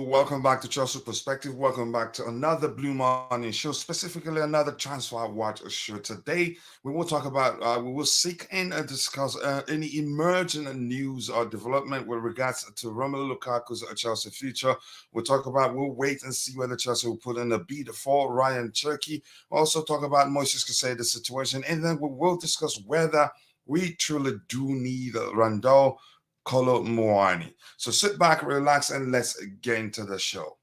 welcome back to Chelsea Perspective. Welcome back to another Blue Morning show, specifically another Transfer Watch show. Today, we will talk about, we will seek in and discuss any emerging news or development with regards to Romelu Lukaku's Chelsea future. We'll wait and see whether Chelsea will put in a bid for Ryan Cherki. We'll also talk about Moises Caicedo's situation, and then we will discuss whether we truly do need Randal Kolo Muani. So sit back, relax, and let's get into the show.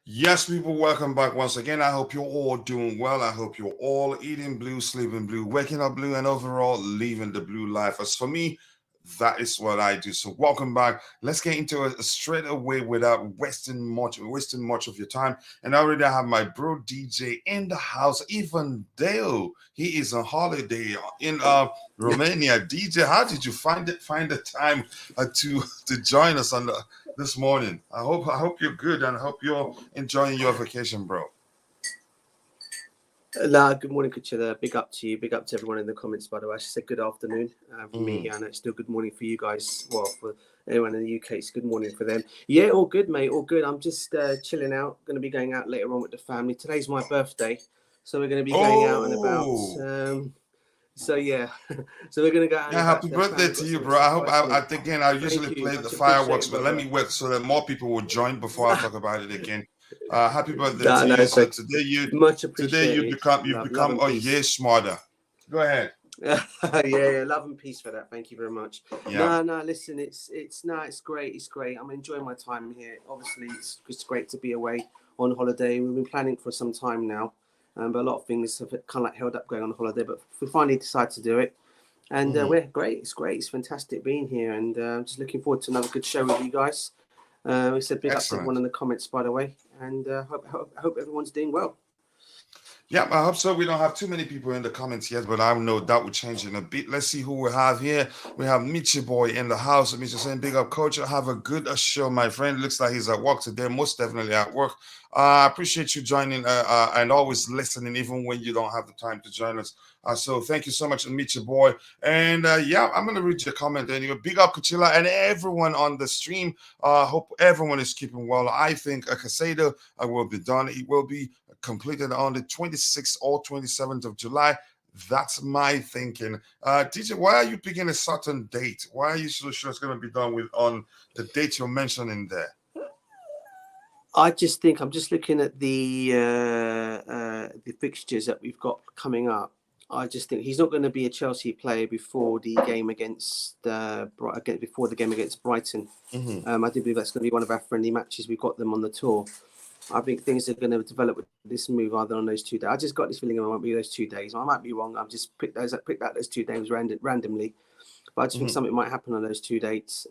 Yes, people, welcome back once again. I hope you're all doing well. I hope you're all eating blue, sleeping blue, waking up blue, and overall living the blue life. As for me, that is what I do. So welcome back. Let's get into it straight away without wasting much of your time. And I already have my bro DJ in the house, even though he is on holiday in Romania. DJ, how did you find the time to join us on this morning? I hope you're good and I hope you're enjoying your vacation, bro. Good morning, Kuchilla. Big up to you. Big up to everyone in the comments, by the way. I should say good afternoon for me. I know it's still good morning for you guys. Well, for anyone in the UK, it's good morning for them. Yeah, all good, mate. All good. I'm just chilling out. Going to be going out later on with the family. Today's my birthday, so we're going to be going out and about. So yeah, so we're going to go out. Yeah, happy birthday to you, bro. I usually play the fireworks, but let me wait so that more people will join before I talk about it again. Happy birthday to you. So today you become a year smarter. Go ahead. yeah, love and peace for that. Thank you very much. Yeah. No, listen, it's great. It's great. I'm enjoying my time here. Obviously, it's great to be away on holiday. We've been planning for some time now, but a lot of things have kind of like held up going on holiday. But we finally decided to do it, and we're great. It's great. It's fantastic being here, and just looking forward to another good show with you guys. We said big up to everyone in the comments, by the way, and hope everyone's doing well. Yeah, I hope so. We don't have too many people in the comments yet, but I know that will change in a bit. Let's see who we have here. We have Michi Boy in the house. Michi saying, big up, coach. Have a good show, my friend. Looks like he's at work today. Most definitely at work. I appreciate you joining and always listening, even when you don't have the time to join us. So thank you so much, Michi Boy. And yeah, I'm going to read your comment anyway. Big up, Kuchilla, and everyone on the stream. Hope everyone is keeping well. I think Caicedo will be done. It will be completed on the 26th or 27th of July. That's my thinking. DJ, why are you picking a certain date? Why are you so sure it's going to be done on the date you're mentioning there? I just think I'm just looking at the fixtures that we've got coming up. I just think he's not going to be a Chelsea player before the game against Brighton. I do believe that's going to be one of our friendly matches. We've got them on the tour. I think things are going to develop with this move either on those 2 days. I just got this feeling it won't be those 2 days. I might be wrong. I've just picked out those 2 days randomly. But I just think something might happen on those 2 dates.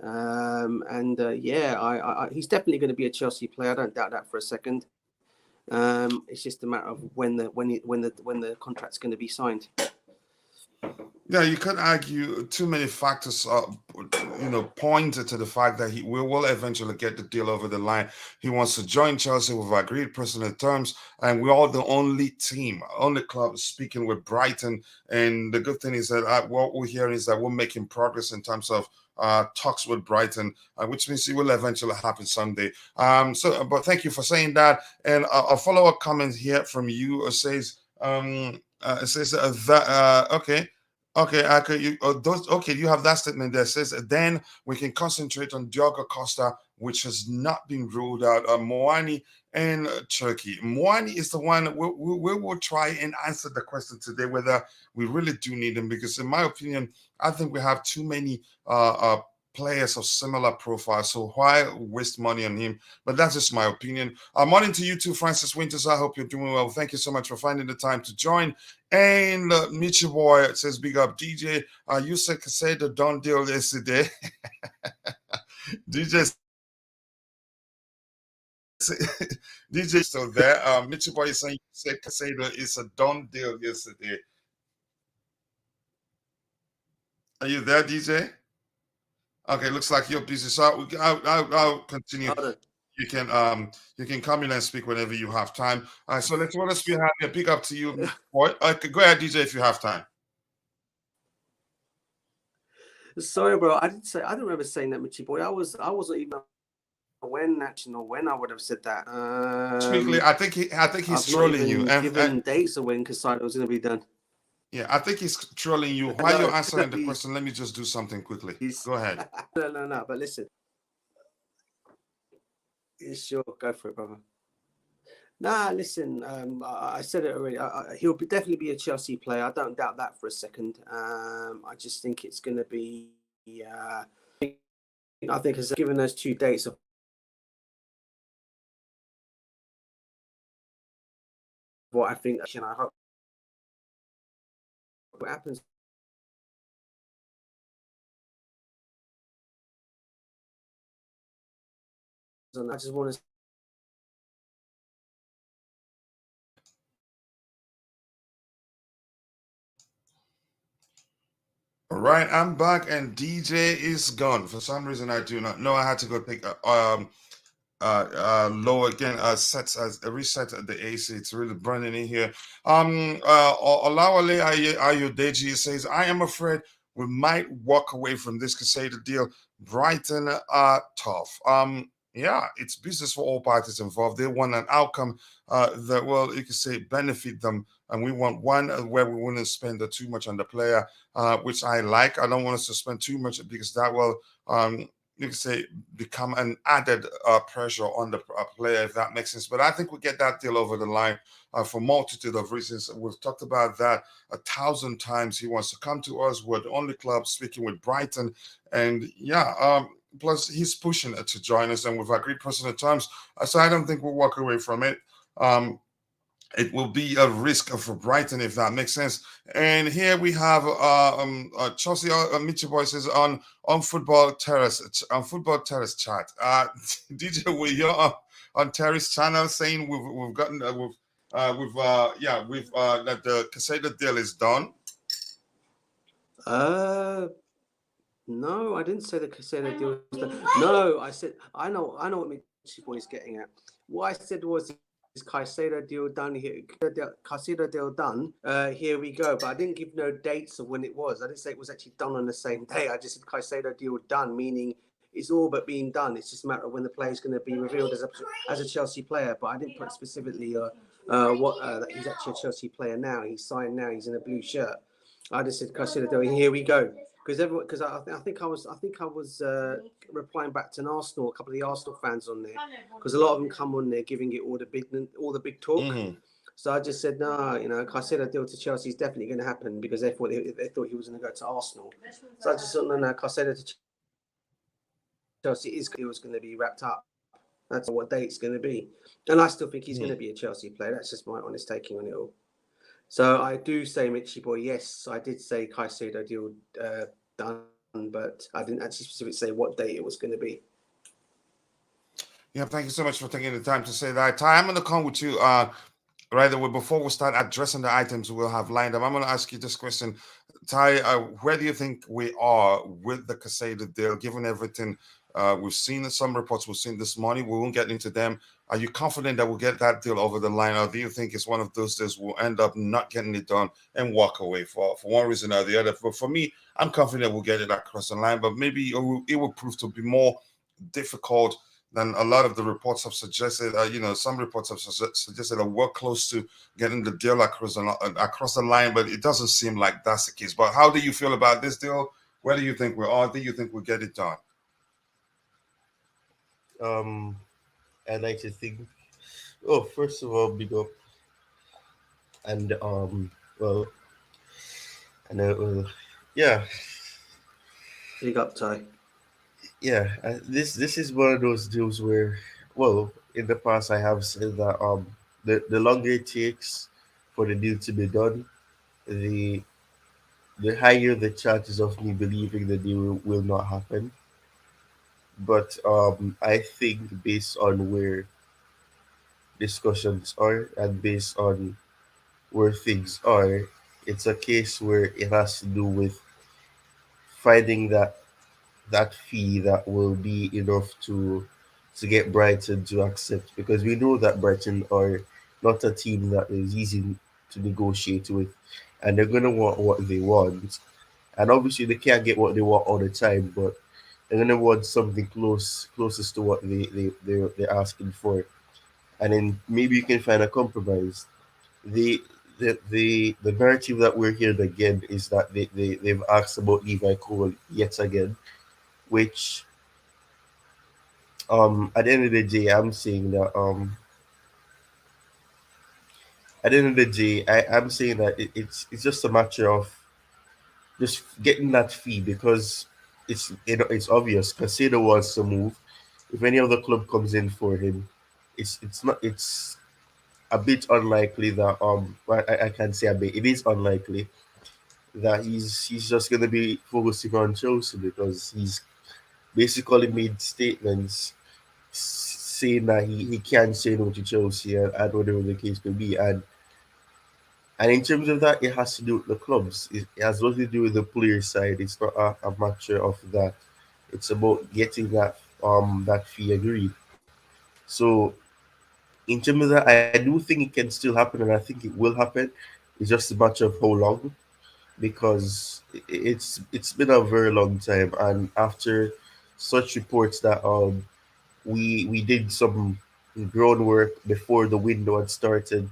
He's definitely going to be a Chelsea player. I don't doubt that for a second. It's just a matter of when the contract's going to be signed. Yeah, you can't argue too many factors, pointed to the fact that we will eventually get the deal over the line. He wants to join Chelsea with agreed personal terms, and we're all the only club speaking with Brighton. And the good thing is that what we're hearing is that we're making progress in terms of talks with Brighton, which means it will eventually happen someday. But thank you for saying that. And a follow-up comment here from you says, okay. Okay, you have that statement there. Says then we can concentrate on Diogo Costa, which has not been ruled out. Muani and Cherki. Muani is the one we will try and answer the question today whether we really do need him, because in my opinion, I think we have too many players of similar profile. So why waste money on him? But that's just my opinion. Morning to you too, Francis Winters. I hope you're doing well. Thank you so much for finding the time to join. And Michi Boy says, big up DJ. You said Caicedo done deal yesterday. DJ DJ still there. Michi Boy is saying you said Caicedo is a done deal yesterday. Are you there, DJ? Okay, looks like you're busy. So I'll continue. You can come in and speak whenever you have time. So what else we have here? Big up to you, boy. Go ahead, DJ, if you have time. Sorry, bro. I don't remember saying that, Michi Boy. I wasn't even when I would have said that. Quickly, I think he's trolling you. Given dates of when Caicedo was going to be done. Yeah, I think he's trolling you. While you're answering the question, let me just do something quickly. Go ahead. No. But listen. Sure, go for it, brother. Nah, listen. I said it already. He'll definitely be a Chelsea player. I don't doubt that for a second. I just think it's going to be. I think as given those 2 dates of what I think, and I hope what happens. And I just want to. All right, I'm back, and DJ is gone. For some reason, I do not know. I had to go take low again sets as a reset the AC. It's really burning in here. Olawale Ayodeji says, I am afraid we might walk away from this Caicedo deal. Brighton are tough. Yeah, it's business for all parties involved. They want an outcome that, well, you could say benefit them, and we want one where we wouldn't spend too much on the player, which I like. I don't want us to spend too much because that will you can say become an added pressure on the player, if that makes sense. But I think we get that deal over the line for a multitude of reasons. We've talked about that 1,000 times. He wants to come to us. We're the only club speaking with Brighton, and yeah, plus he's pushing to join us, and we've agreed personal terms. So I don't think we'll walk away from it. It will be a risk for Brighton, if that makes sense. And here we have Chelsea Michi Boy says on Football Terrace chat. DJ, you're on Terrace channel saying we've gotten that the Caicedo deal is done. No, I didn't say the Caicedo deal was done. No, I said I know what Michi Boy is getting at. What I said was, is Caicedo deal done here? Caicedo deal done. Here we go. But I didn't give no dates of when it was. I didn't say it was actually done on the same day. I just said Caicedo deal done, meaning it's all but being done. It's just a matter of when the player is going to be revealed as a Chelsea player. But I didn't put specifically that he's actually a Chelsea player now. He's signed now. He's in a blue shirt. I just said Caicedo deal. Here we go. Because I think I was replying back to an Arsenal, a couple of the Arsenal fans on there, because a lot of them come on there giving it all the big talk. Mm-hmm. So I just said, no, Caicedo deal to Chelsea is definitely going to happen because they thought he was going to go to Arsenal. So I just thought, no, Caicedo to Chelsea was going to be wrapped up. That's what date it's going to be, and I still think he's going to be a Chelsea player. That's just my honest taking on it all. So I do say, Michi Boy, yes, I did say Caicedo deal done, but I didn't actually specifically say what date it was going to be. Yeah, thank you so much for taking the time to say that. Ty, I'm going to come with you right away. Before we start addressing the items we'll have lined up, I'm going to ask you this question. Ty, where do you think we are with the Caicedo deal, given everything? We've seen some reports we've seen this morning. We won't get into them. Are you confident that we'll get that deal over the line, or do you think it's one of those deals we'll end up not getting it done and walk away for one reason or the other? But for me, I'm confident we'll get it across the line, but maybe it will prove to be more difficult than a lot of the reports have suggested. Some reports have suggested that we're close to getting the deal across the line, but it doesn't seem like that's the case. But how do you feel about this deal? Where do you think we are? Do you think we'll get it done? I like to think. Oh, first of all, big up, and yeah. Big up, Ty. Yeah, this is one of those deals where, well, in the past I have said that the longer it takes for the deal to be done, the the higher the chances of me believing the deal will not happen. But I think based on where discussions are and based on where things are, it's a case where it has to do with finding that fee that will be enough to get Brighton to accept, because we know that Brighton are not a team that is easy to negotiate with, and they're gonna want what they want, and obviously they can't get what they want all the time, but they're gonna want something closest to what they're asking for, and then maybe you can find a compromise. The the narrative that we're hearing again is that they've asked about Levi Cole yet again, which at the end of the day I'm saying that at the end of the day I'm saying that it's just a matter of just getting that fee, because it's obvious Casado wants to move. If any other club comes in for him, it's a bit unlikely that well, I can say a bit, it is unlikely that he's just gonna be focusing on Chelsea, because he's basically made statements saying that he can't say no to Chelsea, and whatever the case may be. And in terms of that, it has to do with the clubs. It has nothing to do with the player side. It's not a matter of that. It's about getting that fee agreed. So in terms of that, I do think it can still happen, and I think it will happen. It's just a matter of how long, because it's been a very long time, and after such reports that we did some groundwork before the window had started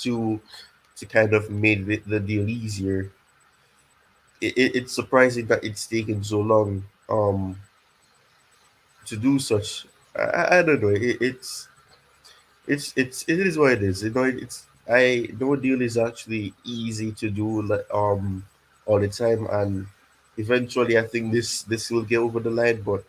to kind of made the deal easier. It's surprising that it's taken so long to do such. I don't know. It is what it is. You know, it's I no deal is actually easy to do like all the time, and eventually I think this will get over the line. But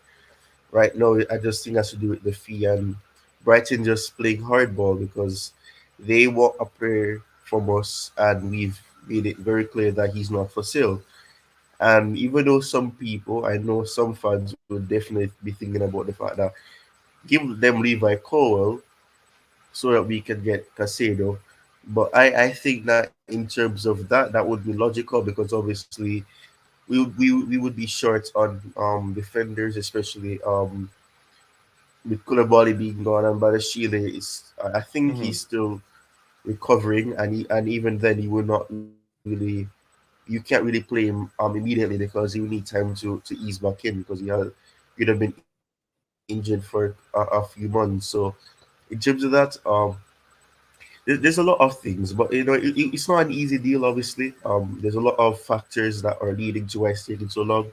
right now, I just think it has to do with the fee, and Brighton just playing hardball because they want a player from us, and we've made it very clear that he's not for sale. And even though some people, I know some fans would definitely be thinking about the fact that give them Levi Cole so that we can get Casado. But I think that in terms of that, that would be logical, because obviously we would be short on defenders, especially with Koulibaly being gone, and Badashile is I think Mhm. he's still recovering, and even then he will not really, you can't really play him immediately, because he will need time to ease back in, because he'd have been injured for a few months. So in terms of that, there's a lot of things, but it's not an easy deal. Obviously, there's a lot of factors that are leading to why it's taking so long.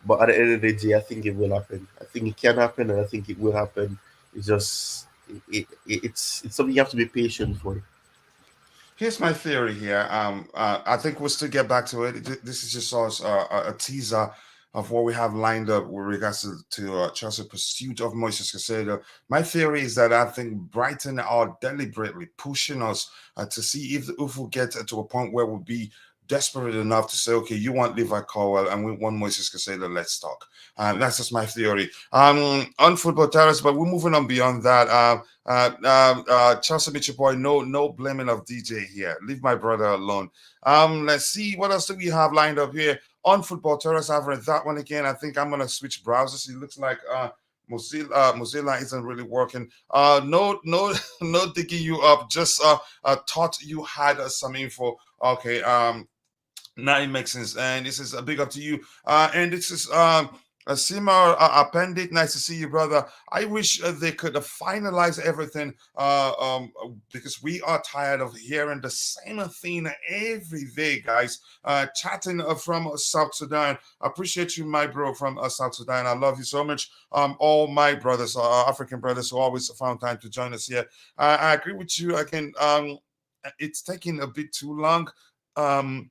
But at the end of the day, I think it will happen. I think it can happen, and I think it will happen. It's just it's something you have to be patient for. Here's my theory here. I think we'll still get back to it. This is just us a teaser of what we have lined up with regards to Chelsea pursuit of Moises Caicedo. My theory is that I think Brighton are deliberately pushing us to see if we get to a point where we'll be desperate enough to say, okay, you want Levi Colwell and we want Moises Caicedo, let's talk. That's just my theory. On football terrace, but we're moving on beyond that. Chelsea Mitchell boy, no blaming of DJ here. Leave my brother alone. Let's see what else do we have lined up here on Football Terrace. I've read that one again. I think I'm gonna switch browsers. It looks like Mozilla isn't really working. No, no digging you up. Just thought you had some info. Okay. Now it makes sense. And this is a big up to you. And this is a Sima Appendix. Nice to see you, brother. I wish they could finalize everything because we are tired of hearing the same thing every day, guys. Chatting from South Sudan. I appreciate you, my bro from South Sudan. I love you so much. All my brothers, African brothers, who always found time to join us here. I agree with you again. It's taking a bit too long. Um,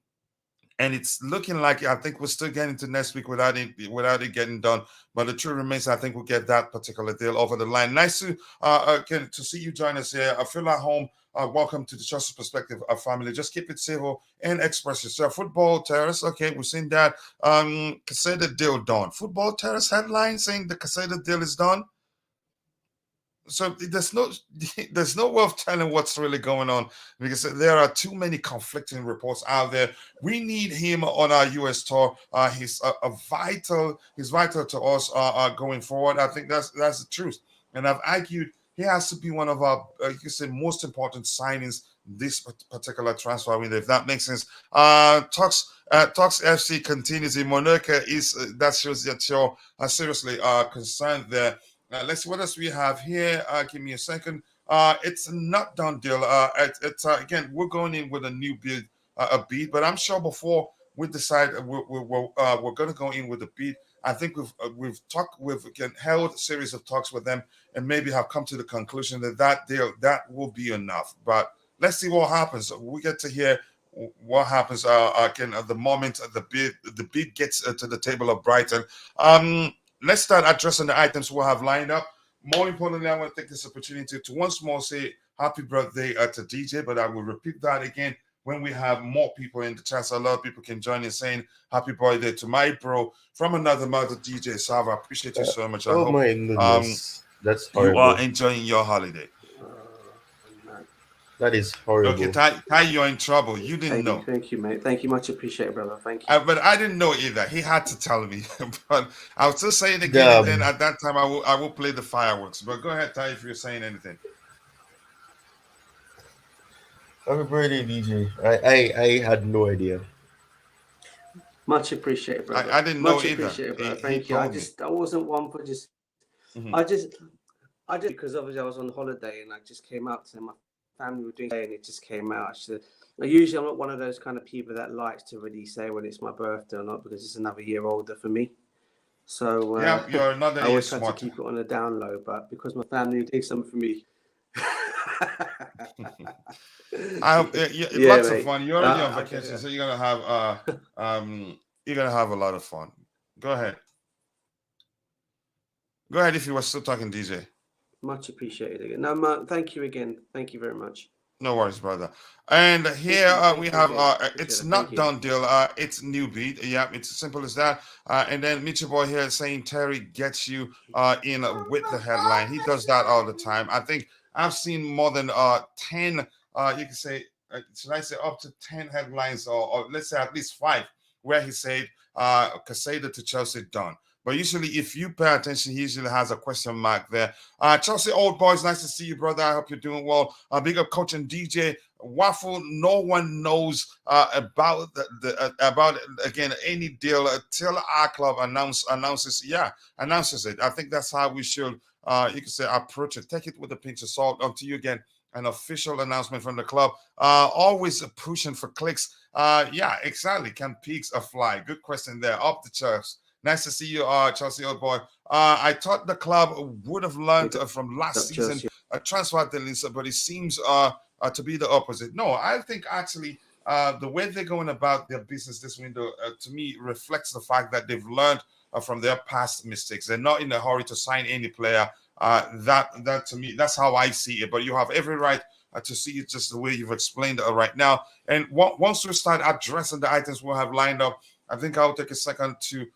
And it's looking like I think we're still getting to next week without it getting done. But the truth remains, I think we'll get that particular deal over the line. Nice to again to see you join us here. I feel at home. Welcome to the Chelsea Perspective family. Just keep it civil and express yourself. Football Terrace, okay, we've seen that. Caicedo deal done. Football Terrace headline saying the Caicedo deal is done. So there's no way of telling what's really going on because there are too many conflicting reports out there. We need him on our US tour. He's vital to us going forward. I think that's the truth. And I've argued he has to be one of our you can say most important signings this particular transfer window, if that makes sense. Talks FC continues in Monaco is that shows that you're seriously concerned there. Let's see what else we have here. Give me a second. It's not done deal. It's again, we're going in with a new bid, a bid, but I'm sure before we decide we're going to go in with a bid. I think we've again held a series of talks with them, and maybe have come to the conclusion that deal that will be enough. But let's see what happens. We get to hear what happens again at the moment the bid gets to the table of Brighton. Let's start addressing the items we'll have lined up. More importantly, I want to take this opportunity to once more say happy birthday to DJ, but I will repeat that again when we have more people in the chat. So a lot of people can join in saying happy birthday to my bro from another mother, DJ Sava. I appreciate you so much. I hope my goodness. That's horrible. you are enjoying your holiday. That is horrible. Okay, Ty, you're in trouble. You didn't know. Thank you, mate. Thank you, much appreciated, brother. Thank you. But I didn't know either. He had to tell me. But I'll still say it again, and then at that time I will play the fireworks. But go ahead, Ty, if you're saying anything. Happy birthday, DJ. I had no idea. Much appreciated, brother. I didn't know much either. Appreciated, brother. Thank you. I wasn't one for just. Mhm. I just because obviously I was on holiday and I just came out to my family were doing and it just came out. Usually I'm not one of those kind of people that likes to really say when it's my birthday or not because it's another year older for me. So yeah, you're another I always try smart. to keep it on the down low, but because my family did something for me. Lots of fun. You're already on vacation, okay. so you're gonna have a lot of fun. Go ahead if you were still talking, DJ. Much appreciated again. No, thank you again. Thank you very much. No worries, brother. And here we have it's not done deal. It's new beat. Yeah, it's as simple as that. And then Mitchell Boy here saying Terry gets you in with the headline. He does that all the time. I think I've seen more than 10. You can say, should I say up to 10 headlines, or let's say at least 5, where he said Caicedo to Chelsea done. But usually, if you pay attention, he usually has a question mark there. Chelsea Old Boys, nice to see you, brother. I hope you're doing well. Big up coach and DJ Waffle. No one knows about about again any deal until our club announces it. I think that's how we should you can say approach it. Take it with a pinch of salt. On to you again. An official announcement from the club. Always pushing for clicks. Yeah, exactly. Can peaks fly? Good question there. Up the charts. Nice to see you, Chelsea Old Boy. I thought the club would have learned from last season transfer dealings, but it seems to be the opposite. No, I think actually the way they're going about their business this window, to me, reflects the fact that they've learned from their past mistakes. They're not in a hurry to sign any player. That to me, that's how I see it. But you have every right to see it just the way you've explained it right now. And once we start addressing the items we'll have lined up, I think I'll take a second to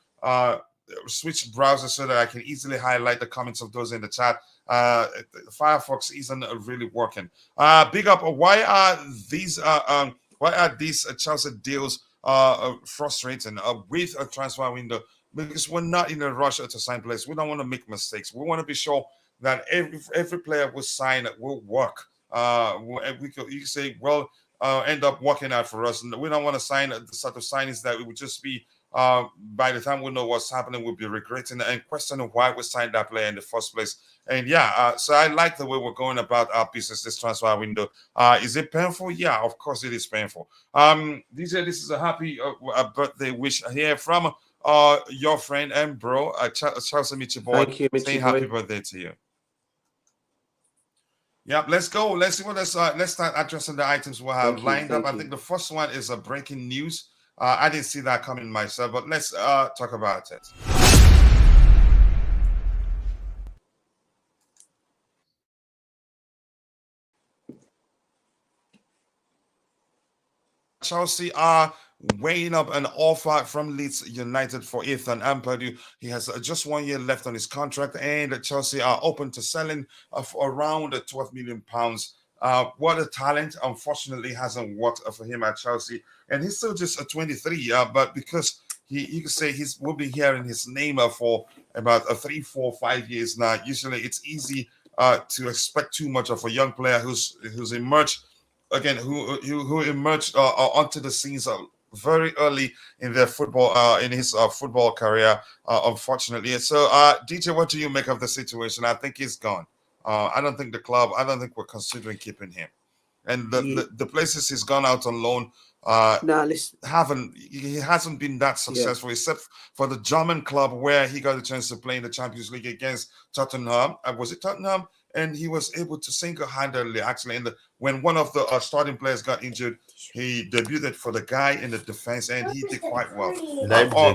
switch browser so that I can easily highlight the comments of those in the chat. Firefox isn't really working. Big up. Why are these Chelsea deals frustrating with a transfer window? Because we're not in a rush to sign players. We don't want to make mistakes. We want to be sure that every player we sign will work. You can say, well, end up working out for us. We don't want to sign the sort of signings that it would just be by the time we know what's happening, we'll be regretting and questioning why we signed that player in the first place. And so I like the way we're going about our business this transfer window. Is it painful? Yeah, of course it is painful. DJ, this is a happy birthday wish here from your friend and bro, Chelsea Mitchell Boy. Thank you, saying happy birthday to you. Yeah, let's go. Let's see what let's start addressing the items we'll have lined up. I think the first one is a breaking news. I didn't see that coming myself, but let's talk about it. Chelsea are weighing up an offer from Leeds United for Ethan Ampadu. He has just 1 year left on his contract, and Chelsea are open to selling for around £12 million. What a talent! Unfortunately, hasn't worked for him at Chelsea, and he's still just 23. But because you could say we'll be hearing his name for about 3, 4, 5 years now. Usually, it's easy to expect too much of a young player who's emerged again, who emerged onto the scenes very early in their football in his football career, unfortunately. So, DJ, what do you make of the situation? I think he's gone. I don't think I don't think we're considering keeping him. And the places he's gone out on loan he hasn't been that successful, except for the German club where he got a chance to play in the Champions League against Tottenham. Was it Tottenham? And he was able to single-handedly, actually, when one of the starting players got injured, he debuted for the guy in the defense, and he did quite well.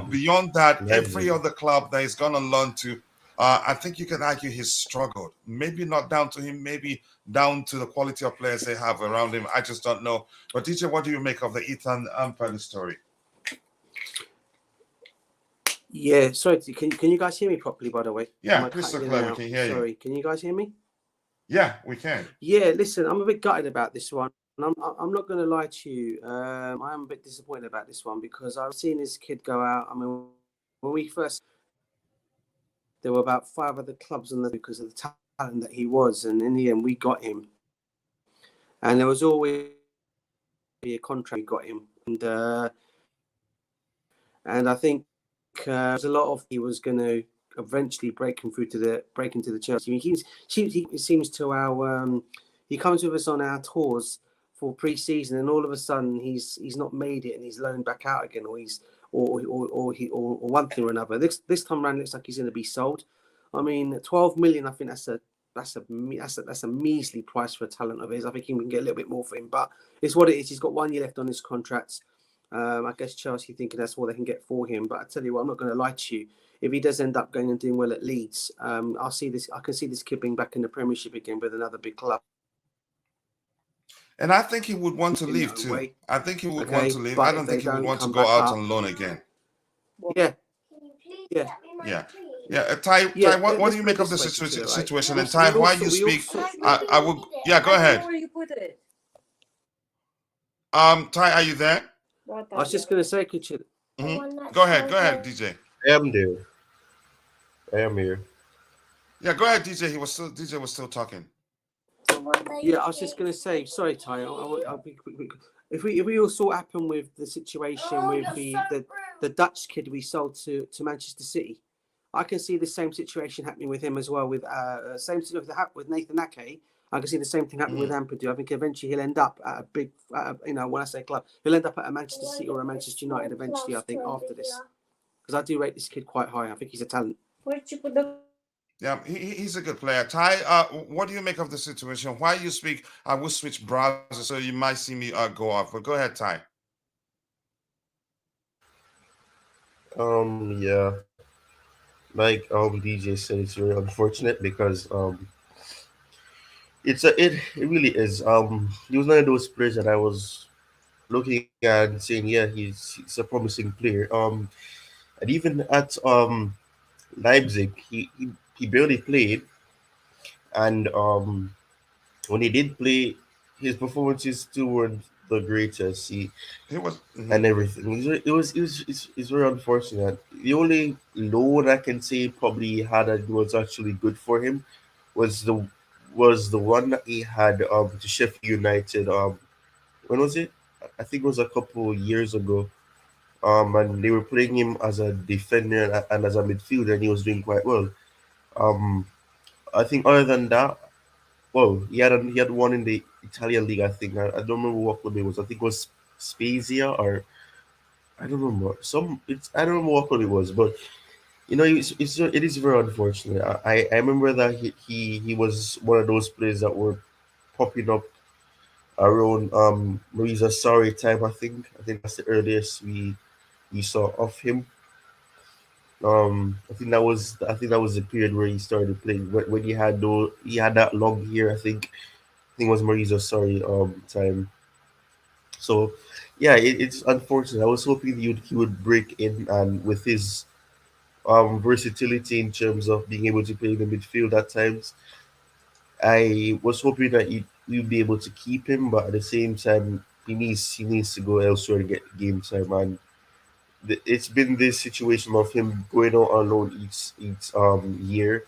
Beyond that, every other club that he's gone on loan to, I think you can argue he's struggled. Maybe not down to him, maybe down to the quality of players they have around him. I just don't know. But DJ, what do you make of the Ethan Ampadu story? Yeah, sorry. Can you guys hear me properly? By the way, yeah, crystal clear. We can hear you. Sorry, can you guys hear me? Yeah, we can. Yeah, listen, I'm a bit gutted about this one. I'm not going to lie to you. I am a bit disappointed about this one because I've seen this kid go out. I mean, when we first, there were about 5 other clubs on the because of the talent that he was, and in the end, we got him. And there was always a contract. We got him, and I think there's a lot of he was going to eventually break into the Chelsea. I mean, he seems to our he comes with us on our tours for pre-season, and all of a sudden he's not made it, and he's loaned back out again, or one thing or another. This time around, looks like he's going to be sold. I mean, 12 million. I think that's a measly price for a talent of his. I think he can get a little bit more for him, but it's what it is. He's got 1 year left on his contract. I guess Chelsea thinking that's all they can get for him. But I tell you what, I'm not going to lie to you. If he does end up going and doing well at Leeds, I can see this kid being back in the Premiership again with another big club. And I think he would want to leave too. I think he would want to leave. I don't think he would want to go out on loan again. Yeah. Ty, what do you make of the situation? And Ty, while you speak, I will. Yeah, go ahead. Where you put it? Ty, are you there? I was just going to say, could you? Go ahead, DJ. I am there. I am here. Yeah, go ahead, DJ. DJ was still talking. Yeah, I was just going to say, sorry, Ty. I'll be quick. If we all saw what happened with the situation with the Dutch kid we sold to Manchester City, I can see the same situation happening with him as well. With with Nathan Ake, I can see the same thing happening with Ampadu. I think eventually he'll end up at a big, when I say club, he'll end up at a Manchester City or a Manchester United eventually. I think after this, because I do rate this kid quite high. I think he's a talent. Where'd you put the? Yeah, he's a good player. Ty, what do you make of the situation? While you speak, I will switch browsers, so you might see me go off. But go ahead, Ty. Yeah, like DJ said, it's very unfortunate because it really is. He was one of those players that I was looking at and saying, yeah, he's a promising player. And even at Leipzig, he barely played, and when he did play, his performances still weren't the greatest. He was and everything. It's very unfortunate. The only loan I can say probably he had that was actually good for him was the one that he had to Sheffield United. When was it? I think it was a couple of years ago. And they were playing him as a defender and as a midfielder, and he was doing quite well. I think other than that, well, he had one in the Italian league. I think I don't remember what club it was. I think it was Spezia or I don't remember I don't remember what club it was, but you know, it is very unfortunate. I remember that he was one of those players that were popping up around Moises Sorry time. I think that's the earliest we saw of him. I think that was the period where he started playing when he had that long hair. I think it was Moises Sorry time. So yeah, it's unfortunate. I was hoping he would break in, and with his versatility in terms of being able to play in the midfield at times, I was hoping that you'd be able to keep him, but at the same time, he needs to go elsewhere to get game time. And it's been this situation of him going out on loan each year,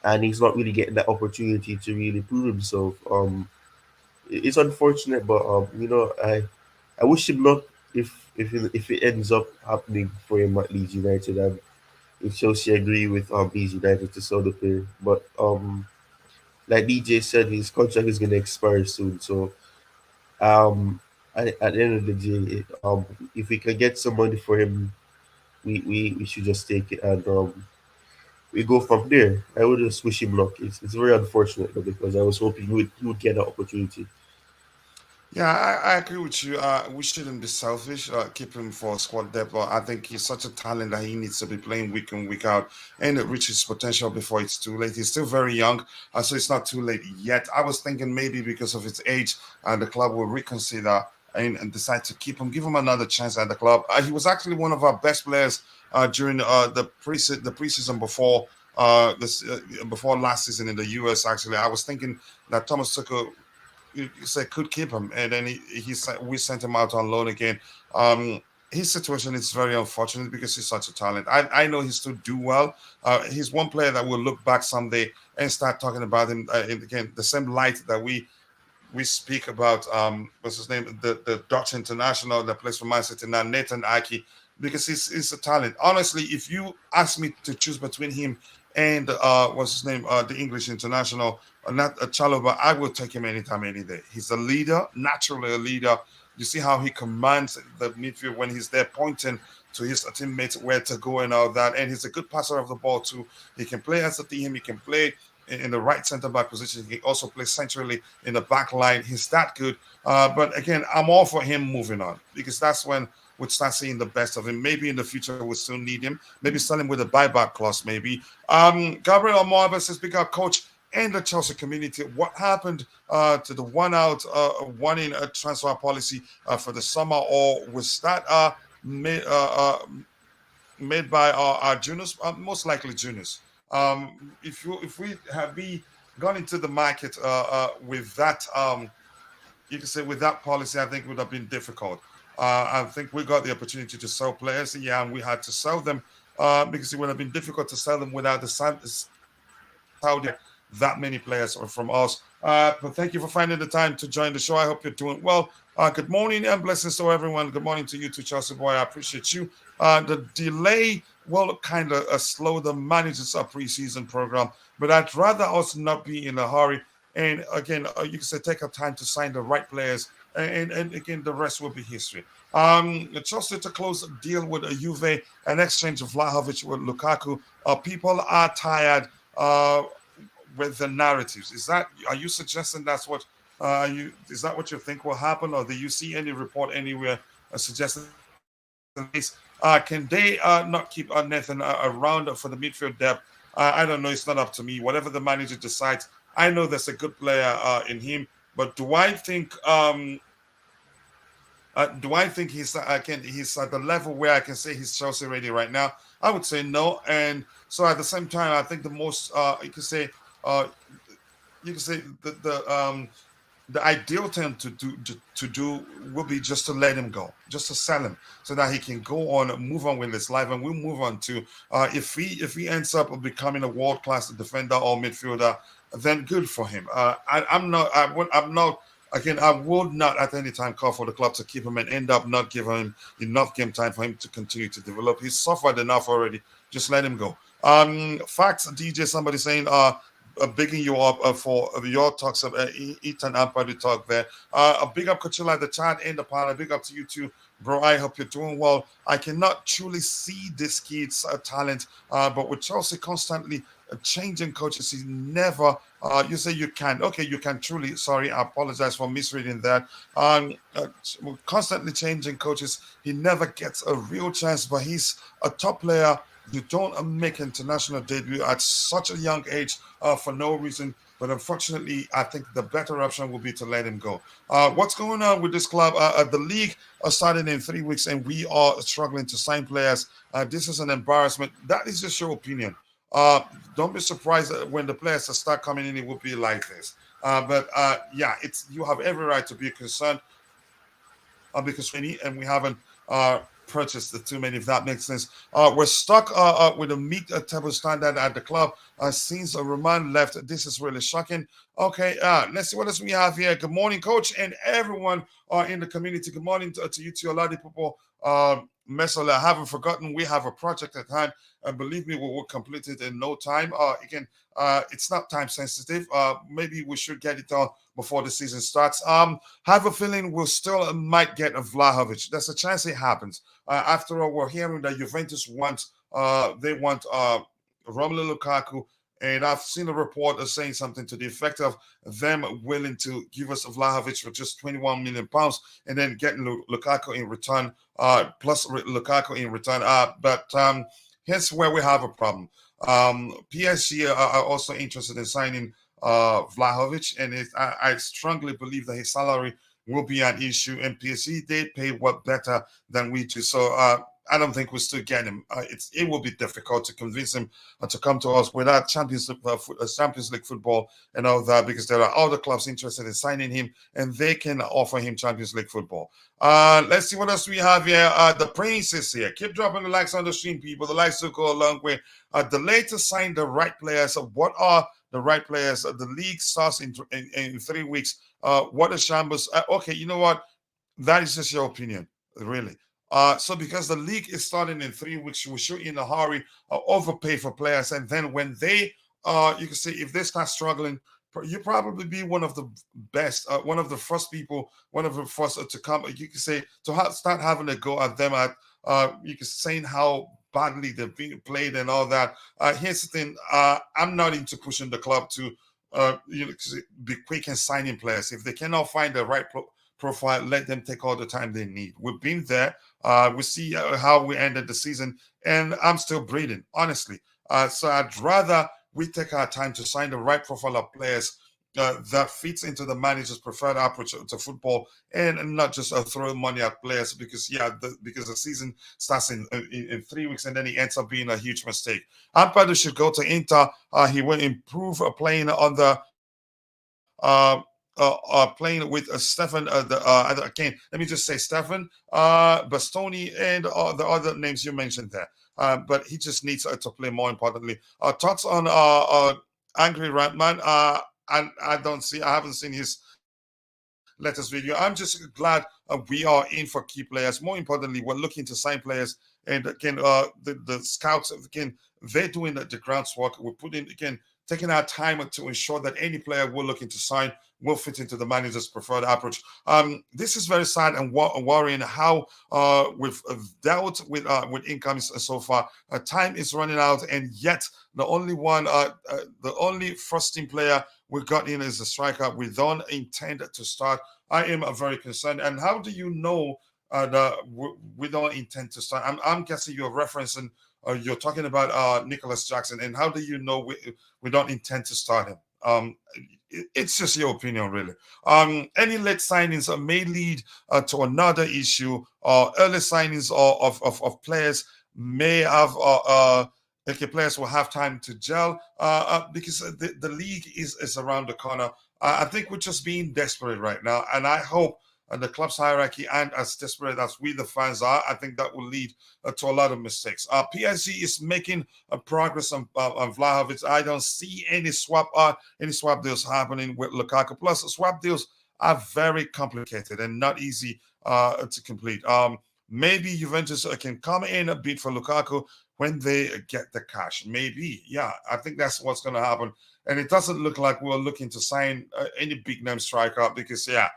and he's not really getting that opportunity to really prove himself. It's unfortunate, but I wish him luck if it ends up happening for him at Leeds United, and if Chelsea agree with Leeds United to sell the player. But like DJ said, his contract is going to expire soon. So at the end of the day, if we can get some money for him, we should just take it, and we go from there. I would just wish him luck. It's very unfortunate though, because I was hoping he would get an opportunity. Yeah, I agree with you. We shouldn't be selfish. Keep him for squad depth. But I think he's such a talent that he needs to be playing week in, week out, and reach his potential before it's too late. He's still very young, so it's not too late yet. I was thinking maybe because of his age, the club will reconsider and decide to keep him, give him another chance at the club. He was actually one of our best players during the preseason before last season in the US. Actually, I was thinking that Thomas Tuchel you say could keep him, and then we sent him out on loan again. Um, his situation is very unfortunate because he's such a talent. I know he still do well. He's one player that will look back someday and start talking about him in again the same light that we speak about what's his name, the Dutch international that plays for Man City now, Nathan Aki, because he's a talent. Honestly, if you ask me to choose between him and what's his name, the English international, not Chalobah, I will take him anytime, any day. He's a leader, naturally a leader. You see how he commands the midfield when he's there, pointing to his teammates where to go and all that. And he's a good passer of the ball too. He can play as a team. He can play in the right centre back position. He can also play centrally in the back line. He's that good. But again, I'm all for him moving on because that's when we'd start seeing the best of him. Maybe in the future we'll still need him. Maybe sell him with a buyback clause. Maybe. Gabriel Moises says, "Big up, coach." And the Chelsea community, what happened to the one in transfer policy for the summer, or was that made, made by our juniors? Most likely juniors. If we have we gone into the market with that, you can say with that policy, I think it would have been difficult. I think we got the opportunity to sell players, yeah, and we had to sell them because it would have been difficult to sell them without the Saudi that many players are from us. But thank you for finding the time to join the show. I hope you're doing well. Good morning and blessings to everyone. Good morning to you too, Chelsea boy. I appreciate you. The delay will kind of slow the managers' preseason program, but I'd rather us not be in a hurry. And again, you can say take our time to sign the right players, and again, the rest will be history. Chelsea to close a deal with a Juve, an exchange of Vlahovic with Lukaku. People are tired. With the narratives. Are you suggesting that's what is that what you think will happen, or do you see any report anywhere suggesting this? Can they not keep Nathan around for the midfield depth? I don't know. It's not up to me. Whatever the manager decides, I know there's a good player in him, but do I think he's at the level where I can say he's Chelsea ready right now? I would say no. And so at the same time, I think the most uh, you can say the ideal thing to do will be just to let him go, just to sell him, so that he can go on, move on with his life, and we'll move on to if he ends up becoming a world class defender or midfielder, then good for him. I'm not. Again, I would not at any time call for the club to keep him and end up not giving him enough game time for him to continue to develop. He's suffered enough already. Just let him go. Facts, DJ. Somebody saying, bigging you up for your talks of Ethan Ampadu talk there. A big up Coachella, the chat and the panel. Big up to you too, bro. I hope you're doing well. I cannot truly see this kid's talent, but with Chelsea constantly changing coaches is never. You say you can. Okay, you can truly. Sorry, I apologize for misreading that. Constantly changing coaches. He never gets a real chance, but he's a top player. You don't make international debut at such a young age for no reason. But unfortunately, I think the better option will be to let him go. What's going on with this club? The league started in 3 weeks, and we are struggling to sign players. This is an embarrassment. That is just your opinion. Don't be surprised that when the players start coming in, it will be like this. But yeah, it's you have every right to be concerned because we need, and we haven't purchased the too many, if that makes sense. We're stuck with a mid-table standard at the club since Roman left. This is really shocking. Okay, let's see what else we have here. Good morning, coach, and everyone in the community. Good morning to you, to a lot of people. Mesola, I haven't forgotten we have a project at hand, and believe me, we will complete it in no time. Again, it's not time sensitive. Maybe we should get it done before the season starts. Have a feeling we'll still might get a Vlahovic. There's a chance it happens. After all, we're hearing that Juventus wants they want Romelu Lukaku, and I've seen a report saying something to the effect of them willing to give us Vlahovic for just 21 million pounds, and then getting Lukaku in return, plus Lukaku in return. But here's where we have a problem. PSG are also interested in signing Vlahovic, and I strongly believe that his salary will be an issue. And PSG, they pay what better than we do. So I don't think we'll still get him. It will be difficult to convince him to come to us without Champions League football and all that, because there are other clubs interested in signing him, and they can offer him Champions League football. Let's see what else we have here. The Prince is here. Keep dropping the likes on the stream, people. The likes will go a long way. Delay to sign the right players. What are the right players? The league starts in 3 weeks. What a shambles. Okay, you know what? That is just your opinion, really. So because the league is starting in 3 weeks, we should in a hurry overpay for players, and then when they you can see if they start struggling, you probably be one of the best, one of the first people, one of the first to come. You can say to start having a go at them at you can saying how badly they've been played and all that. Here's the thing: I'm not into pushing the club to be quick and signing players. If they cannot find the right profile, let them take all the time they need. We've been there. We see how we ended the season, and I'm still breathing, honestly. So I'd rather we take our time to sign the right profile of players that fits into the manager's preferred approach to football, and not just throw money at players because because the season starts in 3 weeks and then it ends up being a huge mistake. Ampadu should go to Inter. He will improve playing on the playing with Stefan. Again, let me just say Stefan, Bastoni, and the other names you mentioned there. But he just needs to play more importantly. Thoughts on Angry Ratman? I haven't seen his latest video. I'm just glad we are in for key players. More importantly, we're looking to sign players, and again, the scouts again, they're doing the groundwork. We're putting again, taking our time to ensure that any player we're looking to sign will fit into the manager's preferred approach. This is very sad and worrying how we've dealt with incomes so far. Time is running out, and yet the only first team player we got in is a striker. We don't intend to start. I am very concerned. And how do you know that we don't intend to start? I'm guessing you're referencing. You're talking about Nicholas Jackson, and how do you know we don't intend to start him? It's just your opinion, really. Any late signings may lead to another issue. Early signings of players may have players will have time to gel because the league is around the corner. I think we're just being desperate right now, and I hope the club's hierarchy and as desperate as we the fans are, I think that will lead to a lot of mistakes. PSG is making progress on Vlahovic. I don't see any swap deals happening with Lukaku. Plus, swap deals are very complicated and not easy to complete. Maybe Juventus can come in a bit for Lukaku when they get the cash. Maybe, yeah, I think that's what's going to happen. And it doesn't look like we're looking to sign any big name striker because, yeah,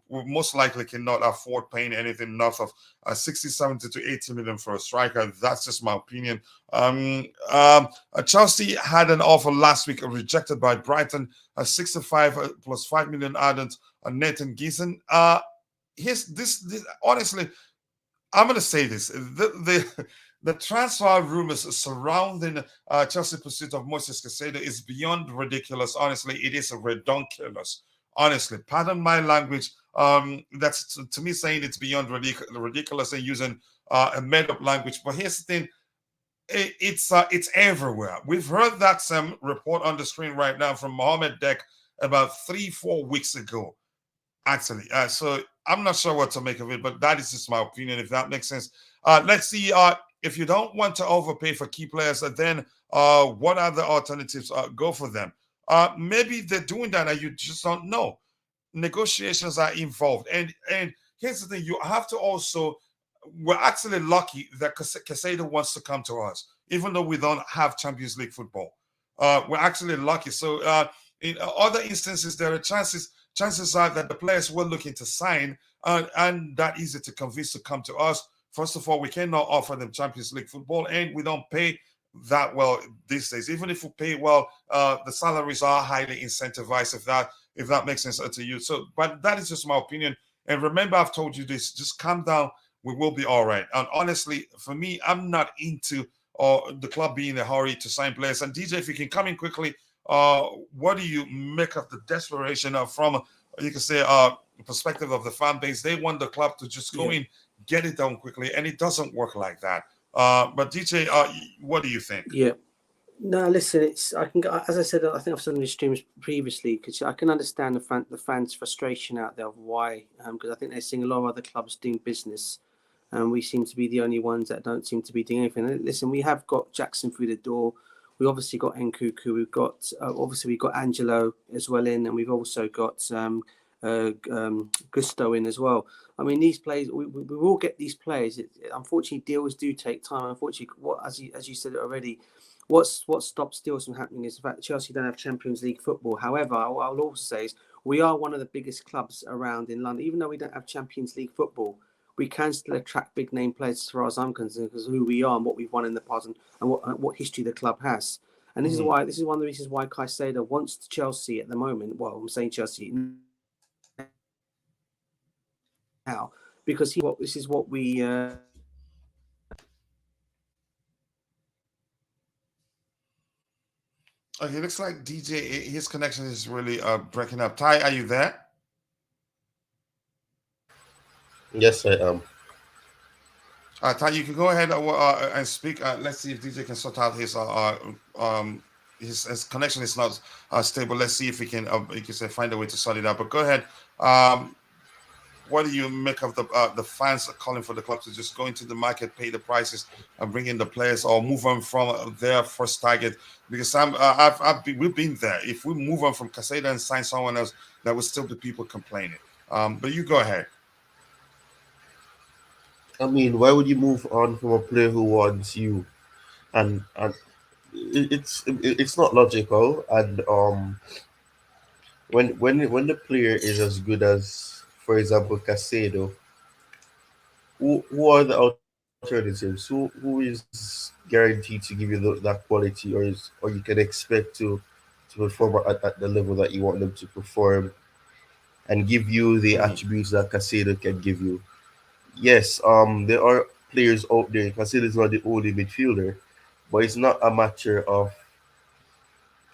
we most likely cannot afford paying anything north of 60, 70 to 80 million for a striker. That's just my opinion. Chelsea had an offer last week rejected by Brighton, 65 plus 5 million added on Nathan Geeson. Here's this honestly, I'm going to say this: the transfer rumors surrounding Chelsea pursuit of Moises Caicedo is beyond ridiculous. Honestly, it is redonkulous. Honestly, pardon my language. That's to me saying it's beyond ridiculous and using a made-up language. But here's the thing: it's everywhere. We've heard that same report on the screen right now from Mohamed Dek about 3-4 weeks ago. Actually, so I'm not sure what to make of it, but that is just my opinion, if that makes sense. Let's see. If you don't want to overpay for key players, then what other alternatives? Go for them. Maybe they're doing that and you just don't know. Negotiations are involved, and here's the thing: you have to also. We're actually lucky that Caicedo wants to come to us, even though we don't have Champions League football. We're actually lucky. So in other instances, there are chances are that the players we're looking to sign and that easy to convince to come to us. First of all, we cannot offer them Champions League football, and we don't pay that well these days. Even if we pay well, the salaries are highly incentivized. If that makes sense to you. So, but that is just my opinion. And remember, I've told you this. Just calm down. We will be all right. And honestly, for me, I'm not into the club being in a hurry to sign players. And DJ, if you can come in quickly, what do you make of the desperation from, you can say, perspective of the fan base? They want the club to just go in, get it done quickly, and it doesn't work like that. But DJ, what do you think? Yeah. No, listen. I can, as I said, I think I've said in the streams previously, because I can understand the fans' frustration out there of why, because I think they're seeing a lot of other clubs doing business, and we seem to be the only ones that don't seem to be doing anything. And listen, we have got Jackson through the door. We obviously got Nkuku. We've got we've got Angelo as well in, and we've also got Gusto in as well. I mean, these players, we will get these players. Unfortunately, deals do take time. Unfortunately, as you said already, what stops deals from happening is the fact that Chelsea don't have Champions League football. However, what I'll also say is we are one of the biggest clubs around in London. Even though we don't have Champions League football, we can still attract big name players as far as I'm concerned, because of who we are and what we've won in the past and what history the club has. And this is one of the reasons why Caicedo wants Chelsea at the moment. Well, I'm saying Chelsea now because this is what we. Okay, looks like DJ, his connection is really breaking up. Ty, are you there? Yes, I am. Ty, you can go ahead and speak. Let's see if DJ can sort out his connection is not stable. Let's see if we can you can say find a way to sort it out. But go ahead. What do you make of the fans calling for the club to just go into the market, pay the prices, and bring in the players, or move on from their first target? Because we've been there. If we move on from Caicedo and sign someone else, there will still be people complaining. But you go ahead. I mean, why would you move on from a player who wants you? And it's not logical. And when the player is as good as, for example, Caicedo, who are the alternatives? Who is guaranteed to give you that quality, or you can expect to perform at the level that you want them to perform, and give you the attributes that Caicedo can give you? Yes, there are players out there. Caicedo is not the only midfielder, but it's not a matter of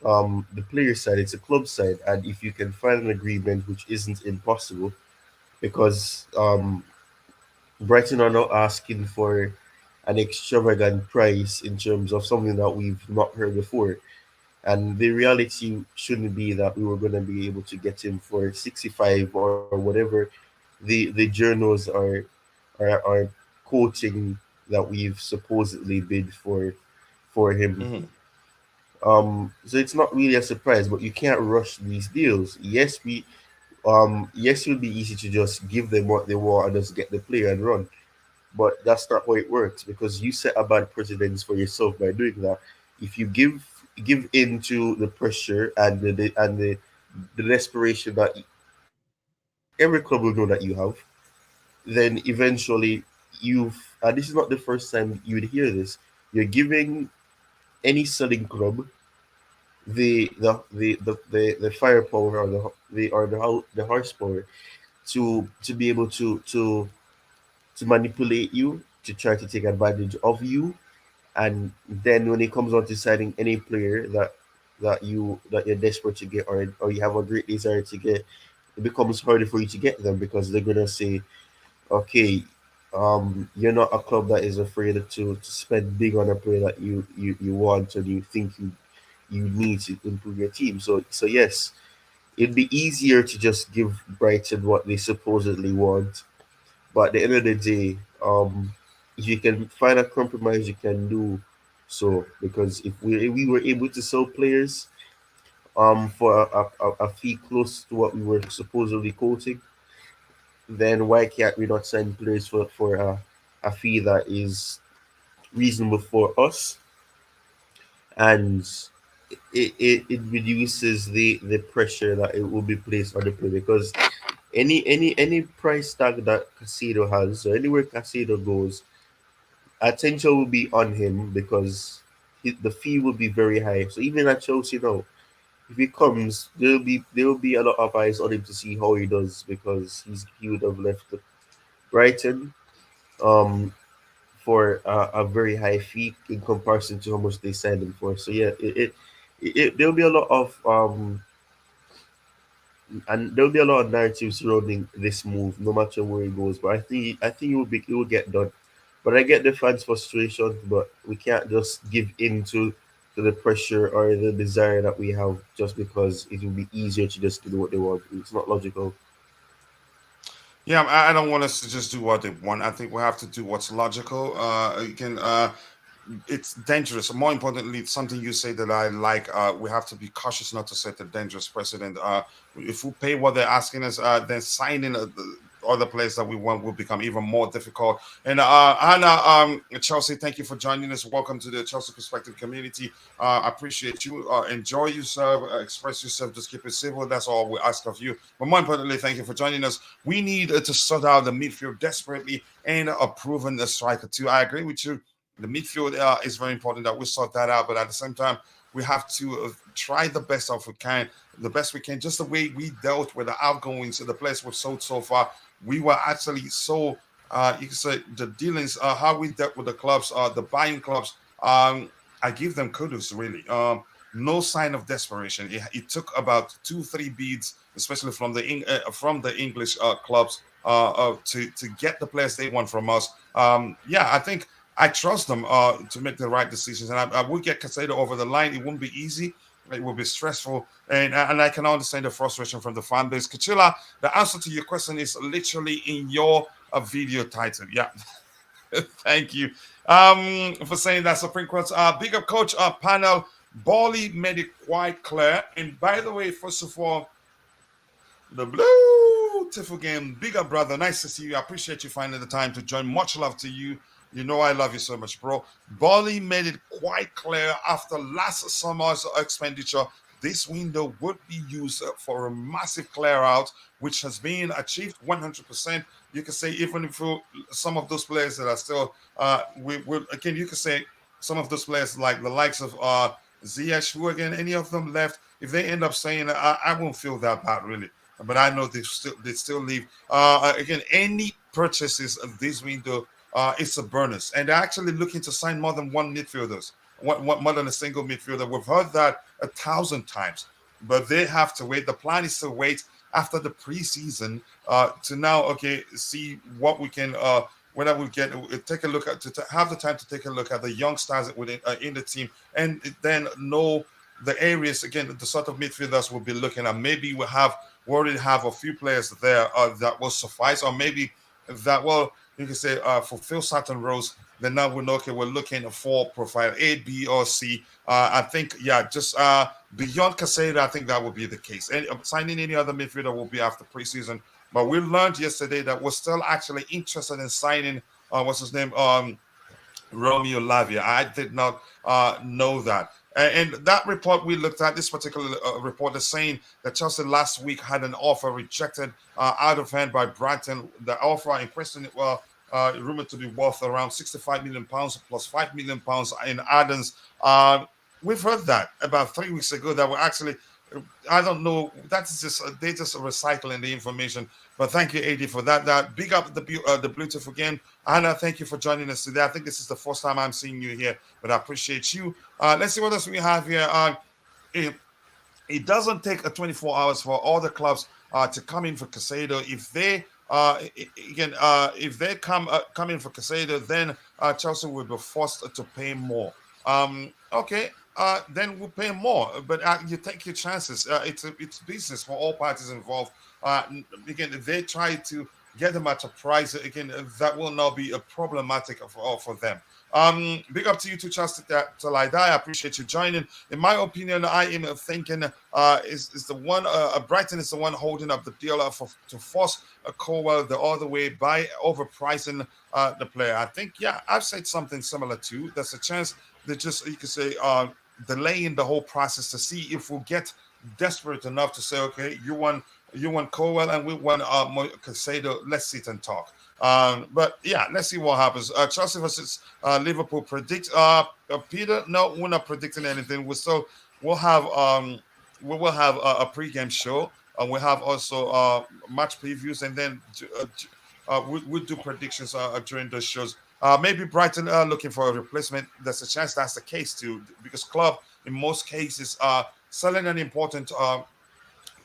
the player side, it's a club side. And if you can find an agreement, which isn't impossible, because Brighton are not asking for an extravagant price in terms of something that we've not heard before. And the reality shouldn't be that we were going to be able to get him for 65 or whatever the journals are quoting that we've supposedly bid for him. So it's not really a surprise, but you can't rush these deals. Yes, it would be easy to just give them what they want and just get the player and run. But that's not how it works, because you set a bad precedence for yourself by doing that. If you give into the pressure and the desperation that every club will know that you have, then eventually this is not the first time you would hear this. You're giving any selling club the firepower, or the horsepower to be able to manipulate you, to try to take advantage of you. And then when it comes on to signing any player that you're desperate to get, or you have a great desire to get, it becomes harder for you to get them, because they're gonna say, okay, you're not a club that is afraid to spend big on a player that you want, and you think you need to improve your team. So yes, it'd be easier to just give Brighton what they supposedly want, but at the end of the day, if you can find a compromise, you can do so. Because if we were able to sell players for a fee close to what we were supposedly quoting, then why can't we not sign players for a fee that is reasonable for us? And it reduces the pressure that it will be placed on the player, because any price tag that Caicedo has, or anywhere Caicedo goes, attention will be on him, because the fee will be very high. So even at Chelsea now, if he comes, there will be a lot of eyes on him to see how he does, because he would have left Brighton um for a very high fee in comparison to how much they signed him for. So yeah, there'll be a lot of there'll be a lot of narrative surrounding this move, no matter where it goes. But I think it will get done. But I get the fans' frustration, but we can't just give in to the pressure or the desire that we have, just because it will be easier to just do what they want. It's not logical. Yeah, I don't want us to just do what they want. I think we have to do what's logical. It's dangerous. More importantly, something you say that I like. We have to be cautious not to set a dangerous precedent. If we pay what they're asking us, then signing the other players that we want will become even more difficult. And Anna, Chelsea, thank you for joining us. Welcome to the Chelsea Perspective community. I appreciate you. Enjoy yourself, express yourself, just keep it civil. That's all we ask of you. But more importantly, thank you for joining us. We need to sort out the midfield desperately, and a proven striker too. I agree with you. The midfield is very important that we sort that out, but at the same time, we have to try the best of we can, the best we can. Just the way we dealt with the outgoings of the players we've sold so far, we were actually so. You can say the dealings, how we dealt with the clubs, the buying clubs. I give them kudos really. No sign of desperation. It took about 2-3 beats, especially from from the English clubs, to get the players they want from us. Yeah, I think I trust them to make the right decisions, and I will get Caicedo over the line. It won't be easy. It will be stressful, and I can understand the frustration from the fan base. Kachila, the answer to your question is literally in your video title. Yeah, thank you for saying that, Supreme Court. Big up, Coach. Panel. Bali made it quite clear. And by the way, first of all, the blue Tiffle game, big up, brother. Nice to see you. I appreciate you finding the time to join. Much love to you. You know I love you so much, bro. Bali made it quite clear after last summer's expenditure, this window would be used for a massive clear out, which has been achieved 100%. You can say even if some of those players that are still, we will again, you can say some of those players like the likes of Ziyech, who again, any of them left, if they end up saying, I won't feel that bad really. But I know they still leave. Again, any purchases of this window, it's a bonus, and they're actually looking to sign more than one midfielders, more than a single midfielder. We've heard that 1,000 times, but they have to wait. The plan is to wait after the preseason to now, okay, see what we can. Whether we get take a look at to have the time to take a look at the young stars within in the team, and then know the areas again, the sort of midfielders we'll be looking at. Maybe we already have a few players there that will suffice, or maybe that will, you can say, fulfill certain roles. Then now we know, okay, we're looking for profile A, B, or C. I think, yeah, just beyond Caicedo, I think that will be the case. And signing any other midfielder will be after preseason. But we learned yesterday that we're still actually interested in signing, what's his name? Romeo Lavia. I did not know that. And that report we looked at, this particular report is saying that Chelsea last week had an offer rejected out of hand by Brighton. The offer in question, rumored to be worth around £65 million plus £5 million in add-ons. We've heard that about 3 weeks ago that we're actually, I don't know, that's just, they're just recycling the information. But thank you, AD, for that. Big up the Bluetooth again. Anna, thank you for joining us today. I think this is the first time I'm seeing you here, but I appreciate you. Let's see what else we have here. It doesn't take 24 hours for all the clubs to come in for Caicedo. If they if they come in for Caicedo, then Chelsea will be forced to pay more. Okay, then we'll pay more. But you take your chances. It's business for all parties involved. Again, if they try to get them at a price, again, that will not be a problematic for them. Big up to you too, Chelsea till I die. I appreciate you joining. In my opinion, I am thinking is the one Brighton is the one holding up the deal to force a Koll the other way by overpricing the player. I think, yeah, I've said something similar too. There's a chance that just, you could say, delaying the whole process to see if we'll get desperate enough to say, okay, you want Koll and we want Caicedo. Let's sit and talk. But yeah, let's see what happens. Chelsea versus Liverpool. Predict Peter? No, we're not predicting anything. We'll have a pre-game show. We'll have also match previews, and then we'll do predictions during those shows. Maybe Brighton looking for a replacement. There's a chance that's the case too, because club in most cases selling an important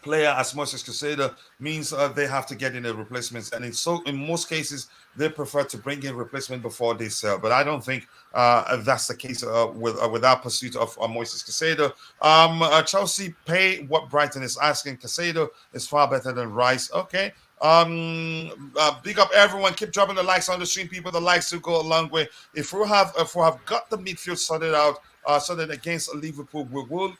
player as Moises Caicedo means they have to get in a replacement, and in most cases they prefer to bring in replacement before they sell. But I don't think that's the case with our pursuit of Moises Caicedo. Chelsea pay what Brighton is asking. Caicedo is far better than Rice. Okay. Big up everyone. Keep dropping the likes on the stream, people. The likes will go a long way. If we have got the midfield sorted out, sorted against Liverpool, we will.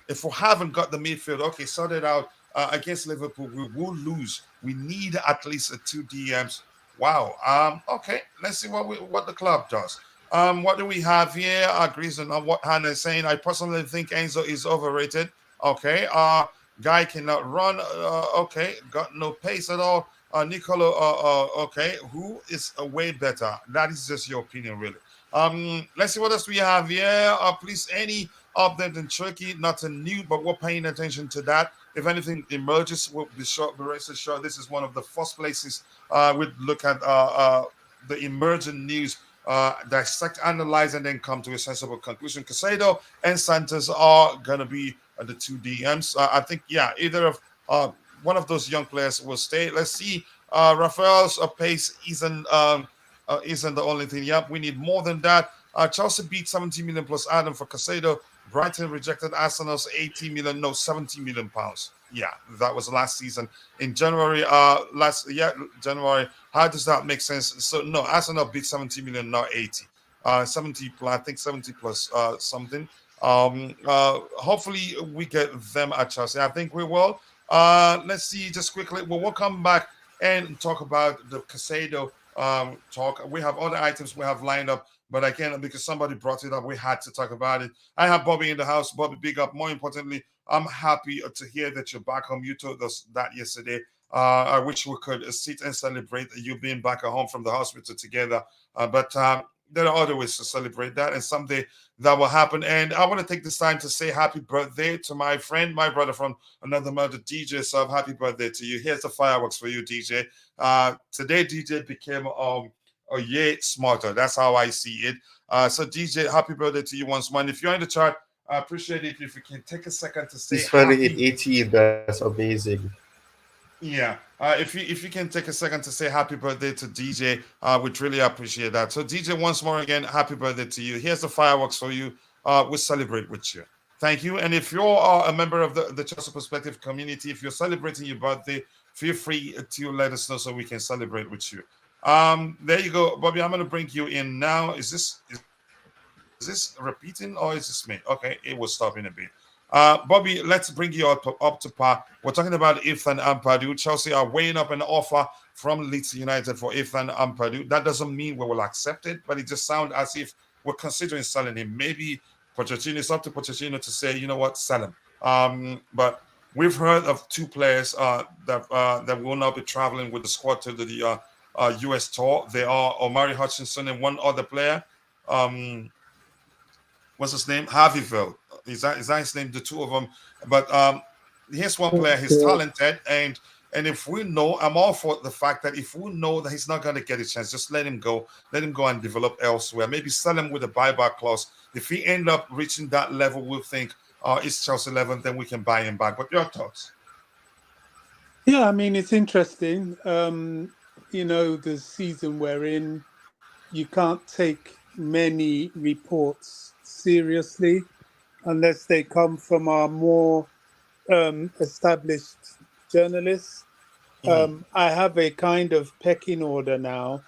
If we haven't got the midfield, okay, sorted out against Liverpool, we will lose. We need at least 2 DMs. Wow. Okay, let's see what the club does. What do we have here? Agrees on what Hannah is saying. I personally think Enzo is overrated. Okay. Guy cannot run. Okay, got no pace at all. Nicolo. Okay, who is way better? That is just your opinion, really. Let's see what else we have here. Please, any update in Cherki, nothing new, but we're paying attention to that. If anything emerges, we'll be sure. Rest assured, this is one of the first places we'd look at the emerging news, dissect, analyze, and then come to a sensible conclusion. Caicedo and Santos are gonna be the 2 DMs. I think, yeah, either of one of those young players will stay. Let's see. Rafael's pace isn't the only thing. Yep, we need more than that. Chelsea beat 70 million plus Adam for Caicedo. Brighton rejected Arsenal's 70 million pounds. Yeah, that was last season in January. January. How does that make sense? So no, Arsenal beat 70 million, not 80. 70 plus, I think 70 plus something. Hopefully we get them at Chelsea. I think we will. Let's see just quickly. We'll come back and talk about the Caicedo talk. We have other items we have lined up, but again, because somebody brought it up, we had to talk about it. I have Bobby in the house. Bobby, big up. More importantly, I'm happy to hear that you're back home. You told us that yesterday. I wish we could sit and celebrate you being back at home from the hospital together. But there are other ways to celebrate that, and someday that will happen. And I want to take this time to say happy birthday to my friend, my brother from another mother, DJ. So happy birthday to you. Here's the fireworks for you, DJ. Today, DJ became smarter. That's how I see it. So DJ, happy birthday to you once more. And if you're in the chat, I appreciate it if you can take a second to say he's finally hit 18. That's amazing. Yeah, if you can take a second to say happy birthday to DJ, we'd really appreciate that. So DJ, once more again, happy birthday to you. Here's the fireworks for you. We'll celebrate with you. Thank you. And if you're a member of the Chelsea Perspective community, if you're celebrating your birthday, feel free to let us know so we can celebrate with you. There you go, Bobby. I'm going to bring you in now. Is this repeating or is this me? Okay, it will stop in a bit. Bobby, let's bring you up to par. We're talking about Ethan Ampadu. Chelsea are weighing up an offer from Leeds United for Ethan Ampadu. That doesn't mean we will accept it, but it just sounds as if we're considering selling him. Maybe Pochettino, it's up to Pochettino to say, you know what, sell him. But we've heard of two players that will not be traveling with the squad to the US tour. They are Omari Hutchinson and one other player. What's his name? Harveyville. Is that his name? The two of them. But here's one player. He's talented, and if we know, I'm all for the fact that if we know that he's not going to get a chance, just let him go. Let him go and develop elsewhere. Maybe sell him with a buyback clause. If he end up reaching that level, we'll think, it's Chelsea 11, then we can buy him back. But your thoughts? Yeah, I mean, it's interesting. The season we're in, you can't take many reports seriously unless they come from our more established journalists. I have a kind of pecking order now.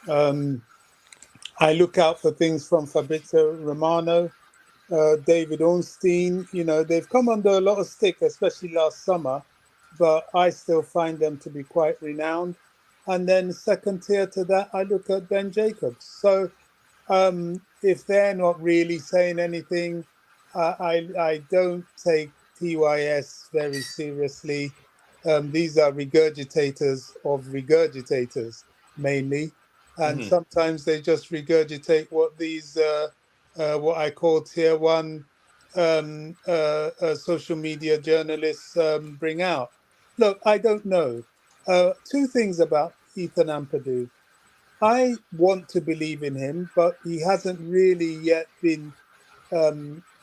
I look out for things from Fabrizio Romano, David Ornstein. They've come under a lot of stick, especially last summer, but I still find them to be quite renowned. And then second tier to that, I look at Ben Jacobs. So if they're not really saying anything, I don't take TYS very seriously. These are regurgitators of regurgitators, mainly. And sometimes they just regurgitate what these, what I call tier one social media journalists bring out. Look, I don't know. Two things about Ethan Ampadu. I want to believe in him, but he hasn't really yet been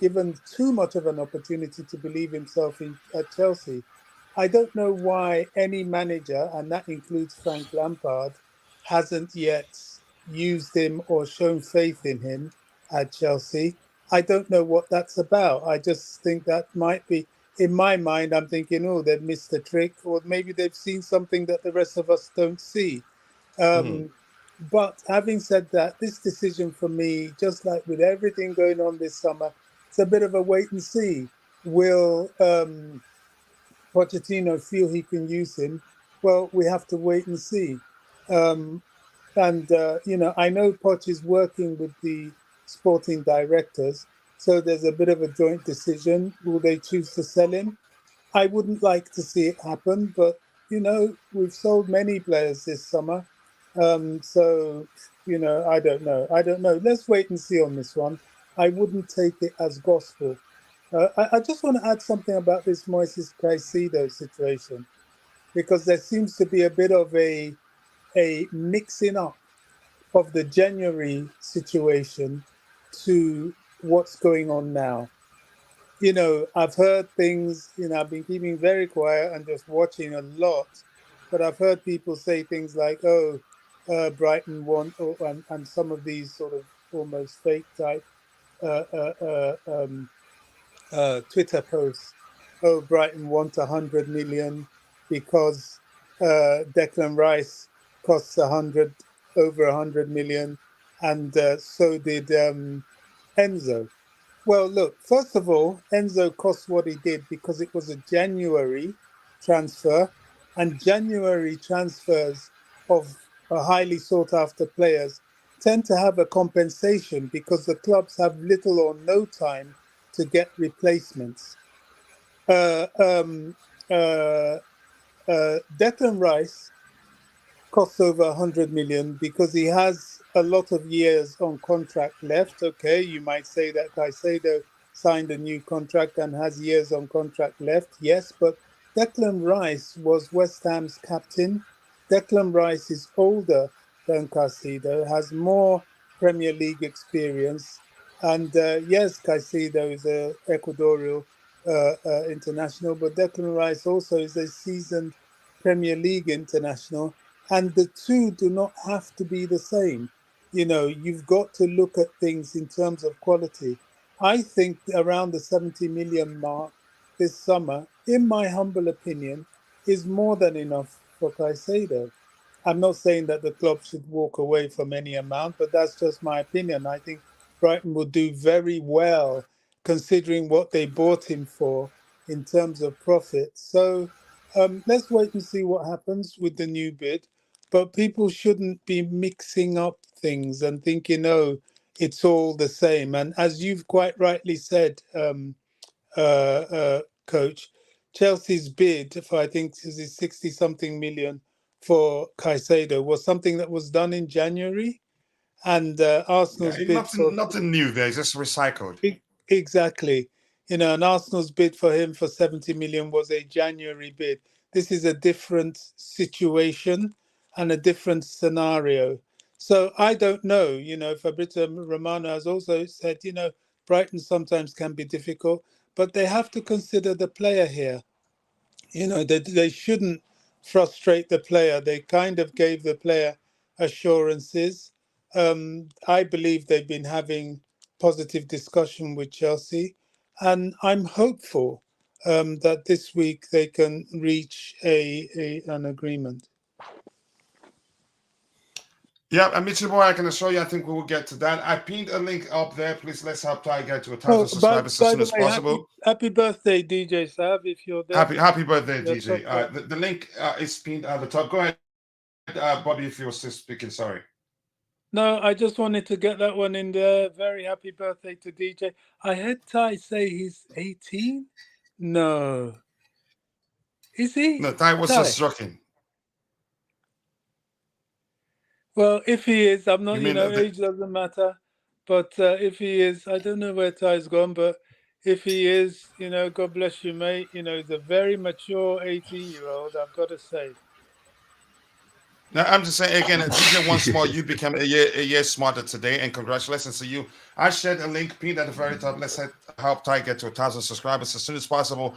given too much of an opportunity to believe himself at Chelsea. I don't know why any manager, and that includes Frank Lampard, hasn't yet used him or shown faith in him at Chelsea. I don't know what that's about. I just think that might be, in my mind, I'm thinking, oh, they've missed the trick, or maybe they've seen something that the rest of us don't see. But having said that, this decision for me, just like with everything going on this summer, it's a bit of a wait and see. Will Pochettino feel he can use him? Well, we have to wait and see. I know Poch is working with the sporting directors, so there's a bit of a joint decision. Will they choose to sell him? I wouldn't like to see it happen, but, we've sold many players this summer. I don't know. Let's wait and see on this one. I wouldn't take it as gospel. I just want to add something about this Moises Caicedo situation, because there seems to be a bit of a mixing up of the January situation to what's going on now. I've heard things, I've been keeping very quiet and just watching a lot, but I've heard people say things like, Brighton want, and some of these sort of almost fake type Twitter posts. Brighton want 100 million because Declan Rice costs over 100 million, and so did Enzo. Well, look, first of all, Enzo cost what he did because it was a January transfer, and January transfers of highly sought after players tend to have a compensation because the clubs have little or no time to get replacements. Declan Rice costs over 100 million because he has a lot of years on contract left. Okay, you might say that Caicedo signed a new contract and has years on contract left. Yes, but Declan Rice was West Ham's captain. Declan Rice is older than Caicedo, has more Premier League experience. And yes, Caicedo is an Ecuadorian international, but Declan Rice also is a seasoned Premier League international. And the two do not have to be the same. You've got to look at things in terms of quality. I think around the 70 million mark this summer, in my humble opinion, is more than enough for Caicedo. I'm not saying that the club should walk away from any amount, but that's just my opinion. I think Brighton will do very well considering what they bought him for in terms of profit. So let's wait and see what happens with the new bid. But people shouldn't be mixing up things and thinking, it's all the same. And as you've quite rightly said, Coach, Chelsea's bid for, I think, is it 60 something million for Caicedo was something that was done in January, and Arsenal's Yeah, bid for nothing new there. It's just recycled. exactly, and Arsenal's bid for him for 70 million was a January bid. This is a different situation and a different scenario. So I don't know, Fabrizio Romano has also said, Brighton sometimes can be difficult, but they have to consider the player here. They shouldn't frustrate the player. They kind of gave the player assurances. I believe they've been having positive discussion with Chelsea, and I'm hopeful that this week they can reach an agreement. Yeah, and Mitchell Boy, I can assure you, I think we will get to that. I pinned a link up there. Please, let's help Ty get to 1,000 subscribers as soon as possible. Happy birthday, DJ Sav, if you're there. Happy birthday, DJ. The link is pinned at the top. Go ahead, Bobby, if you're still speaking. Sorry. No, I just wanted to get that one in there. Very happy birthday to DJ. I heard Ty say he's 18. No. Is he? No, Ty was just joking. Well, if he is, I'm not, age doesn't matter. But if he is, I don't know where Ty's gone, but if he is, God bless you, mate. He's a very mature 18-year-old, I've got to say. Now, I'm just saying again, DJ once more, you became a year smarter today, and congratulations to you. I shared a link pinned at the very top. Let's help Ty get to 1,000 subscribers as soon as possible.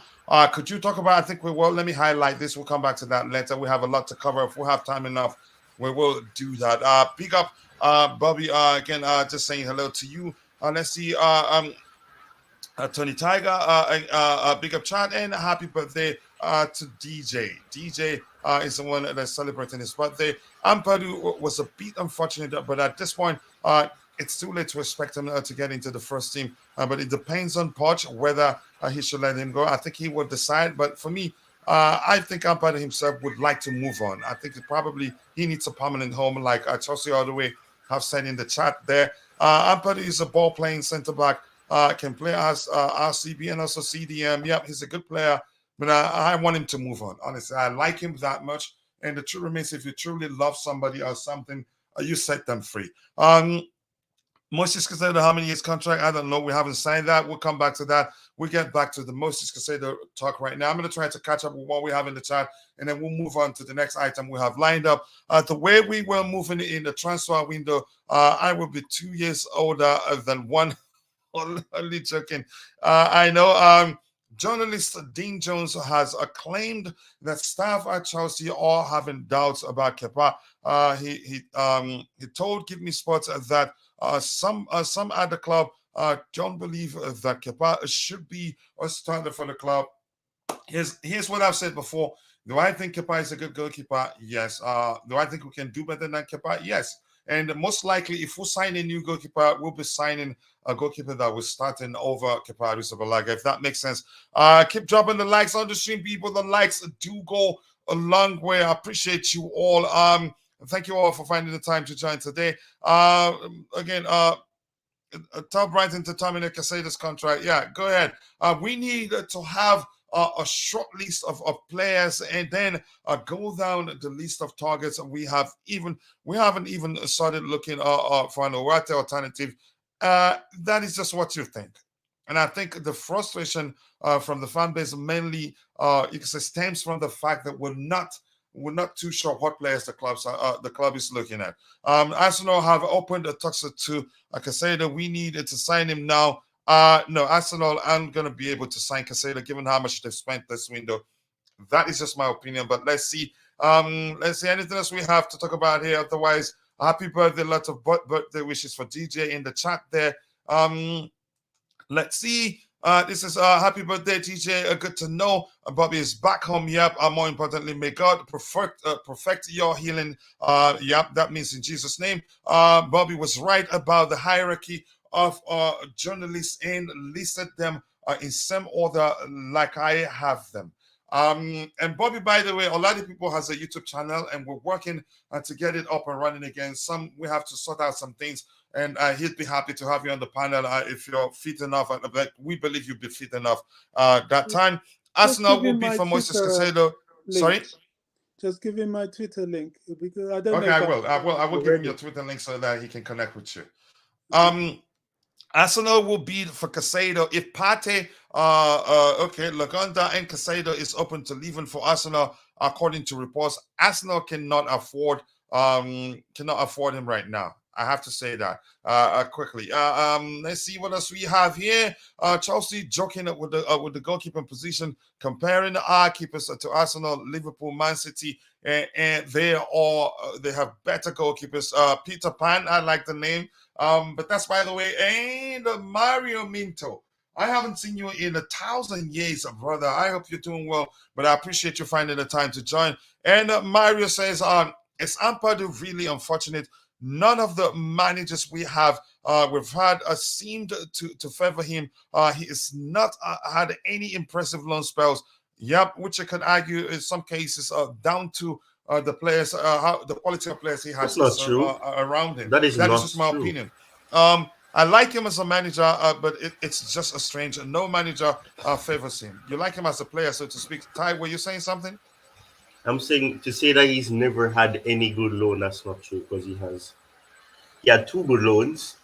Could you talk about? I think we will. Let me highlight this. We'll come back to that later. We have a lot to cover. If we have time enough, we will do that. Big up, Bobby. Again, just saying hello to you. Let's see. Tony Tiger, big up chat, and happy birthday to DJ. DJ is the one that's celebrating his birthday. Ampadu was a bit unfortunate, but at this point, it's too late to expect him to get into the first team. But it depends on Poch whether he should let him go. I think he will decide. But for me, I think Ampadu himself would like to move on. I think he needs a permanent home, like Hudson-Odoi have said in the chat there. Ampadu is a ball-playing centre-back. Can play as RCB and also CDM. Yep, he's a good player, but I want him to move on. Honestly, I like him that much. And the truth remains, if you truly love somebody or something, you set them free. Moises Caicedo, how many years contract? I don't know. We haven't signed that. We'll come back to that. We'll get back to the Moises Caicedo talk right now. I'm going to try to catch up with what we have in the chat, and then we'll move on to the next item we have lined up. The way we were moving in the transfer window, I will be 2 years older than one. Only joking. I know journalist Dean Jones has claimed that staff at Chelsea are having doubts about Kepa. He told Give Me Sports that some at the club don't believe that Kepa should be a starter for the club. Here's what I've said before. Do I think Kepa is a good goalkeeper? Yes. Do I think we can do better than Kepa? Yes. And most likely, if we sign a new goalkeeper, we'll be signing a goalkeeper that was starting over Kepa Arrizabalaga, if that makes sense. Keep dropping the likes on the stream, people. The likes do go a long way. I appreciate you all. Thank you all for finding the time to join today. Again, tell Brighton to terminate Caicedo's contract. Yeah, go ahead. We need to have a short list of players, and then go down the list of targets. We haven't even started looking for an Orate alternative. That is just what you think, and I think the frustration from the fan base mainly stems from the fact that we're not too sure what players the club is looking at. Arsenal have opened a talks to Caicedo. We needed to sign him now. No, Arsenal aren't going to be able to sign Caicedo given how much they've spent this window. That is just my opinion, but let's see. Anything else we have to talk about here? Otherwise, happy birthday, lots of birthday wishes for DJ in the chat there. Let's see. This is happy birthday, DJ. Good to know. Bobby is back home. Yep. More importantly, may God perfect your healing. Yep. That means in Jesus' name. Bobby was right about the hierarchy of journalists and listed them in some order like I have them. And Bobby, by the way, a lot of people has a YouTube channel, and we're working to get it up and running again. Some we have to sort out some things, and he'd be happy to have you on the panel if you're fit enough. Like we believe you'll be fit enough. That time, Arsenal will be for Moises Caicedo. Sorry. Just give him my Twitter link because I don't know. Okay, I will give him your Twitter link so that he can connect with you. Arsenal will be for Caicedo if Partey, Laganda and Caicedo is open to leaving for Arsenal, according to reports. Arsenal cannot afford him right now. I have to say that quickly. Let's see what else we have here. Chelsea joking with the goalkeeping position, comparing our keepers to Arsenal, Liverpool, Man City, and they have better goalkeepers. Peter Pan, I like the name. But that's, by the way, and Mario Minto. I haven't seen you in 1,000 years, brother. I hope you're doing well, but I appreciate you finding the time to join. And Mario says, is Ampadu really unfortunate? None of the managers we've had seemed to favor him. He has not had any impressive loan spells. Yep, which I could argue in some cases down to the players, the quality of players he has around him. That is just my opinion. I like him as a manager, but it's just a strange. No manager favors him. You like him as a player, so to speak. Ty, were you saying something? I'm saying to say that he's never had any good loan, that's not true, because he had 2 good loans,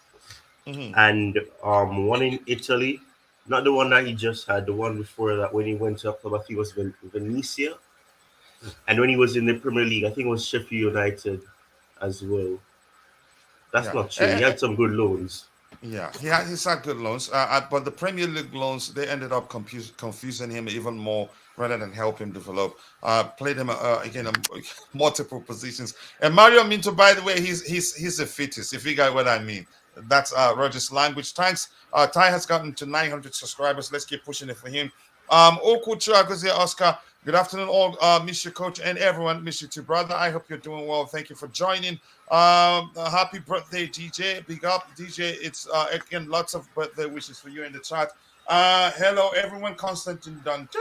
and one in Italy, not the one that he just had, the one before that when he went to a club, I think it was Venezia, and when he was in the Premier League, I think it was Sheffield United as well. That's not true. He had some good loans. Yeah, he's had good loans, but the Premier League loans, they ended up confusing him even more rather than help him develop. Played him again multiple positions. And Mario Minto, by the way, he's a fittest, if you got what I mean. That's Roger's language. Thanks. Ty has gotten to 900 subscribers. Let's keep pushing it for him. Oscar. Good afternoon, all. Miss you, coach, and everyone. Miss you too, brother. I hope you're doing well. Thank you for joining. Happy birthday, DJ. Big up, DJ. It's again lots of birthday wishes for you in the chat. Hello, everyone. Constantine Dante.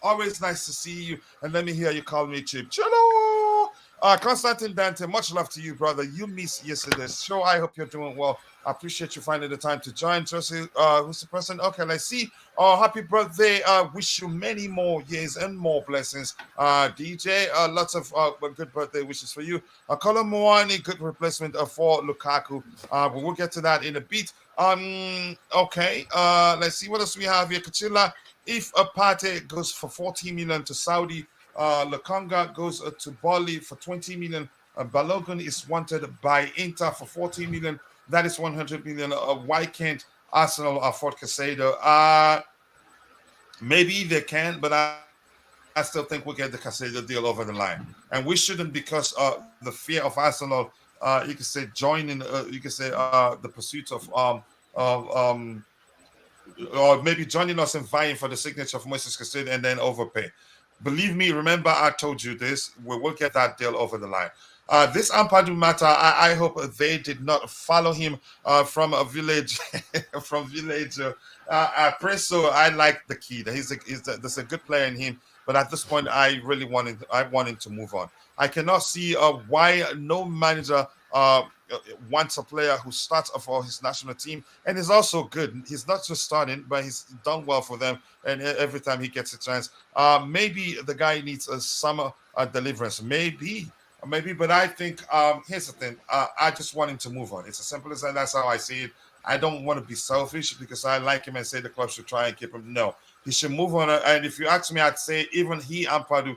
Always nice to see you. And let me hear you call me Chip. Hello. Constantine Dante, much love to you, brother. You missed yesterday's show. I hope you're doing well. I appreciate you finding the time to join. Josie, who's the person? Okay, let's see. Happy birthday. Wish you many more years and more blessings. DJ, lots of good birthday wishes for you. Kolo Muani, good replacement for Lukaku. But we'll get to that in a bit. Okay, let's see what else we have here. Kachila, if a party goes for 40 million to Saudi, Lukonga goes to Bali for 20 million. Balogun is wanted by Inter for 40 million. That is 100 million. Why can't Arsenal afford Caicedo? Maybe they can, but I still think we'll get the Caicedo deal over the line. And we shouldn't, because the fear of Arsenal, you could say joining, you could say the pursuit of or maybe joining us and vying for the signature of Moises Caicedo and then overpay. Believe me, remember I told you this, we will get that deal over the line. This Ampadu matter, I hope they did not follow him from a village, Presso, I like the kid. There's a good player in him, but at this point, I want him to move on. I cannot see why no manager wants a player who starts for his national team and is also good. He's not just starting, but he's done well for them, and every time he gets a chance. Maybe the guy needs a summer deliverance. Maybe, but I think here's the thing. I just want him to move on. It's as simple as that. That's how I see it. I don't want to be selfish because I like him and say the club should try and keep him. No, he should move on. And if you ask me, I'd say even Ampadu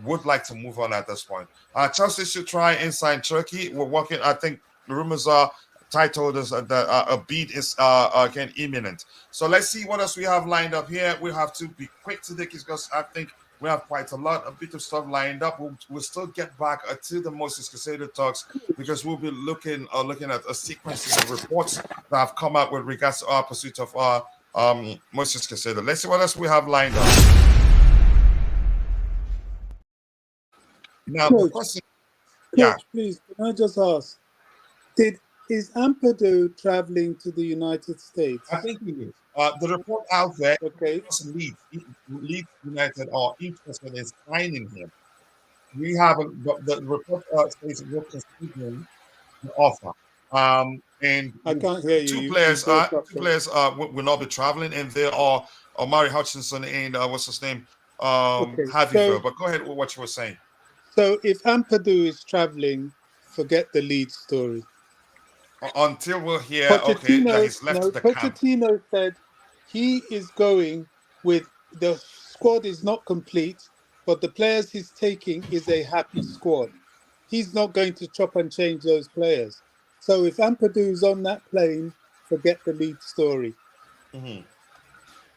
would like to move on at this point. Chelsea should try and sign Cherki. We're working. I think the rumors are titled as that a bid is again imminent. So let's see what else we have lined up here. We have to be quick today because I think we have quite a bit of stuff lined up. We'll still get back to the Moises Caicedo talks because we'll be looking at a sequence of reports that have come out with regards to our pursuit of Moises Caicedo. Let's see what else we have lined up. Now, Coach, please, can I just ask, Is Ampadu traveling to the United States? I think he is. The report out there, Okay. Leeds United are interested in signing him. We have the report says we're considering an offer. And I can't hear you. two You players, broke up there. will not be traveling, and they are Omari Hutchinson and what's his name, Okay. Javier. But go ahead with what you were saying. So if Ampadu is traveling, forget the lead story. Until we're here, okay, that he's left the camp. Pochettino said he is going with the squad is not complete, but the players he's taking is a happy squad. He's not going to chop and change those players. So if Ampadu is on that plane, forget the lead story. Mm-hmm.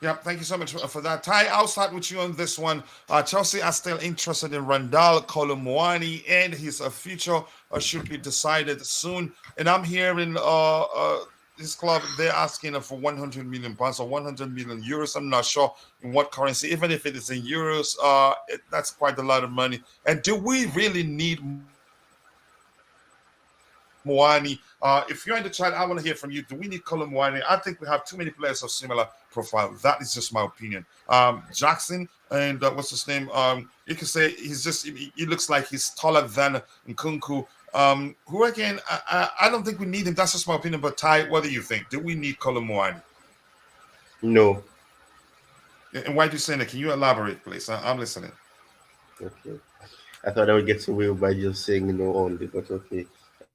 Yeah, thank you so much for that. Ty, I'll start with you on this one. Chelsea are still interested in Randal Kolo Muani, and his future should be decided soon. And I'm hearing this club, they're asking for 100 million pounds or 100 million euros. I'm not sure in what currency. Even if it is in euros, that's quite a lot of money. And do we really need Muani? If you're in the chat, I want to hear from you. Do we need Kolo Muani? I think we have too many players of similar profile. That is just my opinion. Jackson and what's his name? You can say he looks like he's taller than Nkunku. Who again? I don't think we need him. That's just my opinion. But Ty, what do you think? Do we need Kolo Muani? No. And why do you say that? Can you elaborate, please? I'm listening. Okay. I thought I would get away by just saying no only, but okay.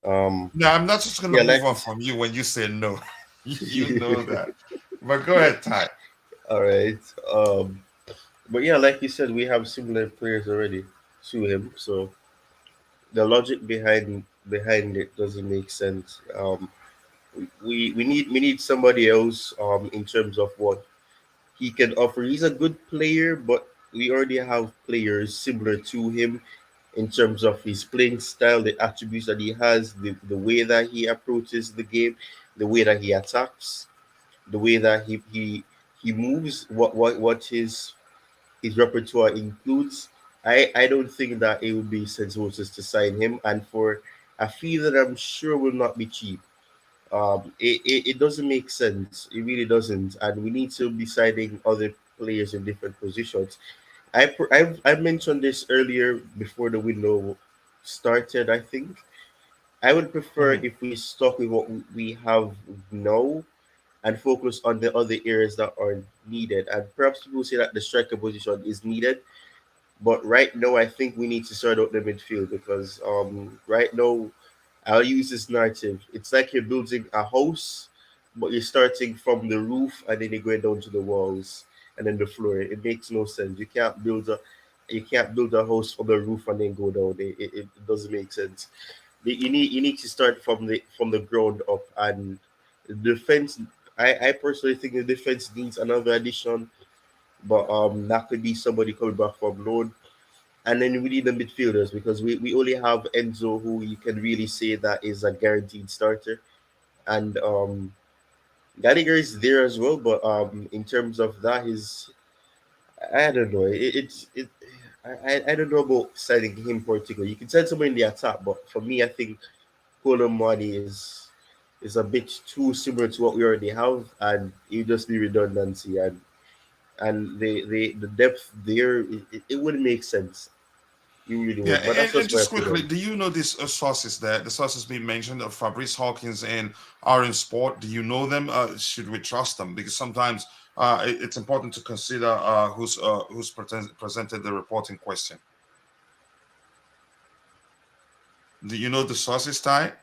No, I'm not just going to move on from you when you say no. You know that. But go ahead, Ty. All right. But yeah, like you said, we have similar players already to him, so the logic behind it doesn't make sense. We need somebody else in terms of what he can offer. He's a good player, but we already have players similar to him in terms of his playing style, the attributes that he has, the way that he approaches the game, the way that he attacks, the way that he moves, what his repertoire includes. I don't think that it would be sensible just to sign him, and for a fee that I'm sure will not be cheap. It doesn't make sense. It really doesn't, and we need to be signing other players in different positions. I mentioned this earlier before the window started. I think I would prefer Mhm. if we stuck with what we have now and focus on the other areas that are needed. And perhaps people say that the striker position is needed, but right now I think we need to sort out the midfield because right now I'll use this narrative. It's like you're building a house, but you're starting from the roof and then you're going down to the walls and then the floor. It makes no sense. You can't build a house from the roof and then go down. It doesn't make sense. You need to start from the ground up, and the defense. I personally think the defense needs another addition, but that could be somebody coming back from loan. And then we need the midfielders because we only have Enzo, who you can really say that is a guaranteed starter, and Gallagher is there as well. But in terms of that, I don't know. I don't know about signing him particularly. You can send someone in the attack, but for me, I think Kolo Muani is a bit too similar to what we already have, and it just be redundancy and the depth there. It wouldn't make sense. You really Yeah, would. But that's and just my just quickly, opinion. do you know these sources there? The sources being mentioned of Fabrice Hawkins and Aaron Sport. Do you know them? Should we trust them? Because sometimes it's important to consider who's presented the report in question. Do you know the sources, Ty?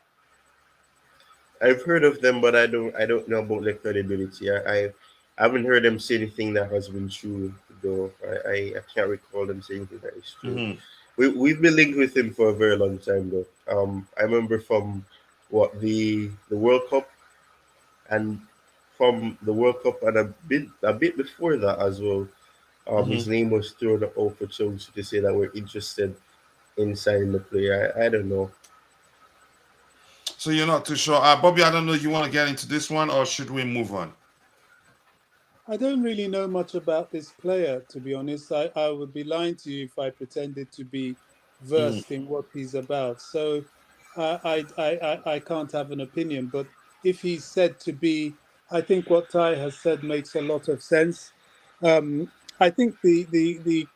I've heard of them, but I don't know about their credibility. I haven't heard them say anything that has been true though. I can't recall them saying anything that is true. Hmm. We've been linked with him for a very long time though. I remember from what the World Cup and from the World Cup and a bit before that as well. His Hmm. name was thrown out for Chelsea to say that we're interested in signing the player. I don't know. So you're not too sure, Bobby. I don't know. You want to get into this one, or should we move on? I don't really know much about this player, to be honest. I would be lying to you if I pretended to be Mhm. versed in what he's about. So I can't have an opinion. But if he's said to be, I think what Ty has said makes a lot of sense. I think the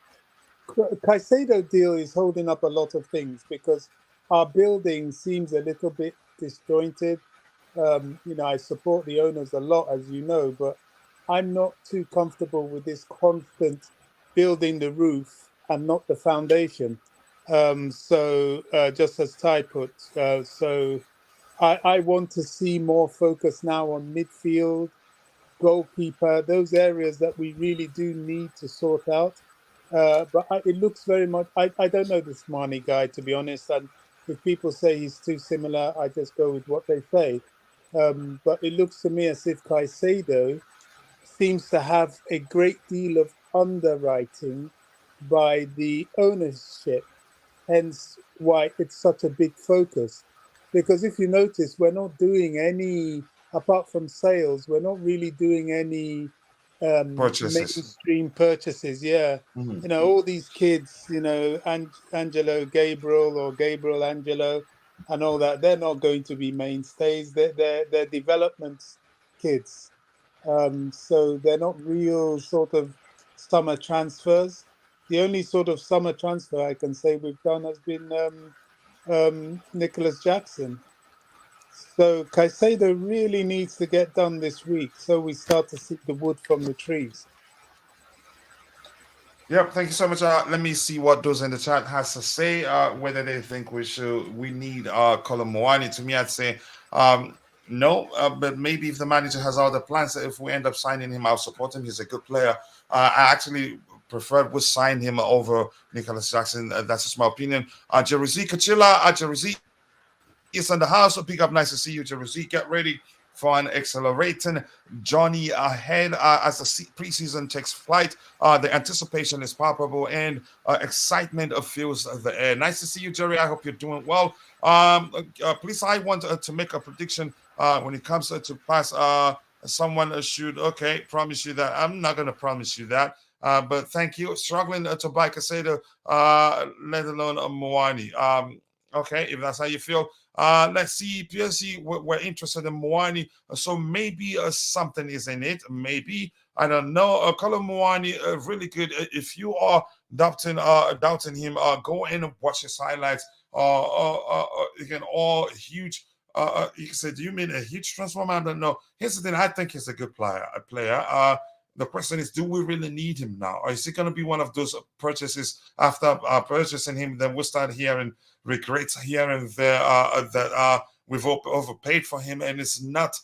Caicedo deal is holding up a lot of things because our building seems a little bit disjointed. I support the owners a lot, as you know, but I'm not too comfortable with this constant building the roof and not the foundation. Just as Ty put, I want to see more focus now on midfield, goalkeeper, those areas that we really do need to sort out. It looks very much. I don't know this Marnie guy, to be honest. And if people say he's too similar, I just go with what they say. But it looks to me as if Caicedo seems to have a great deal of underwriting by the ownership, hence why it's such a big focus. Because if you notice, we're not doing any, apart from sales, we're not really doing any Purchases. mainstream purchases. Yeah. Mhm. All these kids, Angelo Gabriel or Gabriel Angelo and all that, they're not going to be mainstays. They're development kids. So they're not real sort of summer transfers. The only sort of summer transfer I can say we've done has been Nicholas Jackson. So Caicedo really needs to get done this week so we start to see the wood from the trees. Yep, thank you so much. Let me see what those in the chat has to say. Whether they think we need Kolo Muani. To me, I'd say no. But maybe if the manager has other plans, if we end up signing him, I'll support him. He's a good player. I actually preferred we sign him over Nicholas Jackson. That's just my opinion. Jersey Kachila, Jersey is in the house. So pick up, nice to see you, Jersey. Get ready for an accelerating journey ahead as the preseason takes flight. The anticipation is palpable and excitement fills the air. Nice to see you, Jerry. I hope you're doing well. Please, I want to make a prediction when it comes to pass. Someone should, okay, promise you that. I'm not going to promise you that. But thank you. Struggling to buy Caicedo, let alone Muani. Okay, if that's how you feel. Let's see. PSG, we're interested in Muani, so maybe something is in it. Maybe, I don't know. Kolo Muani, really good. If you are doubting him, go in and watch his highlights. Again, all huge. You said, do you mean a huge transformer? I don't know. Here's the thing. I think he's a good player. The question is, do we really need him now? Or is it going to be one of those purchases after purchasing him, then we'll start hearing regrets here and there that we've overpaid for him and it's not,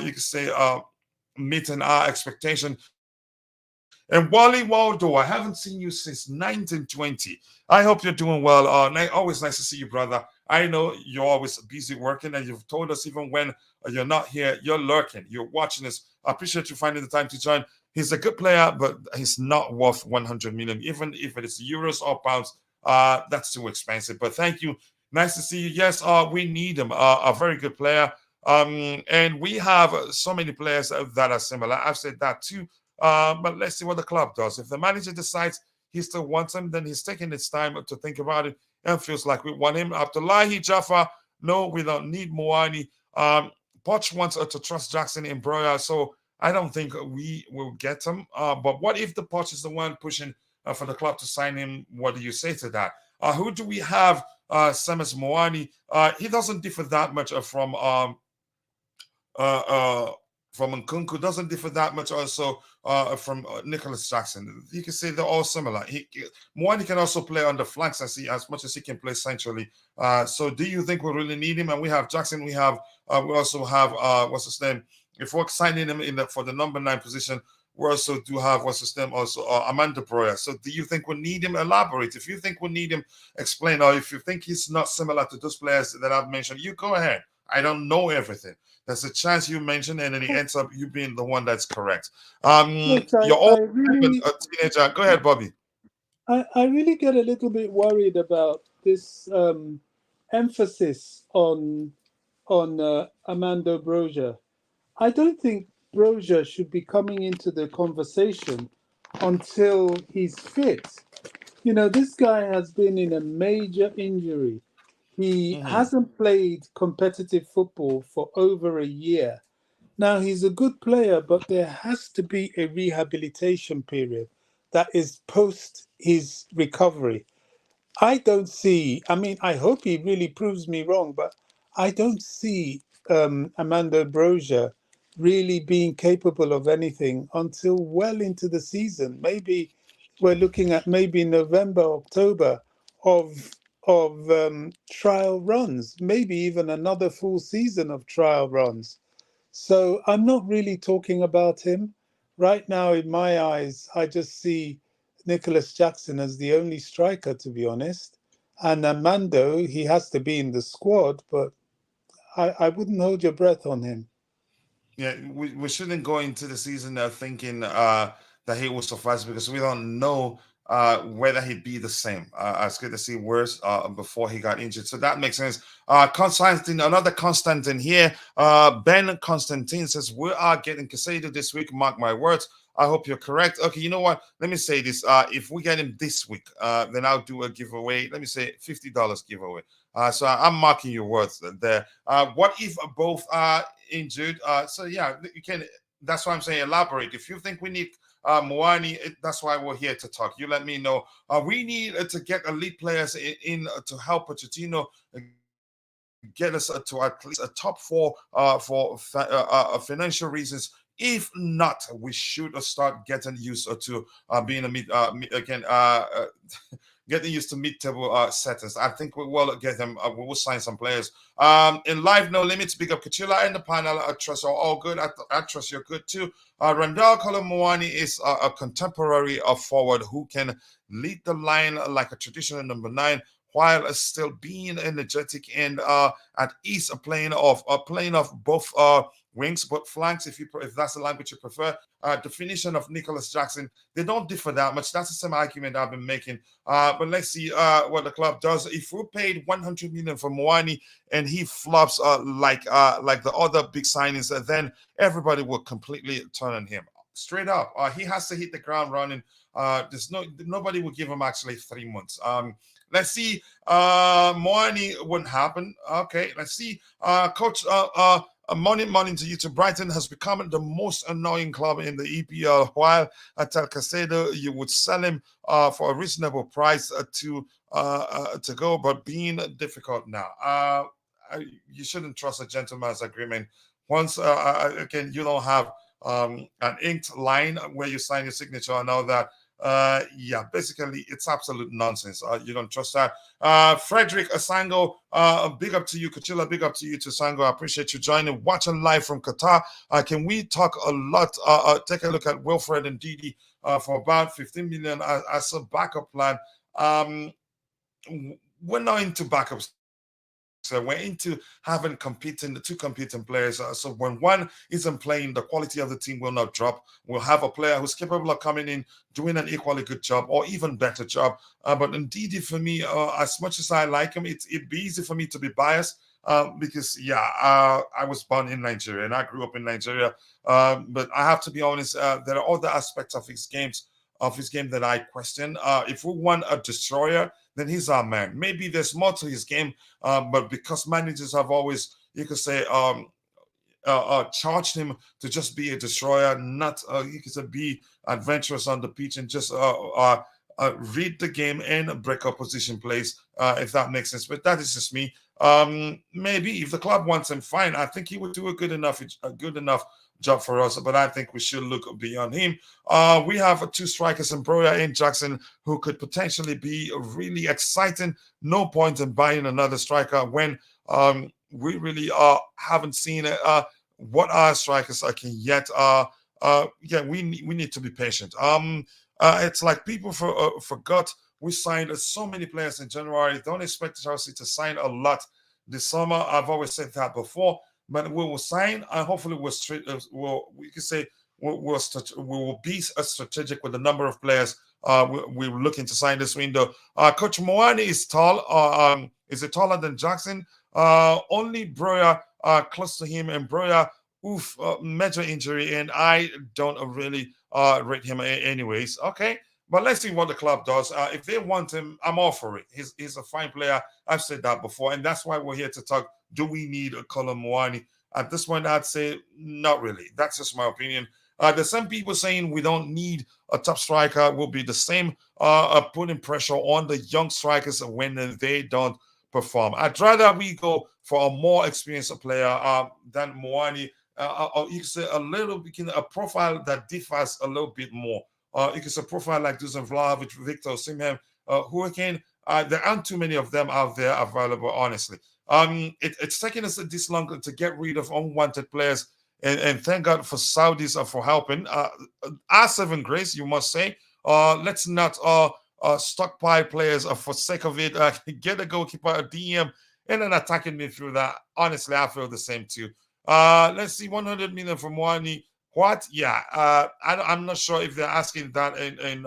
you can say, meeting our expectation. And Wally Waldo, I haven't seen you since 1920. I hope you're doing well. Always nice to see you, brother. I know you're always busy working, and you've told us even when you're not here, you're lurking, you're watching us. I appreciate you finding the time to join. He's a good player, but he's not worth 100 million, even if it is euros or pounds. That's too expensive. But thank you. Nice to see you. Yes, we need him. A very good player. And we have so many players that are similar. I've said that too. But let's see what the club does. If the manager decides he still wants him, then he's taking his time to think about it and feels like we want him. Abdullahi Jaffa, no, we don't need Muani. Poch wants to trust Jackson in Broya, so I don't think we will get him. But what if the Poch is the one pushing for the club to sign him? What do you say to that? Who do we have? Semes Muani. He doesn't differ that much from Nkunku, doesn't differ that much also from Nicholas Jackson. You can say they're all similar. Muani can also play on the flanks as much as he can play centrally. So do you think we really need him? And we have Jackson, we also have what's his name? If we're signing him for the number 9 position, we also do have what's his name also Amanda Broya. So do you think we need him? Elaborate. If you think we need him, explain. Or if you think he's not similar to those players that I've mentioned, you go ahead. I don't know everything. There's a chance you mention, and then it ends up you being the one that's correct. Look, you're all really, a teenager. Go ahead, Bobby. I really get a little bit worried about this emphasis on Armando Broja. I don't think Broja should be coming into the conversation until he's fit. This guy has been in a major injury. He hasn't played competitive football for over a year. Now, he's a good player, but there has to be a rehabilitation period that is post his recovery. I don't see, I mean, I hope he really proves me wrong, but I don't see Amanda Brozier really being capable of anything until well into the season. Maybe we're looking at maybe November, October of trial runs, maybe even another full season of trial runs. So I'm not really talking about him. Right now, in my eyes, I just see Nicholas Jackson as the only striker, to be honest. And Amando, he has to be in the squad, but I wouldn't hold your breath on him. Yeah, we shouldn't go into the season thinking that he will suffice because we don't know whether he'd be the same. It's good to see worse before he got injured. So that makes sense. Constantine, another Constantine here. Ben Constantine says, we are getting Caicedo this week. Mark my words. I hope you're correct. Okay, you know what? Let me say this. If we get him this week, then I'll do a giveaway. Let me say $50 giveaway. So I'm marking your words there. What if both are injured? So yeah, you can. That's why I'm saying elaborate. If you think we need Muani, that's why we're here to talk. You let me know. We need to get elite players in to help Pochettino get us to at least a top four for financial reasons. If not, we should start getting used to being a getting used to mid-table settings. I think we will get them. We will sign some players. In live, no limits. Big up Kachula and the panel. I trust you're all good. I trust you're good too. Randal Kolo Muani is a contemporary forward who can lead the line like a traditional number 9 while still being energetic and at ease playing off both wings, both flanks, if that's the language you prefer. Definition of Nicholas Jackson, they don't differ that much. That's the same argument I've been making. But let's see what the club does. If we paid 100 million for Muani and he flops like the other big signings, then everybody will completely turn on him. Straight up, he has to hit the ground running. Nobody will give him actually 3 months. Let's see. Muani wouldn't happen. Okay, let's see. Coach, morning to you. To Brighton has become the most annoying club in the EPL. While I tell Caicedo you would sell him for a reasonable price to go, but being difficult now. You shouldn't trust a gentleman's agreement. Once again, you don't have an inked line where you sign your signature and all that. Yeah, basically it's absolute nonsense. You don't trust that. Frederick Asango, big up to you. Kachila, big up to you to Sango. I appreciate you joining, watching live from Qatar. Can we talk a lot? Take a look at Wilfred and Didi for about 15 million as a backup plan. We're not into backups. So we're into having two competing players. So when one isn't playing, the quality of the team will not drop. We'll have a player who's capable of coming in, doing an equally good job or even better job. But indeed, for me, as much as I like him, it'd be easy for me to be biased because, I was born in Nigeria and I grew up in Nigeria. But I have to be honest, there are other aspects of his game that I question. If we want a destroyer, then he's our man. Maybe there's more to his game, but because managers have always, you could say, charged him to just be a destroyer, not you could say be adventurous on the pitch and just read the game and break up position plays, if that makes sense. But that is just me. Maybe if the club wants him, fine. I think he would do a good enough job for us, but I think we should look beyond him. We have 2 strikers in Broya and Jackson who could potentially be really exciting. No point in buying another striker when we really haven't seen what our strikers can yet. We need to be patient. It's like people forgot we signed so many players in January. Don't expect Chelsea to sign a lot this summer. I've always said that before. But we will sign, and hopefully we will be strategic with the number of players we're looking to sign this window. Coach Muani is tall. Is it taller than Jackson? Only Broya close to him, and Broya, major injury, and I don't really rate him anyways. Okay, But let's see what the club does. If they want him, I'm all for it. He's a fine player. I've said that before, and that's why we're here to talk. Do we need a Kolo Muani? At this point, I'd say not really. That's just my opinion. There's some people saying we don't need a top striker. Will be the same, putting pressure on the young strikers when they don't perform. I'd rather we go for a more experienced player than Muani. You can say a profile that differs a little bit more. You can say a profile like Dusan Vlahovic, Victor Osimhen, Hurricane. There aren't too many of them out there available, honestly. It's taking us this long to get rid of unwanted players, and thank God for Saudis for helping. Our saving grace, you must say. Let's not stockpile players for sake of it. Get a goalkeeper, a DM, and an attacking midfielder. Honestly, I feel the same too. Let's see, 100 million from Muani. What? Yeah, I'm not sure if they're asking that in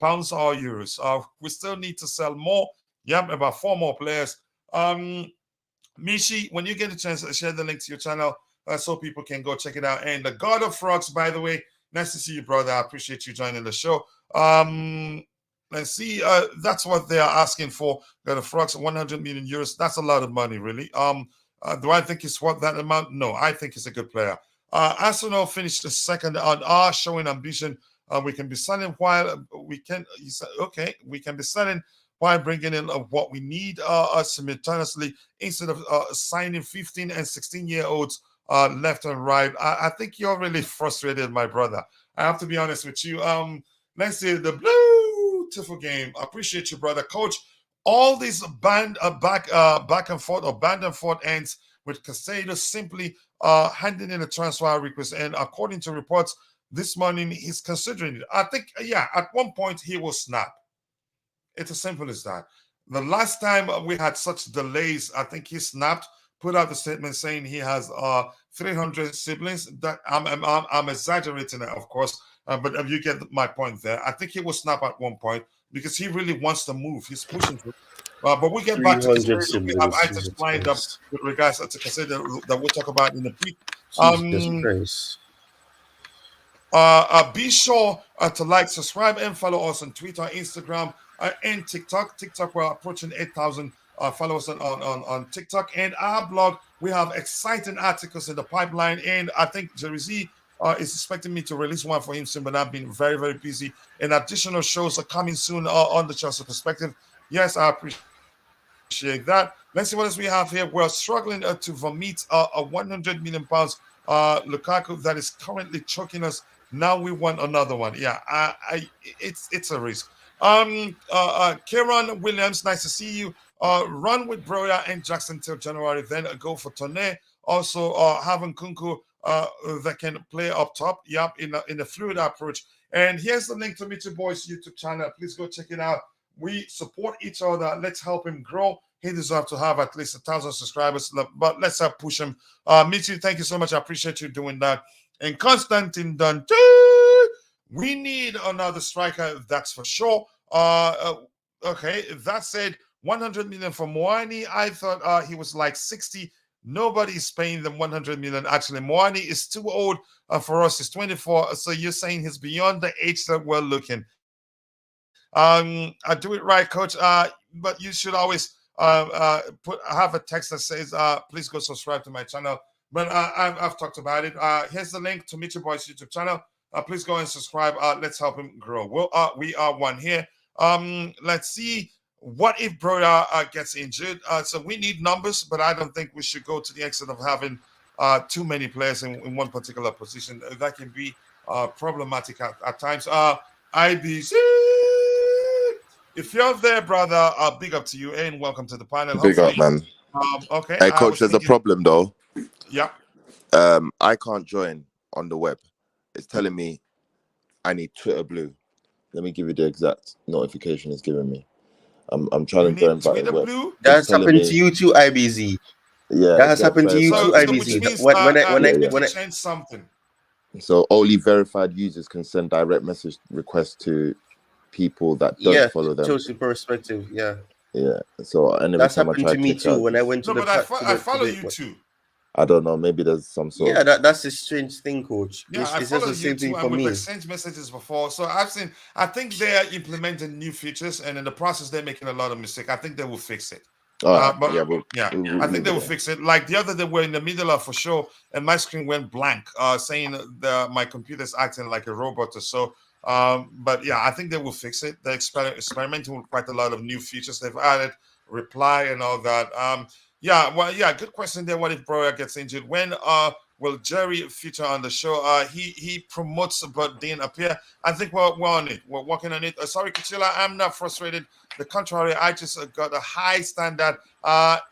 pounds or euros. We still need to sell more. Yeah, about 4 more players. Mishi, when you get a chance, share the link to your channel so people can go check it out. And the God of Frogs, by the way, nice to see you, brother. I appreciate you joining the show. Let's see. That's what they are asking for. God of Frogs, 100 million euros. That's a lot of money, really. Do I think it's worth that amount? No, I think he's a good player. Arsenal finished the second on R, showing ambition. We can be selling while we can. He said, okay, we can be selling while bringing in what we need simultaneously instead of signing 15 and 16-year-olds left and right. I think you're really frustrated, my brother. I have to be honest with you. Let's see the beautiful game. I appreciate you, brother. Coach, all these back and forth or band and forth ends with Caicedo simply handing in a transfer request. And according to reports this morning, he's considering it. I think, yeah, at one point he will snap. It's as simple as that. The last time we had such delays, I think he snapped, put out the statement saying he has 300 siblings. That I'm exaggerating it, of course, but you get my point there. I think he will snap at one point because he really wants to move. He's pushing through. But we get back to Caicedo. We have items lined up with regards to Caicedo that we'll talk about in a bit. Be sure to like, subscribe, and follow us on Twitter, Instagram, and TikTok. TikTok, we're approaching 8,000 followers on TikTok. And our blog, we have exciting articles in the pipeline. And I think Jerzy is expecting me to release one for him soon, but I've been very, very busy. And additional shows are coming soon on the Chelsea Perspective. Yes, I appreciate that. Let's see what else we have here. We're struggling to vomit a 100 million pounds Lukaku that is currently choking us. Now we want another one. Yeah, it's a risk. Kieran Williams, nice to see you. Run with Broya and Jackson till January, then go for Tone. Also, having Kunku that can play up top. Yep, in a fluid approach. And here's the link to Mitchell Boy's YouTube channel. Please go check it out. We support each other. Let's help him grow. He deserves to have at least 1,000 subscribers, but let's push him. Mitchell, thank you so much. I appreciate you doing that. And Constantine Dante, we need another striker, that's for sure. Okay, that said, 100 million for Muani. I thought he was like 60. Nobody is paying them 100 million. Actually, Muani is too old for us. He's 24. So you're saying he's beyond the age that we're looking. I do it right, coach. But you should always have a text that says, please go subscribe to my channel. But I've talked about it. Here's the link to Mitchell Boy's YouTube channel. Please go and subscribe. Let's help him grow. We are one here. Let's see. What if Broya gets injured? So we need numbers, but I don't think we should go to the extent of having too many players in one particular position. That can be problematic at times. IBC, if you're there, brother, big up to you and welcome to the panel. Big up, man. Okay. Hey, coach, there's a problem though. Yeah. I can't join on the web. It's telling me I need Twitter Blue. Let me give you the exact notification it's giving me. I'm trying to join back. That's happened to you too, IBZ. Yeah, that has happened to you too, IBZ. When I change something. So only verified users can send direct message requests to people that don't follow them. Chelsea Perspective, yeah. Yeah. So and that's happened to me too when I went to I follow you too. I don't know. Maybe there's some sort Yeah, of that's a strange thing, coach. Yeah, I It's just follow the you same thing too, for and we've me. exchanged messages before. So I think they are implementing new features, and in the process, they're making a lot of mistakes. I think they will fix it. all right. But Yeah, yeah, we'll I think leave they it will there. fix it. Like the other day, we're in the middle of a show, and my screen went blank, saying my computer's acting like a robot or so. But yeah, I think they will fix it. They're experimenting with quite a lot of new features. They've added reply and all that. Yeah, well, yeah, good question there. What if Broya gets injured? When will Jerry feature on the show? He promotes, but didn't appear. I think we're on it. We're working on it. Sorry, Kachila, I'm not frustrated. The contrary, I just got a high standard.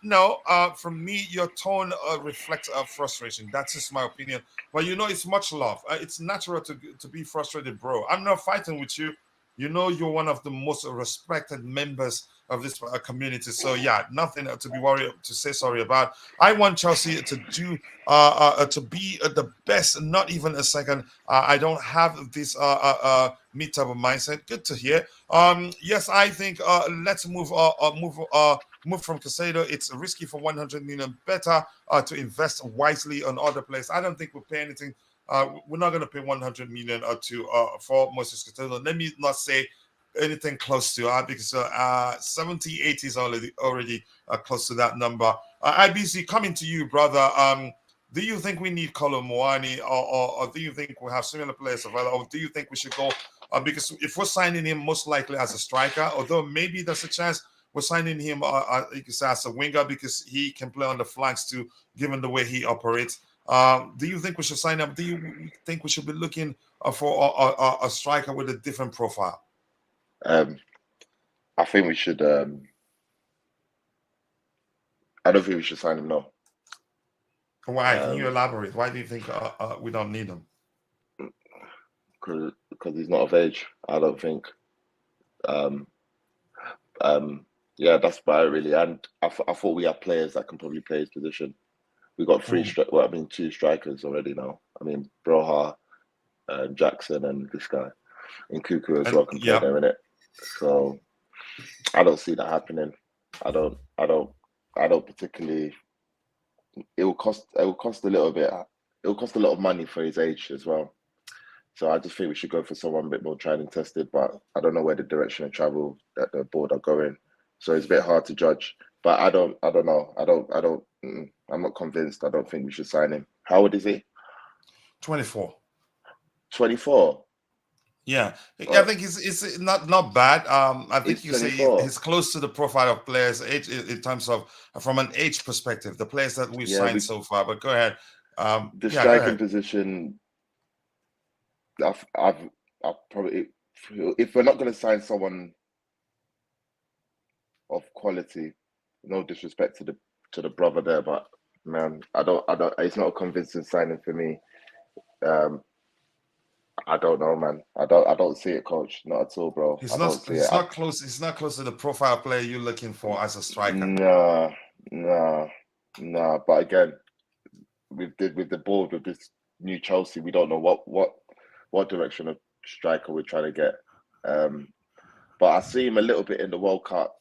No, from me, your tone reflects frustration. That's just my opinion. But it's much love. It's natural to be frustrated, bro. I'm not fighting with you. You're one of the most respected members of this community. So yeah, nothing to be worried to say sorry about. I want Chelsea to do to be the best, not even a second. I don't have this mid type of mindset. Good to hear. Yes, I think let's move from Caicedo. It's risky for 100 million. Better to invest wisely on other players. I don't think we'll pay anything. We're not going to pay 100 million for Moises Caicedo. Let me not say anything close to because 70, 80 is already close to that number. IBC, coming to you, brother. Do you think we need Kolo Muani, or do you think we have similar players available, or do you think we should go? Because if we're signing him most likely as a striker, although maybe there's a chance we're signing him you can say as a winger because he can play on the flanks too, given the way he operates. Do you think we should sign up? Do you think we should be looking for a striker with a different profile? I think we should. I don't think we should sign him. No. Why? Can you elaborate? Why do you think we don't need him? Because he's not of age. I don't think. Yeah, that's about it really. And I thought we had players that can probably play his position. We got two strikers already now. I mean, Broha, Jackson, and this guy, and Kuku as well can play there, innit? So I don't see that happening. I don't particularly. It will cost a little bit. It will cost a lot of money for his age as well. So I just think we should go for someone a bit more tried and tested. But I don't know where the direction of travel that the board are going. So it's a bit hard to judge. But I don't know. I'm not convinced. I don't think we should sign him. How old is he? 24. 24. Yeah, I think it's not bad. I think you 24. say he's close to the profile of players age in terms of from an age perspective, the players that we've signed so far. But go ahead. The striking position, I've probably, if we're not going to sign someone of quality, no disrespect to the brother there, but man, I don't. It's not a convincing signing for me. I don't know, man. I don't see it, coach. Not at all, bro. He's not close. He's not close to the profile player you're looking for as a striker. Nah. But again, with the board with this new Chelsea, we don't know what direction of striker we're trying to get. But I see him a little bit in the World Cup.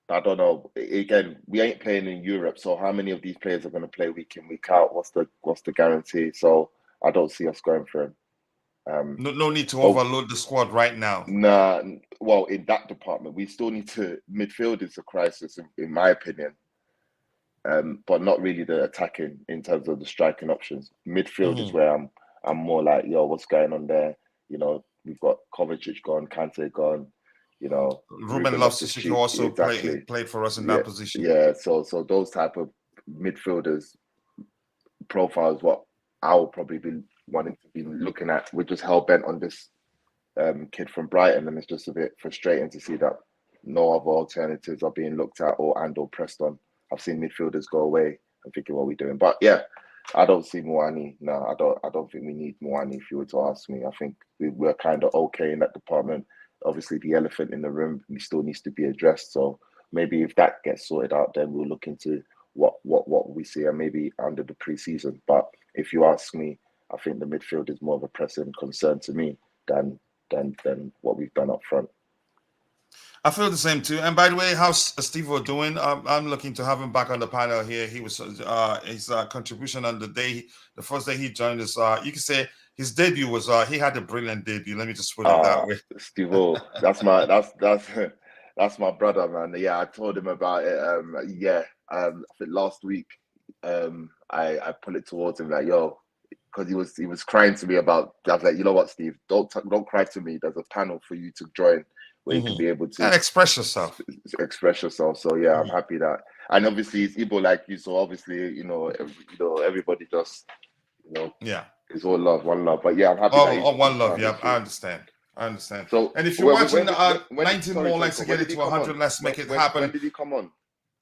I don't know. Again, we ain't playing in Europe, so how many of these players are going to play week in, week out? What's the guarantee? So I don't see us going for him. No need to overload the squad right now. Nah, well, in that department, we still need to. Midfield is a crisis, in my opinion. But not really the attacking in terms of the striking options. Midfield is where I'm more like, yo, what's going on there? We've got Kovacic gone, Kante gone. Ruben Loftus-Cheek also played for us in that position. Yeah, so those type of midfielders profiles, what I will probably be wanting to be looking at. We're just hell bent on this kid from Brighton, and it's just a bit frustrating to see that no other alternatives are being looked at or pressed on. I've seen midfielders go away and thinking, what are we doing? But yeah, I don't see Muani. No, I don't think we need Muani. If you were to ask me, I think we're kind of okay in that department. Obviously, the elephant in the room still needs to be addressed. So maybe if that gets sorted out, then we'll look into what we see, and maybe under the pre-season. But if you ask me, I think the midfield is more of a pressing concern to me than what we've done up front. I feel the same too. And by the way, how's Steve doing? I'm looking to have him back on the panel here. He was his contribution on the first day he joined us. You can say his debut was he had a brilliant debut. Let me just put it that way. Steve, that's that's my brother, man. Yeah, I told him about it. I think last week, I put it towards him like, yo, because he was crying to me about. I was like, you know what, Steve, don't cry to me. There's a panel for you to join where you can be able to and express yourself. So yeah, I'm happy that, and obviously it's Igbo like you, so obviously everybody just yeah, it's all love, one love. But yeah, I'm happy. One love. Yeah, I understand. So, and if you're watching when 19 more likes to get it to 100, let's make it happen. When did he come on?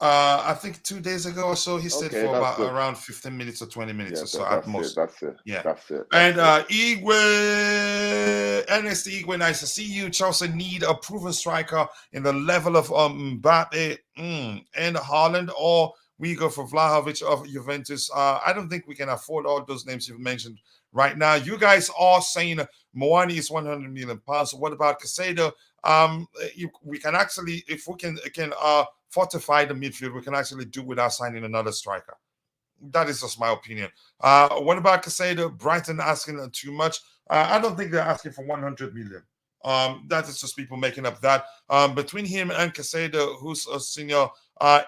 I think 2 days ago or so. He stayed for about around 15 minutes or 20 minutes or so at most. That's it. Yeah, that's it. And Igwe, Ernest Igwe, nice to see you. Chelsea need a proven striker in the level of Mbappe and Haaland, or we go for Vlahovic of Juventus. I don't think we can afford all those names you've mentioned right now. You guys are saying Muani is 100 million pounds. What about Caicedo? We can actually, if we can fortify the midfield, we can actually do without signing another striker. That is just my opinion. What about Caicedo? Brighton asking too much. I don't think they're asking for 100 million. That is just people making up that. Between him and Caicedo, who's a senior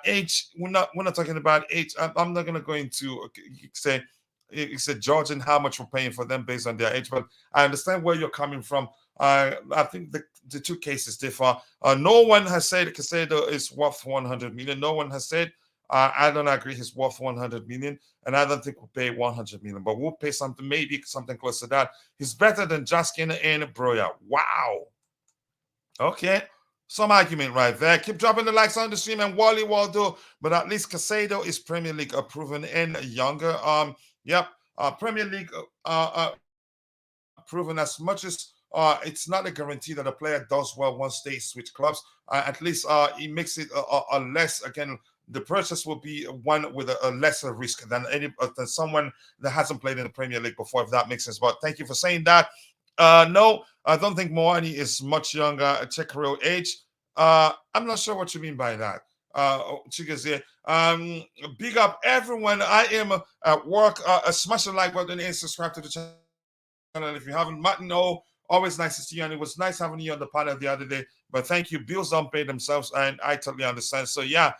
age, we're not talking about age. I'm not going to go into say it's a judge and how much we're paying for them based on their age, but I understand where you're coming from. I think the two cases differ. No one has said Caicedo is worth 100 million. No one has said I don't agree he's worth 100 million, and I don't think we'll pay 100 million, but we'll pay something, maybe something close to that. He's better than Jaskin and Broya. Wow. Okay. Some argument right there. Keep dropping the likes on the stream and Wally Waldo, but at least Caicedo is Premier League proven and younger. Premier League proven as much as it's not a guarantee that a player does well once they switch clubs. At least it makes it a less, again, the purchase will be one with a lesser risk than someone that hasn't played in the Premier League before, if that makes sense. But thank you for saying that. No, I don't think Muani is much younger, check real age. I'm not sure what you mean by that. Chiga's big up everyone. I am at work. Smash the like button and subscribe to the channel if you haven't. Martin, always nice to see you, and it was nice having you on the panel the other day. But thank you. Bills don't pay themselves, and I totally understand. So yeah.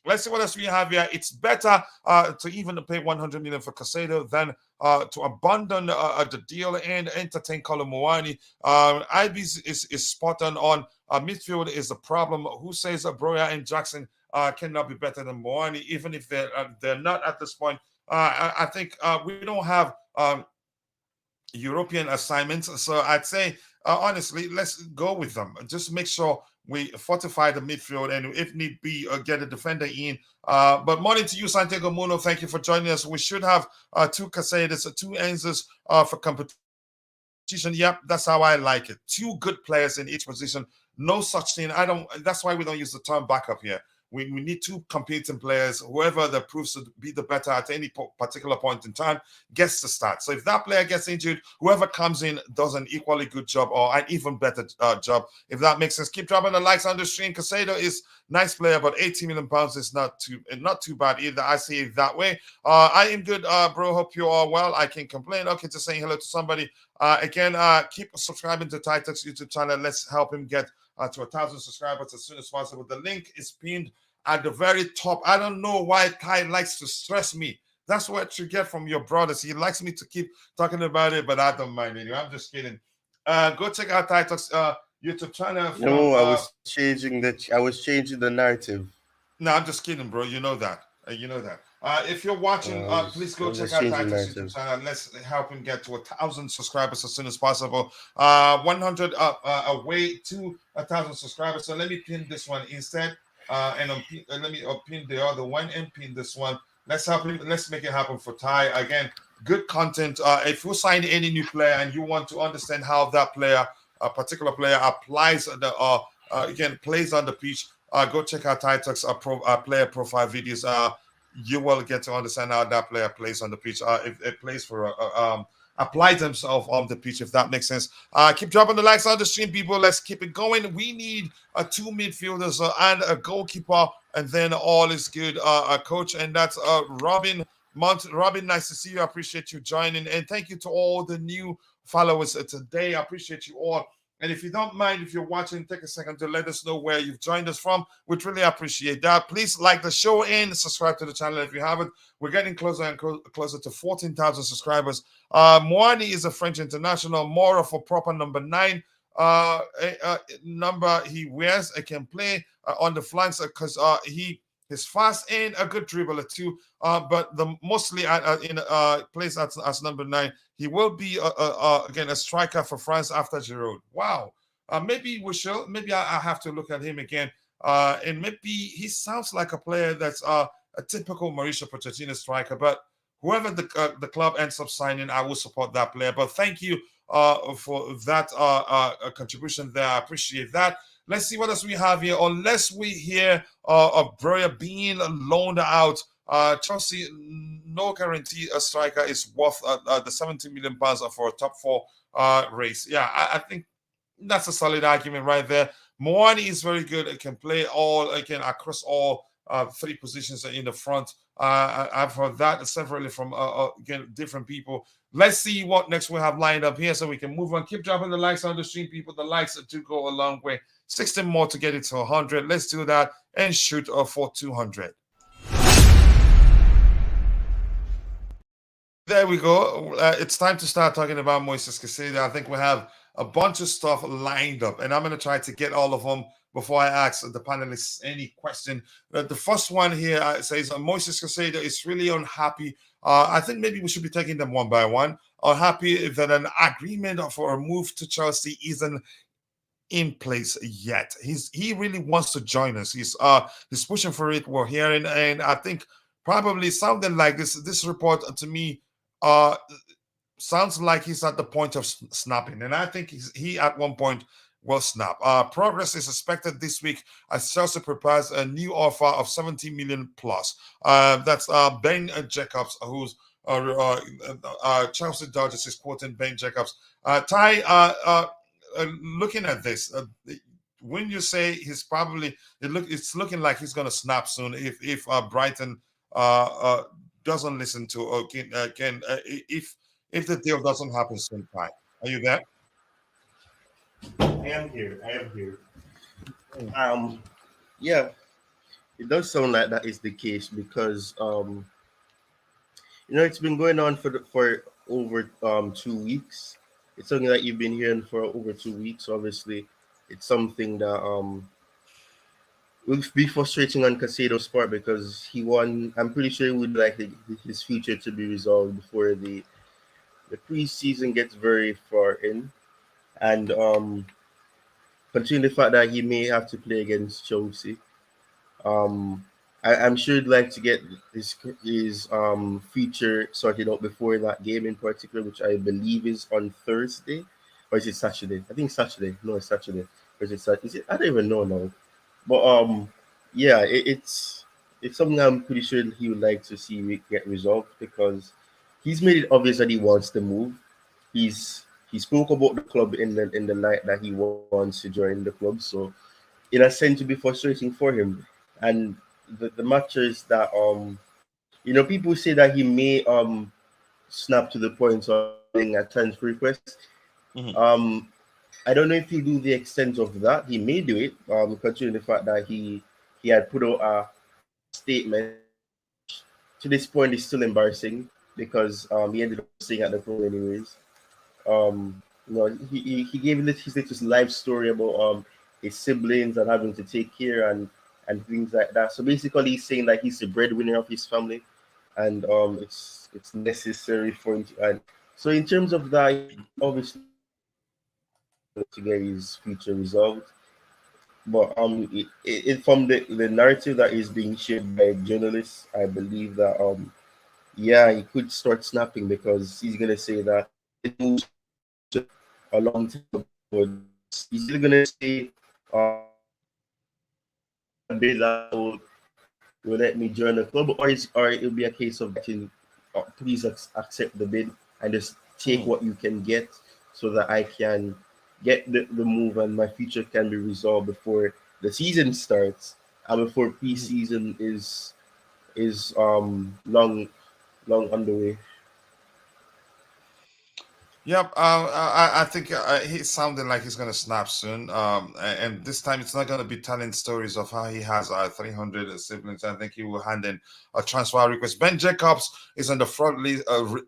Let's see what else we have here. It's better to even pay 100 million for Caicedo than to abandon the deal and entertain Kolo Muani. Ibis is spot on. Midfield is the problem. Who says Broya and Jackson cannot be better than Muani, even if they're not at this point? I think we don't have European assignments, so I'd say honestly, let's go with them. Just make sure we fortify the midfield, and if need be, get a defender in. But morning to you, Santiago Muno. Thank you for joining us. We should have two Caicedos, two Enzos for competition. Yep, that's how I like it. Two good players in each position. No such thing. That's why we don't use the term backup here. We need two competing players. Whoever that proves to be the better at any particular point in time gets to start. So if that player gets injured, whoever comes in does an equally good job or an even better job, if that makes sense. Keep dropping the likes on the stream. Caicedo is nice player, but 80 million pounds is not too bad either. I see it that way. I am good, bro. Hope you are well. I can't complain. Okay, just saying hello to somebody. Again, keep subscribing to Titux YouTube channel. Let's help him get to 1,000 subscribers as soon as possible. The link is pinned at the very top. I don't know why Kai likes to stress me. That's what you get from your brothers. He likes me to keep talking about it, but I don't mind anyway. I'm just kidding. Go check out Titux YouTube channel. No, I was changing the narrative. No, I'm just kidding, bro. You know that. If you're watching, please go check out Titux YouTube channel. Let's help him get to 1,000 subscribers as soon as possible. 100 away to 1,000 subscribers. So let me pin this one instead. And let me pin the other one and pin this one. Let's help him. Let's make it happen for Ty. Again, good content. If you sign any new player and you want to understand how that player, a particular player, applies plays on the pitch, go check out Titux player profile videos. You will get to understand how that player plays on the pitch. If it plays for apply themselves on the pitch, if that makes sense. Keep dropping the likes on the stream, people. Let's keep it going. We need two midfielders and a goalkeeper, and then all is good, coach. And that's Robin Mount. Robin, nice to see you. I appreciate you joining. And thank you to all the new followers today. I appreciate you all. And if you don't mind, if you're watching, take a second to let us know where you've joined us from. We'd really appreciate that. Please like the show and subscribe to the channel if you haven't. We're getting closer and closer to 14,000 subscribers. Muani is a French international, more of a proper number 9 number he wears. I can play on the flanks because he's fast and a good dribbler too. But mostly plays as number 9. He will be again a striker for France after Giroud. Wow. Maybe we should. Maybe I have to look at him again. And maybe he sounds like a player that's a typical Mauricio Pochettino striker. But whoever the club ends up signing, I will support that player. But thank you for that contribution there. I appreciate that. Let's see what else we have here. Unless we hear of Breuer being loaned out, Chelsea, no guarantee a striker is worth the 70 million pounds for a top 4 race. Yeah, I think that's a solid argument right there. Muani is very good. It can play across all 3 positions in the front. I've heard that separately from again different people. Let's see what next we have lined up here so we can move on. Keep dropping the likes on the stream, people. The likes do go a long way. 16 more to get it to 100. Let's do that and shoot for 200. There we go. It's time to start talking about Moises Caicedo. I think we have a bunch of stuff lined up, and I'm going to try to get all of them before I ask the panelists any question. The first one here says Moises Caicedo is really unhappy. I think maybe we should be taking them one by one. Unhappy that an agreement for a move to Chelsea isn't in place yet. He really wants to join us. He's pushing for it. We're hearing, and I think probably something like this report to me sounds like he's at the point of snapping, and I think he at one point will snap. Progress is expected this week as Chelsea prepares a new offer of 70 million plus. That's Ben Jacobs, who's Chelsea Dodgers is quoting Ben Jacobs. Looking at this, when you say he's probably it's looking like he's going to snap soon if Brighton doesn't listen to if the deal doesn't happen soon. Are you there? I am here. Yeah, it does sound like that is the case because it's been going on for over 2 weeks. It's something that you've been hearing for over 2 weeks. Obviously, it's something that will be frustrating on Caicedo's part because he won. I'm pretty sure he would like his future to be resolved before the preseason gets very far in, and considering the fact that he may have to play against Chelsea, I'm sure he'd like to get his future sorted out before that game in particular, which I believe is on Thursday, or is it Saturday? I think it's Saturday. No, it's Saturday. Or is it Saturday? Is it? I don't even know now. But yeah, it's something I'm pretty sure he would like to see get resolved because he's made it obvious that he wants to move. He spoke about the club in the light that he wants to join the club. So in a sense, to be frustrating for him. And the matter is that people say that he may snap to the point of being a transfer request. Mm-hmm. I don't know if he'll do the extent of that. He may do it, considering the fact that he had put out a statement. To this point, it's still embarrassing because he ended up staying at the club anyways. He gave his life story about his siblings and having to take care and things like that. So basically, he's saying that he's the breadwinner of his family, and it's necessary for him to. And so, in terms of that, obviously, to get his future resolved. But from the narrative that is being shared by journalists, I believe that he could start snapping because he's gonna say that it moves a long time ago. He's still gonna say will let me join the club, or it'll be a case of please accept the bid and just take what you can get so that I can get the move and my future can be resolved before the season starts and before pre-season is long underway. Yep, I think he's sounding like he's going to snap soon. And this time it's not going to be telling stories of how he has 300 siblings. I think he will hand in a transfer request. Ben Jacobs is on the front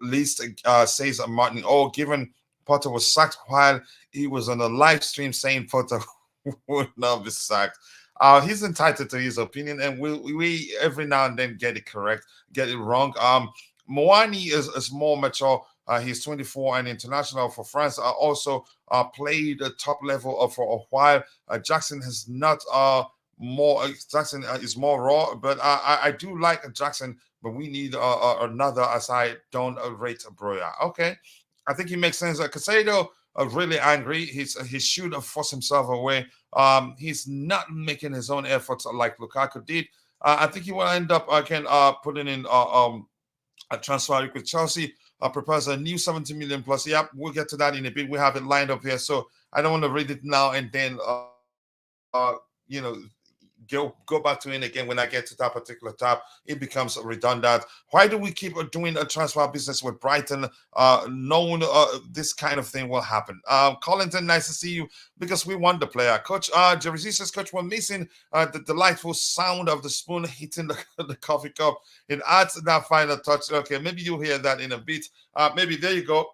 list, says Martin. Oh, given Potter was sacked while he was on a live stream saying Potter would not be sacked. He's entitled to his opinion, and we every now and then get it wrong. Muani is more mature. He's 24 and international for France. Also played the top level for a while. Jackson has not more. Jackson is more raw, but I do like Jackson. But we need another, as I don't rate Broya. Okay, I think he makes sense. Caicedo really angry. He should have forced himself away. He's not making his own efforts like Lukaku did. I think he will end up again putting in a transfer with Chelsea. Propose a new 70 million plus. Yep, we'll get to that in a bit. We have it lined up here, so I don't want to read it now and then you know, go back to it again when I get to that particular tab. It becomes redundant. Why do we keep doing a transfer business with Brighton, knowing this kind of thing will happen? Collington, nice to see you, because we want the player. Coach Jersey says, Coach, we're missing the delightful sound of the spoon hitting the coffee cup. It adds that final touch. Okay, maybe you'll hear that in a bit. Maybe there you go.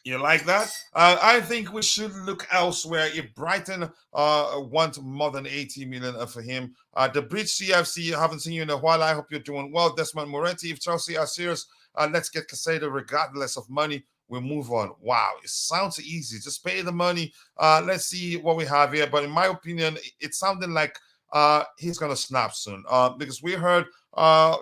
You like that? I think we should look elsewhere. If Brighton want more than 80 million for him, the Bridge CFC, I haven't seen you in a while. I hope you're doing well. Desmond Moretti, if Chelsea are serious, let's get Caicedo regardless of money. We'll move on. Wow, it sounds easy. Just pay the money. Let's see what we have here. But in my opinion, it's sounding like he's going to snap soon, because we heard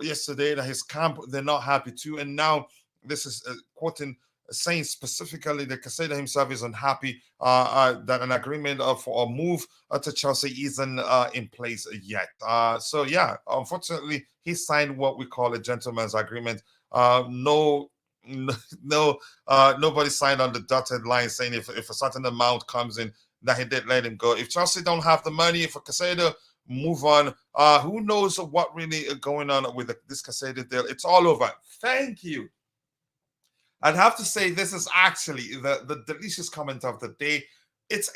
yesterday that his camp, they're not happy too. And now this is quoting, saying specifically that Caicedo himself is unhappy that an agreement for a move to Chelsea isn't in place yet. So yeah, unfortunately, he signed what we call a gentleman's agreement. Nobody signed on the dotted line saying if a certain amount comes in that he did let him go. If Chelsea don't have the money for Caicedo, move on. Who knows what really going on with this Caicedo deal? It's all over. Thank you. I'd have to say this is actually the delicious comment of the day. It's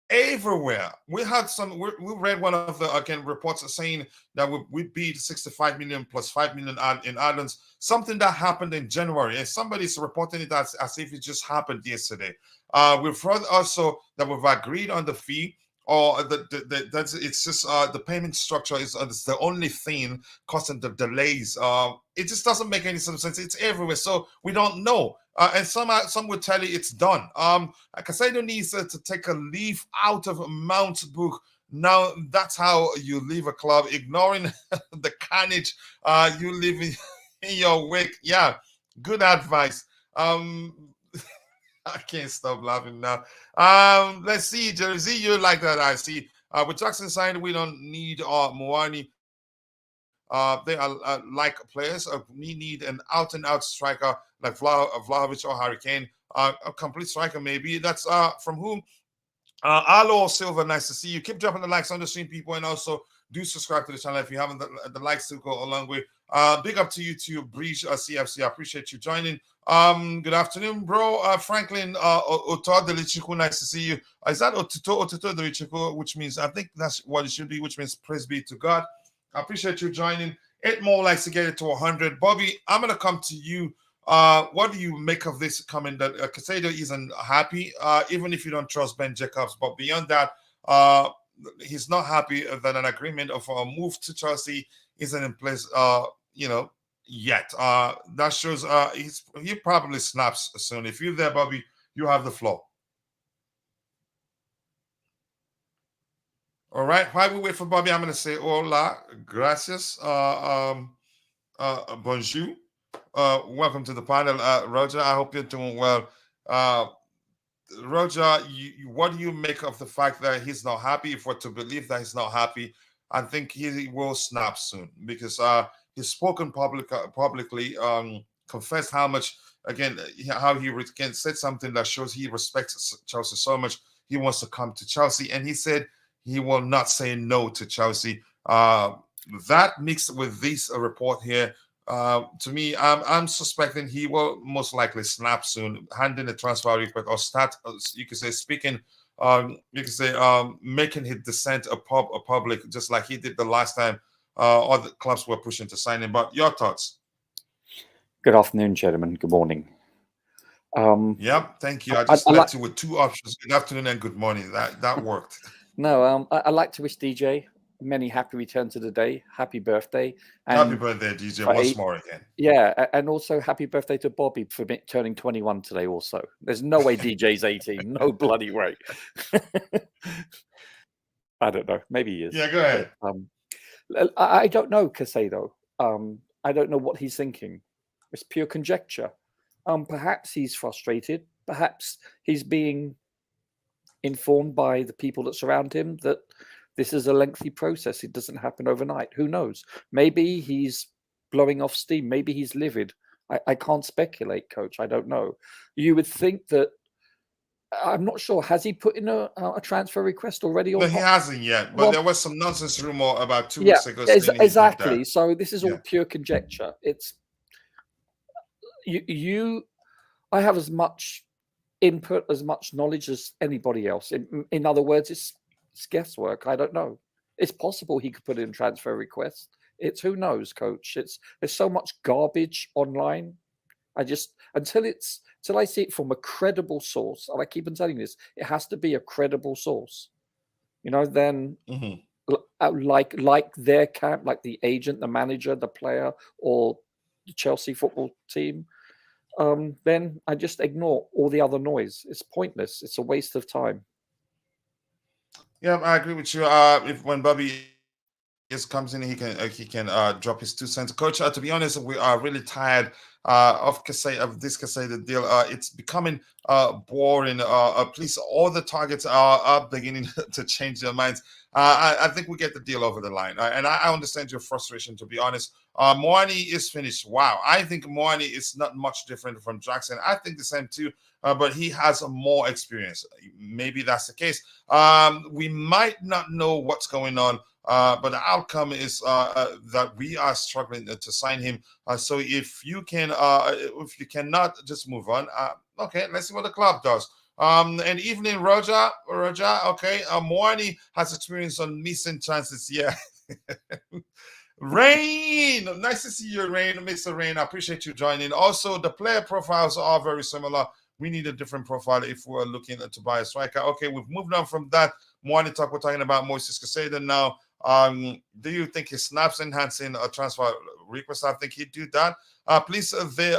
everywhere. We had we read one of the reports saying that we beat 65 million plus 5 million in add-ons, something that happened in January, and somebody's reporting it as if it just happened yesterday. We've heard also that we've agreed on the fee, or it's just the payment structure is the only thing causing the delays. It just doesn't make any sense. It's everywhere, so we don't know. And some would tell you it's done. Caicedo needs to take a leaf out of Mount's book. Now that's how you leave a club, ignoring the carnage you live in your wake. Yeah, good advice. I can't stop laughing now. Let's see, Jersey, you like that? I see. With Jackson signed, we don't need Muani. They are like players. We need an out-and-out striker like Vlahovic or Harry Kane. A complete striker, maybe. That's from whom? Alo Silva, nice to see you. Keep dropping the likes on the stream, people, and also do subscribe to the channel if you haven't. The likes to go a long way. Big up to you too, Breach CFC. I appreciate you joining. Good afternoon, bro. Franklin Oto Delichiku, nice to see you. Is that Oto Delichiku, which means, I think that's what it should be, which means praise be to God. I appreciate you joining. 8 more likes to get it to 100. Bobby, I'm gonna come to you. What do you make of this comment that Caicedo isn't happy, even if you don't trust Ben Jacobs? But beyond that, he's not happy that an agreement of a move to Chelsea isn't in place, yet. That shows he probably snaps soon. If you're there, Bobby, you have the floor. All right. While we wait for Bobby, I'm going to say hola, gracias, bonjour. Welcome to the panel, Roger. I hope you're doing well. Roger, what do you make of the fact that he's not happy? If we're to believe that he's not happy, I think he will snap soon, because he's spoken publicly confessed how much, again, how he again said something that shows he respects Chelsea so much. He wants to come to Chelsea, and he said he will not say no to Chelsea. That mixed with this report here, to me, I'm suspecting he will most likely snap soon, handing the transfer request or start. You could say speaking. You could say making his descent a public, just like he did the last time. All the clubs were pushing to sign him. But your thoughts? Good afternoon, gentlemen. Good morning. Yep, thank you. I just left you with two options: good afternoon and good morning. That worked. No, I'd like to wish DJ many happy returns of the day. Happy birthday. And happy birthday, DJ, once more again. Yeah, and also happy birthday to Bobby for turning 21 today also. There's no way DJ's 18. No bloody way. I don't know. Maybe he is. Yeah, go ahead. But, I don't know, Caicedo. I don't know what he's thinking. It's pure conjecture. Perhaps he's frustrated. Perhaps he's being informed by the people that surround him that this is a lengthy process. It doesn't happen overnight. Who knows? Maybe he's blowing off steam. Maybe he's livid. I can't speculate, Coach. I don't know. You would think that. I'm not sure. Has he put in a transfer request already? No, he hasn't yet. But there was some nonsense rumor about 2 weeks ago. Exactly. So this is all pure conjecture. It's you. I have as much input, as much knowledge as anybody else. In other words, it's guesswork. I don't know. It's possible he could put in transfer requests. It's who knows, Coach. There's so much garbage online. Until I see it from a credible source, and I keep on telling this, it has to be a credible source. Then like their camp, like the agent, the manager, the player, or the Chelsea football team, then I just ignore all the other noise. It's pointless. It's a waste of time. Yeah, I agree with you. When Bobby comes in, he can drop his 2 cents. Coach, to be honest, we are really tired of this Caicedo deal. It's becoming boring. Please, all the targets are beginning to change their minds. I think we get the deal over the line, and I understand your frustration. To be honest, Muani is finished. Wow, I think Muani is not much different from Jackson. I think the same too. But he has more experience. Maybe that's the case. We might not know what's going on, but the outcome is that we are struggling to sign him. So if you cannot, just move on. Okay, let's see what the club does. And evening, Roger. Okay, Muani has experience on missing chances. Yeah. Rain, nice to see you, Rain, Mr. Rain. I appreciate you joining. Also, the player profiles are very similar. We need a different profile if we're looking to buy a striker. Okay, we've moved on from that. Muani talk. We're talking about Moises Caicedo now. Do you think he snaps enhancing a transfer request? I think he'd do that. Please, there's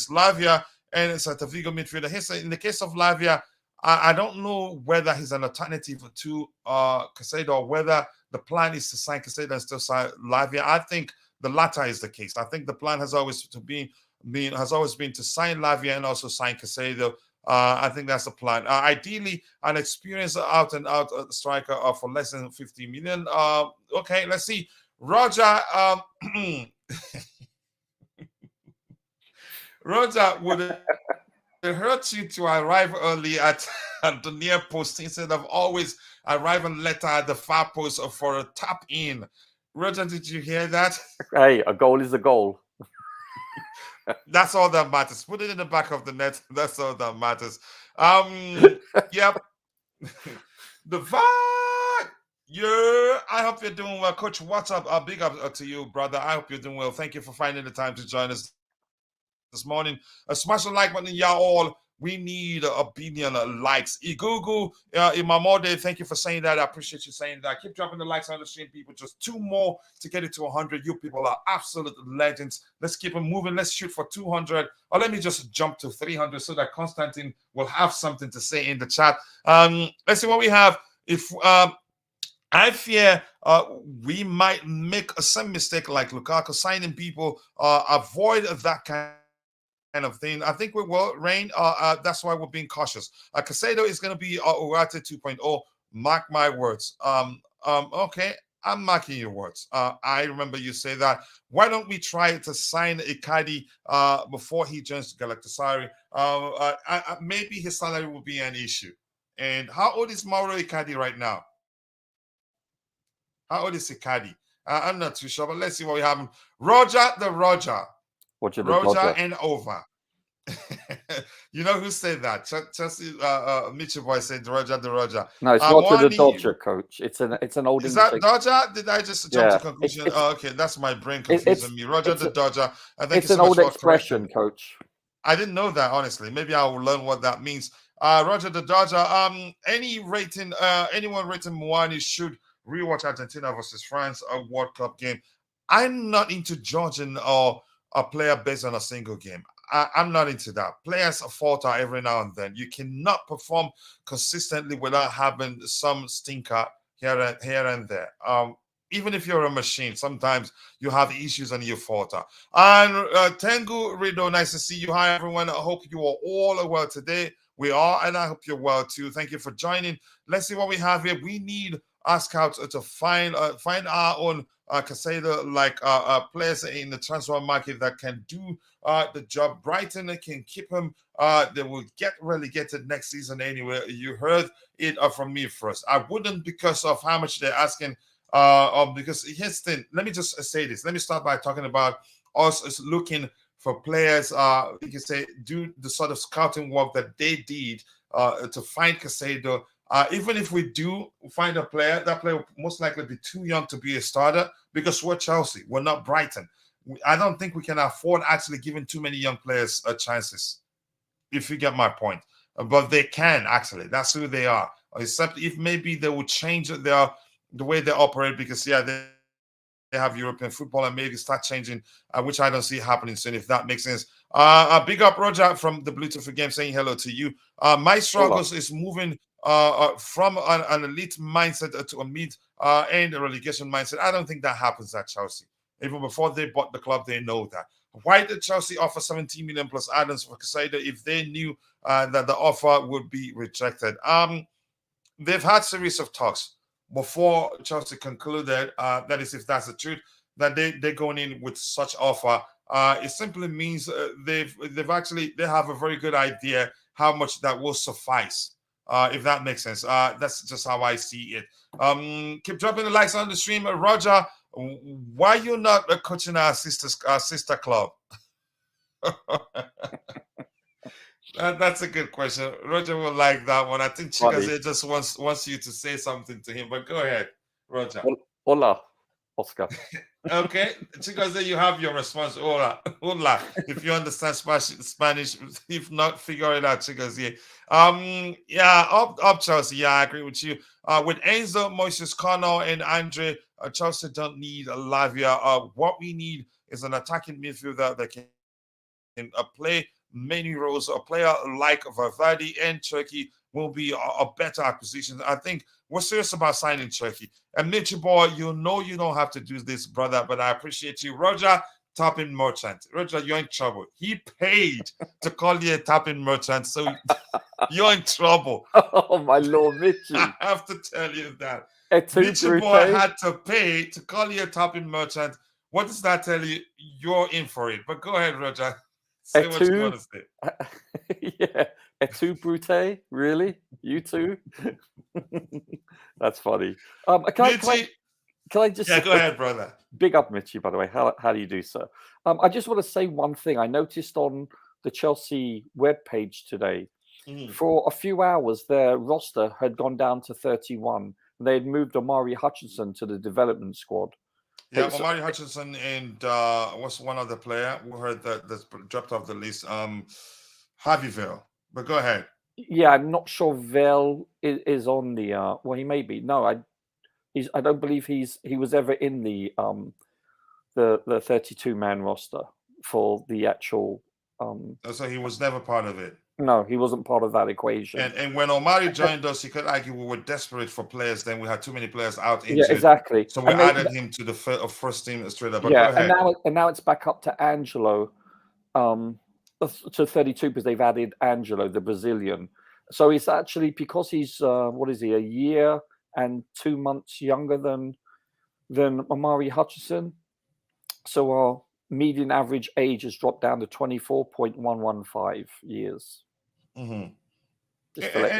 Lavia and it's a Vigo midfielder. In the case of Lavia, I don't know whether he's an alternative to Caicedo or whether the plan is to sign Caicedo and still sign Lavia. I think the latter is the case. I think the plan has always been to sign Lavia and also sign Caicedo. I think that's the plan. Ideally, an experienced out-and-out striker for less than 50 million. Okay, let's see. Roger, Roger, would it hurt you to arrive early at the near post instead of always arriving later at the far post for a tap in? Roger, did you hear that? Hey, a goal is a goal. That's all that matters. Put it in the back of the net. That's all that matters. Yep. The vibe. Yeah. I hope you're doing well. Coach, what's up? Big up to you, brother. I hope you're doing well. Thank you for finding the time to join us this morning. Smash the like button, y'all all. We need a billion likes. Igugu, Imamode, thank you for saying that. I appreciate you saying that. Keep dropping the likes on the stream, people. Just 2 more to get it to 100. You people are absolute legends. Let's keep it moving. Let's shoot for 200. Or let me just jump to 300 so that Constantine will have something to say in the chat. Let's see what we have. If I fear we might make some mistake like Lukaku signing people. Avoid that kind of thing. I think we will, Rain. That's why we're being cautious. Caicedo is going to be Urate 2.0. Mark my words. Okay. I'm marking your words. I remember you say that. Why don't we try to sign Icardi before he joins Galatasaray? Maybe his salary will be an issue. And how old is Mauro Icardi right now? How old is Icardi? I'm not too sure, but let's see what we have. Roger the Roger. Roger and over. You know who said that? Chelsea, Mitchell Boy said Roger the Roger. No, it's Roger the Dodger, coach. It's an old Is English. that Dodger? Did I just jump to conclusion? Okay, that's my brain confusing me. Roger the Dodger. I think it's an old expression, coach. I didn't know that, honestly. Maybe I will learn what that means. Roger the Dodger. Anyone rating Muani should rewatch Argentina versus France, a World Cup game. I'm not into judging a player based on a single game. I'm not into that. Players falter every now and then. You cannot perform consistently without having some stinker here and there. Even if you're a machine, sometimes you have issues and you falter. And Tengu Rido, nice to see you. Hi, everyone. I hope you are all well today. We are, and I hope you're well too. Thank you for joining. Let's see what we have here. We need our scouts to find our own Caicedo like players in the transfer market that can do the job. Brighton can keep him. They will get relegated next season anyway. You heard it from me first. I wouldn't because of how much they're asking. Because here's the thing. Let me just say this. Let me start by talking about us looking for players. You can say do the sort of scouting work that they did to find Caicedo. Even if we do find a player, that player will most likely be too young to be a starter because we're Chelsea. We're not Brighton. I don't think we can afford actually giving too many young players chances, if you get my point. But they can, actually. That's who they are. Except if maybe they will change the way they operate because, yeah, they have European football and maybe start changing, which I don't see happening soon, if that makes sense. A big up, Roger, from the Bluetooth game saying hello to you. My struggles is moving from an elite mindset to a mid and a relegation mindset. I don't think that happens at Chelsea. Even before they bought the club, they know that. Why did Chelsea offer 17 million plus add-ons for Caicedo if they knew that the offer would be rejected? They've had series of talks before Chelsea concluded, that is, if that's the truth, that they're going in with such offer. It simply means they have a very good idea how much that will suffice. If that makes sense. That's just how I see it. Keep dropping the likes on the stream. Roger, why you not coaching our sister club? That's a good question. Roger will like that one. I think Chigaze just wants you to say something to him, but go ahead, Roger. Hola, Oscar. Okay, Chigaze, you have your response. Hola. If you understand Spanish, if not, figure it out, Chigaze. Yeah, up Chelsea. Yeah, I agree with you. With Enzo, Moises Caicedo, and Andre, Chelsea don't need a Lavia. What we need is an attacking midfielder that can play many roles. A player like Valverde and Cherki will be a better acquisition. I think we're serious about signing Cherki. And Mitchell Boy, you know you don't have to do this, brother, but I appreciate you. Roger, tapping merchant. Roger, you're in trouble. He paid to call you a tapping merchant, so you're in trouble. Oh, my Lord, Mitchell. I have to tell you that. Mitchell Boy had to pay to call you a tapping merchant. What does that tell you? You're in for it. But go ahead, Roger. Say what you want to say. Yeah, et brute? Really? You too? That's funny. Can I just go ahead, brother. Big up, Mitchy, by the way. How do you do, sir? I just want to say one thing. I noticed on the Chelsea webpage today, for a few hours, their roster had gone down to 31. They had moved Omari Hutchinson to the development squad. Yeah, Omari Hutchinson and what's one other player we heard that's dropped off the list? Harvey Vale. But go ahead. Yeah, I'm not sure Vale is on the. Well, he may be. No, I don't believe he was ever in the 32-man roster for the actual. So he was never part of it. No, he wasn't part of that equation. And when Omari joined us, you could argue we were desperate for players. Then we had too many players out injured. Yeah, exactly. So we added him to the first team straight up. But yeah, go ahead. and now it's back up to Angelo, to 32 because they've added Angelo, the Brazilian. So it's actually because he's what is he, a year and 2 months younger than than Amari Hutchinson. So our median average age has dropped down to 24.115 years. Mm-hmm. Just to let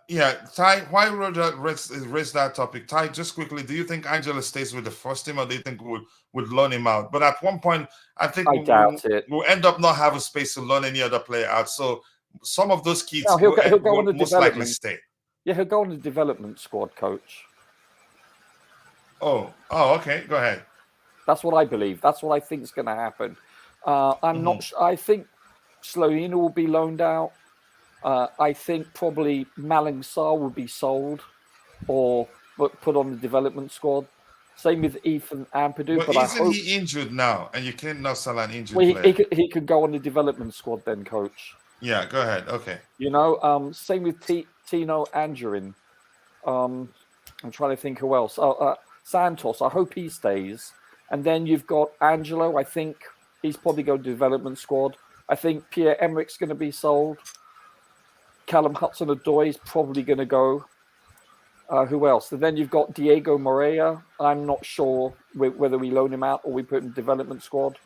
you know. Ty, why Roger raised that topic? Ty, just quickly, do you think Angela stays with the first team, or do you think would loan him out? But at one point, I think doubt it. We'll end up not having space to loan any other player out. So some of those kids he'll go on the most likely stay. Yeah, he'll go on the development squad, coach. Oh, okay. Go ahead. That's what I believe. That's what I think is going to happen. I'm not. I think Slovenia will be loaned out. I think probably Malang Sarr will be sold or put on the development squad. Same with Ethan Ampadu. But isn't he injured now? And you cannot sell an injured player. He could go on the development squad then, coach. Yeah, go ahead. Okay. You know, same with Tino Angerin. I'm trying to think who else. Santos, I hope he stays. And then you've got Angelo. I think he's probably going to development squad. I think Pierre-Emerick's going to be sold. Callum Hudson-Odoi is probably going to go. Who else? And then you've got Diego Moreira. I'm not sure whether we loan him out or we put him in development squad.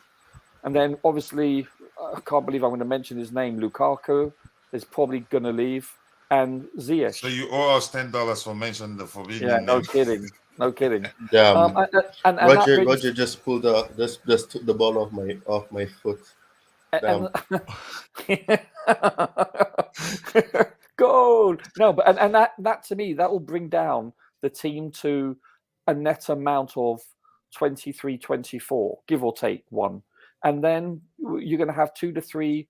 And then obviously, I can't believe I'm going to mention his name. Lukaku is probably going to leave. And Ziyech. So you owe us $10 for mentioning the forbidden name. No kidding. No kidding. Roger just pulled just took the ball off my foot. Goal. No, but and that to me, that will bring down the team to a net amount of 23-24, give or take one. And then you're going to have 2 to 3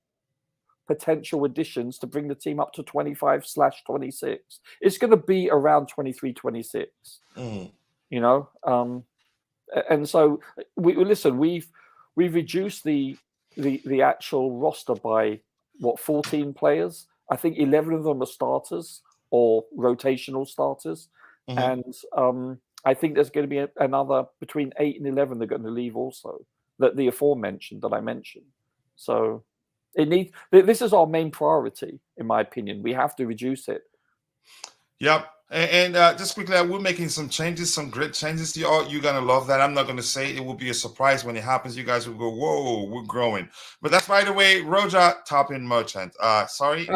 potential additions to bring the team up to 25/26. It's going to be around 23-26. You know, and so we've reduced the actual roster by 14 players. I think 11 of them are starters or rotational starters, and I think there's going to be another between 8 and 11 they're going to leave also. The aforementioned that I mentioned. So this is our main priority, in my opinion. We have to reduce it. Yep. And just quickly, we're making some changes, some great changes. You're going to love that. I'm not going to say it will be a surprise when it happens. You guys will go, whoa, we're growing. But that's, by the way, Roger Topping Merchant. Sorry,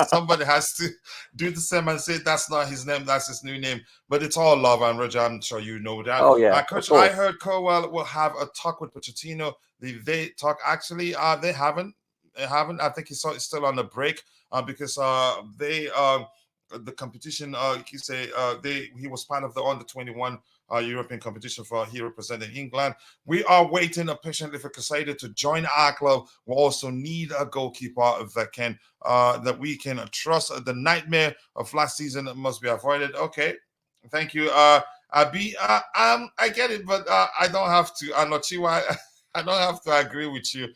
somebody has to do the same and say that's not his name, that's his new name. But it's all love, and Roger, I'm sure you know that. Oh, yeah. Coach, I heard Koll will have a talk with Pochettino. They talk, actually, they haven't. I think he's still on the break because the competition, he was part of the under-21 European competition he represented England. We are waiting patiently for Caicedo to join our club. We also need a goalkeeper that we can trust. The nightmare of last season must be avoided. Okay, thank you, Abi. I get it, but I don't have to. I'm not sure. I don't have to agree with you.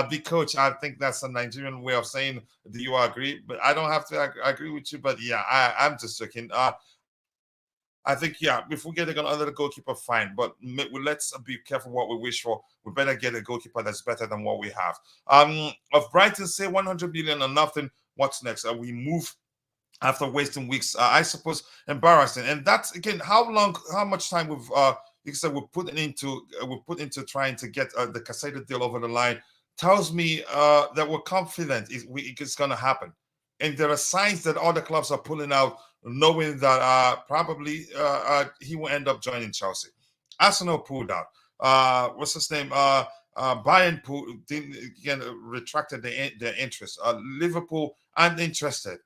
Big coach, I think that's a Nigerian way of saying, do you agree? But I don't have to agree with you. But yeah, I'm just joking. I think, if we get another goalkeeper, fine. But let's be careful what we wish for. We better get a goalkeeper that's better than what we have. Of Brighton, say 100 million or nothing. What's next? We move after wasting weeks. I suppose embarrassing. And that's, again, how much time we're putting into trying to get the Caicedo deal over the line. Tells me that we're confident it's going to happen. And there are signs that other clubs are pulling out, knowing that probably he will end up joining Chelsea. Arsenal pulled out. What's his name? Bayern retracted their interest. Liverpool aren't interested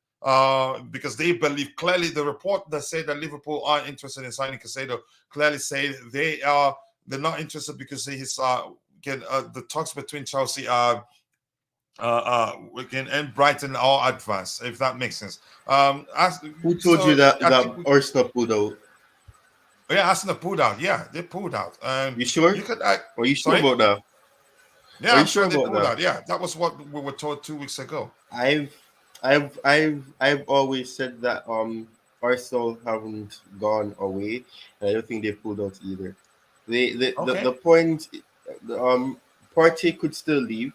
because they believe clearly the report that said that Liverpool aren't interested in signing Caicedo clearly say they're not interested because the talks between Chelsea and Brighton are advanced, if that makes sense. Who told you that Arsenal pulled out? Yeah, Arsenal pulled out. Yeah, they pulled out. You sure? Are you sure about that? Yeah, I'm sure they pulled out. Yeah, that was what we were told 2 weeks ago. I've always said that Arsenal haven't gone away, and I don't think they pulled out either. The point. Partey could still leave,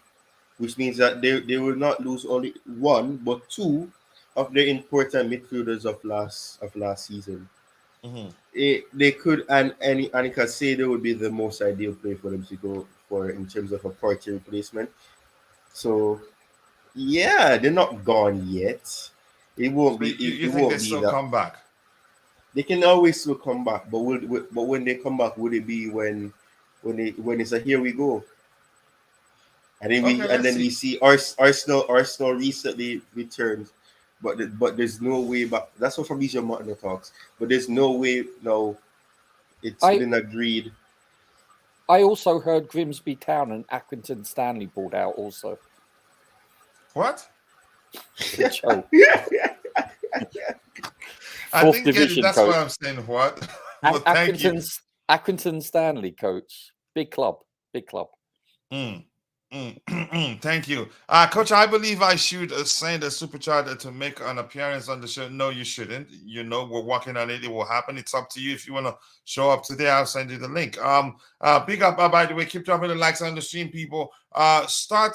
which means that they will not lose only 1 but 2 of their important midfielders of last season. They could, and Caicedo would be the most ideal play for them to go for in terms of a party replacement. So yeah, they're not gone yet. It won't So be. you It think they won't be still that. come back? They can always still come back, but but when they come back, would it be when it's a here we go? Okay, And let's then see. we see Arsenal recently returned, but there's no way back. That's what Fabrizio Martin talks. But there's no way now. It's I been agreed. I also heard Grimsby Town and Accrington Stanley pulled out also. What? The joke. I Fourth think division that's coach. why I'm saying what. Well, thank you. Accrington Stanley coach. Big club. Big club. Thank you. Coach, I believe I should send a super chat to make an appearance on the show. No, you shouldn't. You know, we're working on it. It will happen. It's up to you. If you want to show up today, I'll send you the link. Big up, by the way, keep dropping the likes on the stream, people. Is that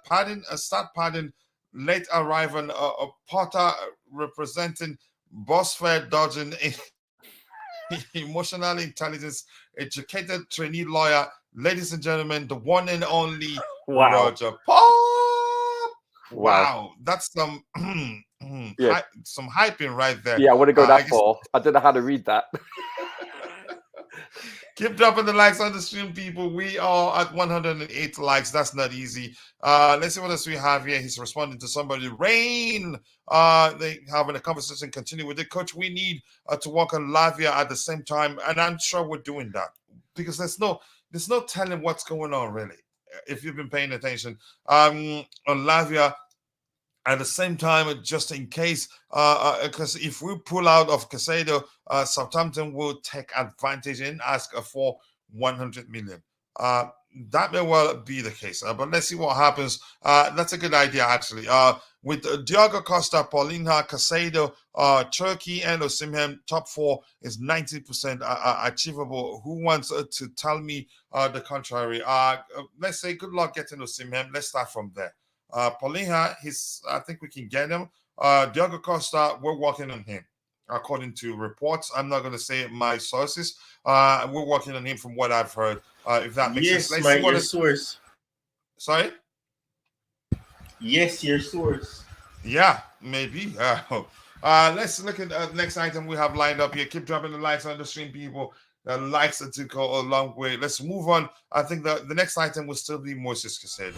Padding? Start Padding, late arrival, Potter representing Bosfair dodging emotional intelligence, educated trainee lawyer. Ladies and gentlemen, the one and only Wow. Roger Pop. Wow, that's some Yeah. some hyping right there. Yeah, I want to go that far. I don't know how to read that. Keep dropping the likes on the stream, people. We are at 108 likes. That's not easy. Let's see what else we have here. He's responding to somebody. Rain. They having a conversation. Continue with it, coach. We need to work on Lavia at the same time, and I'm sure we're doing that because there's no telling what's going on really. If you've been paying attention, on Lavia. At the same time, just in case, because if we pull out of Caicedo, Southampton will take advantage and ask for 100 million. That may well be the case, but let's see what happens. That's a good idea, actually. With Diogo Costa, Paulinho, Caicedo, Cherki, and Osimhen, top four is 90% achievable. Who wants to tell me the contrary? Let's say good luck getting Osimhen. Let's start from there. Paulinho, I think we can get him. Diogo Costa, we're working on him. According to reports, I'm not going to say my sources. We're working on him from what I've heard. If that makes sense. Yes, your source. Sorry? Yes, your source. Yeah, maybe. Let's look at the next item we have lined up here. Keep dropping the likes on the stream, people. The likes to go a long way. Let's move on. I think the next item will still be Moises Caicedo.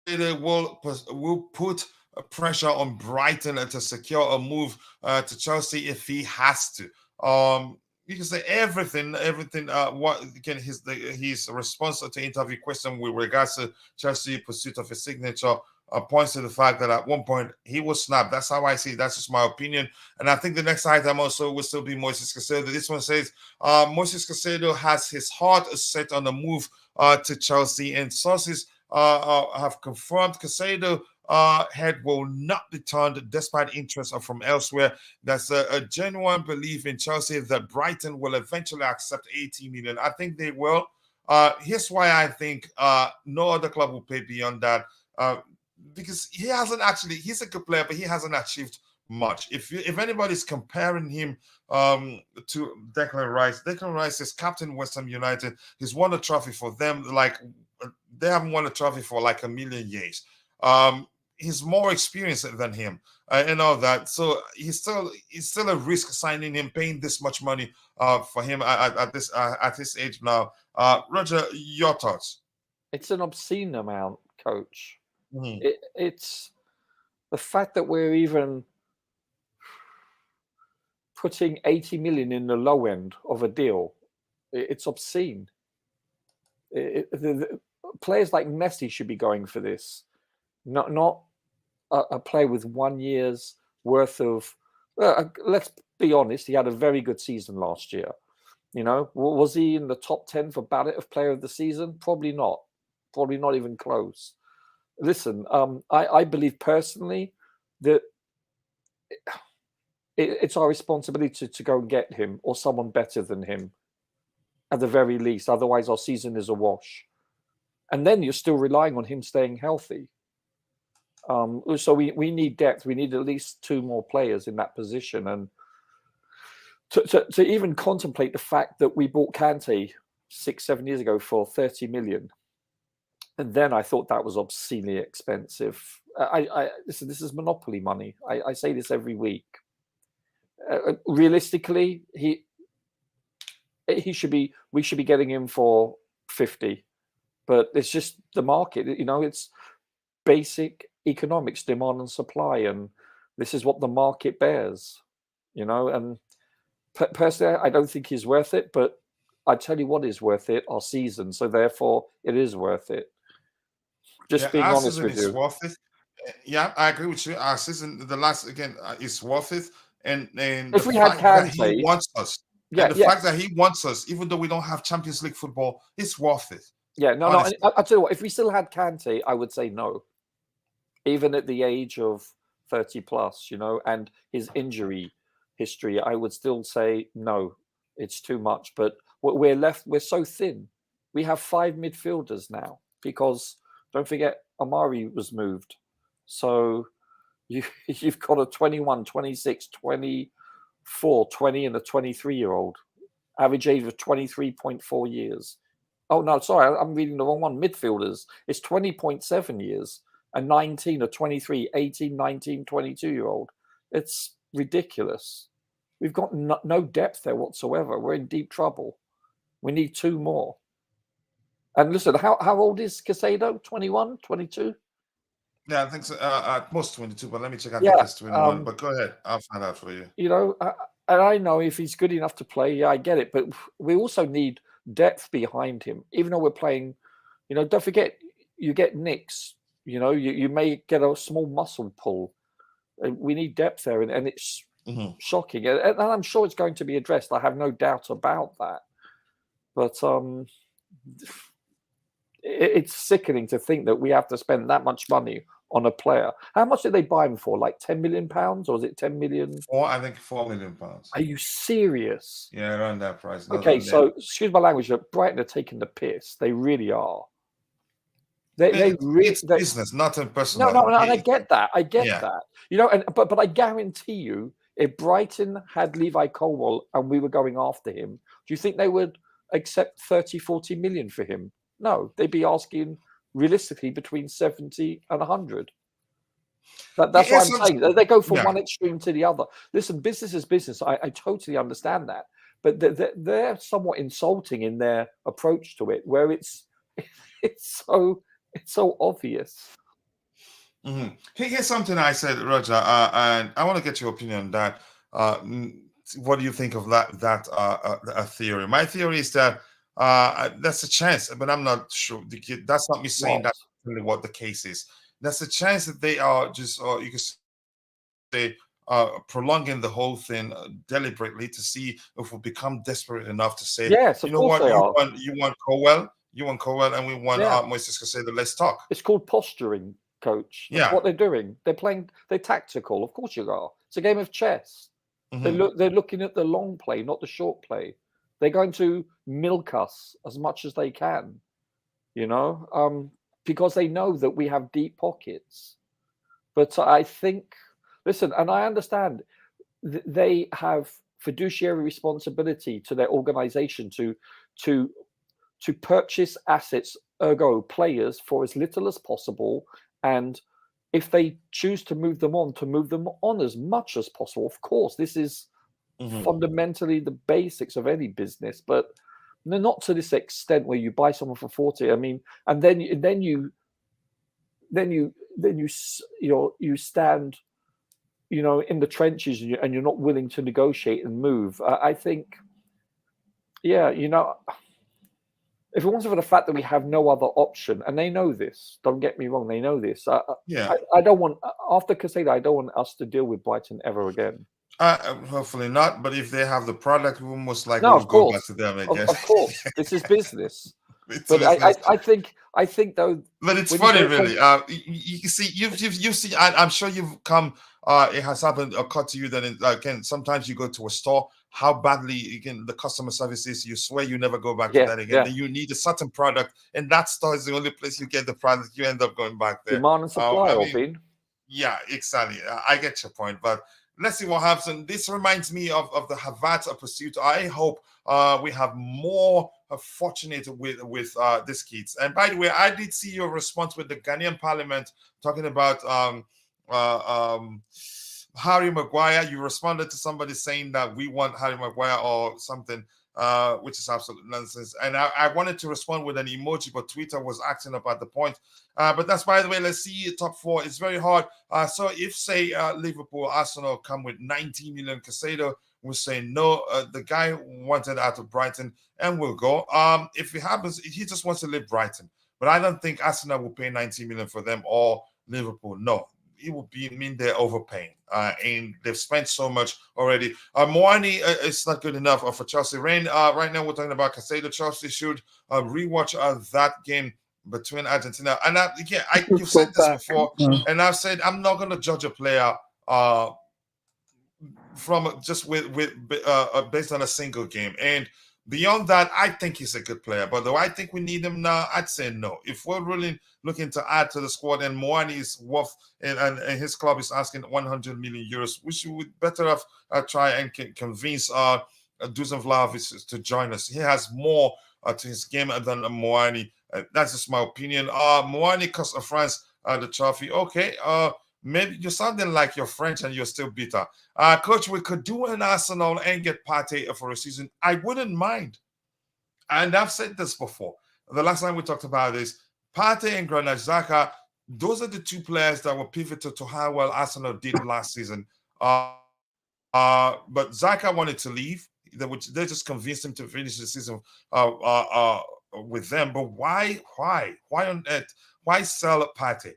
It will put pressure on Brighton to secure a move to Chelsea if he has to. You can say everything. What can his response to interview question with regards to Chelsea pursuit of his signature points to the fact that at one point he was snapped. That's how I see it. That's just my opinion. And I think the next item also will still be Moises Caicedo. This one says Moises Caicedo has his heart set on the move to Chelsea, and sources have confirmed Caicedo head will not be turned despite interest from elsewhere. That's a genuine belief in Chelsea that Brighton will eventually accept 80 million. I think they will. Here's why I think no other club will pay beyond that. Because he's a good player, but he hasn't achieved much. If anybody's comparing him to Declan Rice is captain West Ham United. He's won a trophy for them. Like they haven't won a trophy for like a million years. He's more experienced than him and all that. So he's still a risk signing him, paying this much money for him at this age now. Roger, your thoughts? It's an obscene amount, coach. Mm-hmm. It's the fact that we're even putting 80 million in the low end of a deal. It's obscene. The players like Messi should be going for this, not a player with 1 year's worth of. Let's be honest. He had a very good season last year. You know, was he in the top 10 for ballot of player of the season? Probably not. Probably not even close. Listen, I believe personally that it's our responsibility to go and get him or someone better than him at the very least. Otherwise, our season is a wash. And then you're still relying on him staying healthy. So we need depth. We need at least 2 more players in that position, and to even contemplate the fact that we bought Kante 6-7 years ago for 30 million, and then I thought that was obscenely expensive. Listen, this is monopoly money. I say this every week. Realistically, we should be getting him for 50, but it's just the market. It's basic economics, demand and supply, and this is what the market bears. And personally, I don't think he's worth it, but I tell you what is worth it: our season. So therefore, it is worth it. Just being honest with you. Worth it. Yeah, I agree with you. Our season, the last again, is worth it. And if we had Kante, he wants us. Yeah, and the fact that he wants us, even though we don't have Champions League football, it's worth it. Yeah, no. I tell you what, if we still had Kante, I would say no. Even at the age of 30 plus, and his injury history, I would still say no. It's too much. But we're so thin. We have 5 midfielders now because don't forget Amari was moved. So you've got a 21, 26, 24, 20 and a 23-year-old. Average age of 23.4 years. Oh, no, sorry, I'm reading the wrong one. Midfielders. It's 20.7 years. And 19 or 23, 18, 19, 22-year-old. It's ridiculous. We've got no depth there whatsoever. We're in deep trouble. We need 2 more. And listen, how old is Caicedo? 21, 22? Yeah, I think so. At most 22, but let me check. I think it's 21. But go ahead. I'll find out for you. And I know if he's good enough to play, I get it. But we also need depth behind him. Even though we're playing, don't forget, you get nicks. You may get a small muscle pull. We need depth there, and it's shocking. And I'm sure it's going to be addressed. I have no doubt about that. But it's sickening to think that we have to spend that much money on a player. How much did they buy him for? Like £10 million, or is it 10 million? I think £4 million. Are you serious? Yeah, around that price. Okay, so excuse my language, but Brighton are taking the piss. They really are. It's business, not a personal. No, and I get that. that. But I guarantee you, if Brighton had Levi Colwill and we were going after him, do you think they would accept 30, 40 million for him? No, they'd be asking realistically between 70 and 100. That's what I'm saying. They go from one extreme to the other. Listen, business is business. I totally understand that, but they're somewhat insulting in their approach to it, where it's so obvious. Here's something I said, Roger, and I want to get your opinion on that. What do you think of that theory? My theory is that that's a chance, but I'm not sure. That's not me saying that's really what the case is. That's a chance that they are just, you can say, prolonging the whole thing deliberately to see if we become desperate enough to say, yes, you know what, you want Colwell, and we want Moises Caicedo. Let's talk. It's called posturing, coach. That's what they're doing. They're tactical. Of course you are. It's a game of chess. They're looking at the long play, not the short play. They're going to milk us as much as they can, because they know that we have deep pockets. But I think, listen, and I understand they have fiduciary responsibility to their organization to purchase assets, ergo players, for as little as possible. And if they choose to move them on as much as possible. Of course, this is fundamentally the basics of any business, but not to this extent where you buy someone for 40. I mean, and then you stand, in the trenches and you're not willing to negotiate and move. I think, if it wasn't for the fact that we have no other option, and they know this, don't get me wrong, they know this. I don't want, after Caicedo, I don't want us to deal with Brighton ever again. Hopefully not, but if they have the product, we'll most likely go back to them, I guess. Of course, this is business. I think though. But it's funny, really. You see, you've seen. I'm sure you've come. It has happened, occurred to you that sometimes you go to a store, how badly the customer service is. You swear you never go back to that again. Then you need a certain product, and that store is the only place you get the product. You end up going back there. Demand and supply, Yeah, exactly. I get your point, but let's see what happens. And this reminds me of the Havertz pursuit. I hope we have more fortunate with these kids. And by the way, I did see your response with the Ghanaian Parliament talking about Harry Maguire. You responded to somebody saying that we want Harry Maguire or something. Which is absolute nonsense. And I wanted to respond with an emoji, but Twitter was acting up at the point. But that's, by the way, let's see top four. It's very hard. So if, say, Liverpool, Arsenal come with 90 million, Caicedo will say no. The guy wanted out of Brighton and will go. If it happens, he just wants to leave Brighton. But I don't think Arsenal will pay 90 million for them or Liverpool. No. It would mean they're overpaying, and they've spent so much already. Muani is not good enough for Chelsea. Right now we're talking about Caicedo. Chelsea should rewatch that game between Argentina and you've said this before, and I've said I'm not going to judge a player from just based on a single game. And beyond that, I think he's a good player. But do I think we need him now? I'd say no. If we're really looking to add to the squad, and Muani is worth, and his club is asking 100 million euros, we should better have try and convince Dusan Vlahovic to join us. He has more to his game than Muani. That's just my opinion. Muani cost France the trophy. Okay. Maybe you're sounding like you're French and you're still bitter. Coach, we could do an Arsenal and get Partey for a season. I wouldn't mind. And I've said this before. The last time we talked about this, Partey and Granit Xhaka, those are the two players that were pivotal to how well Arsenal did last season. But Xhaka wanted to leave. They just convinced him to finish the season with them. But why on earth? Why sell Partey?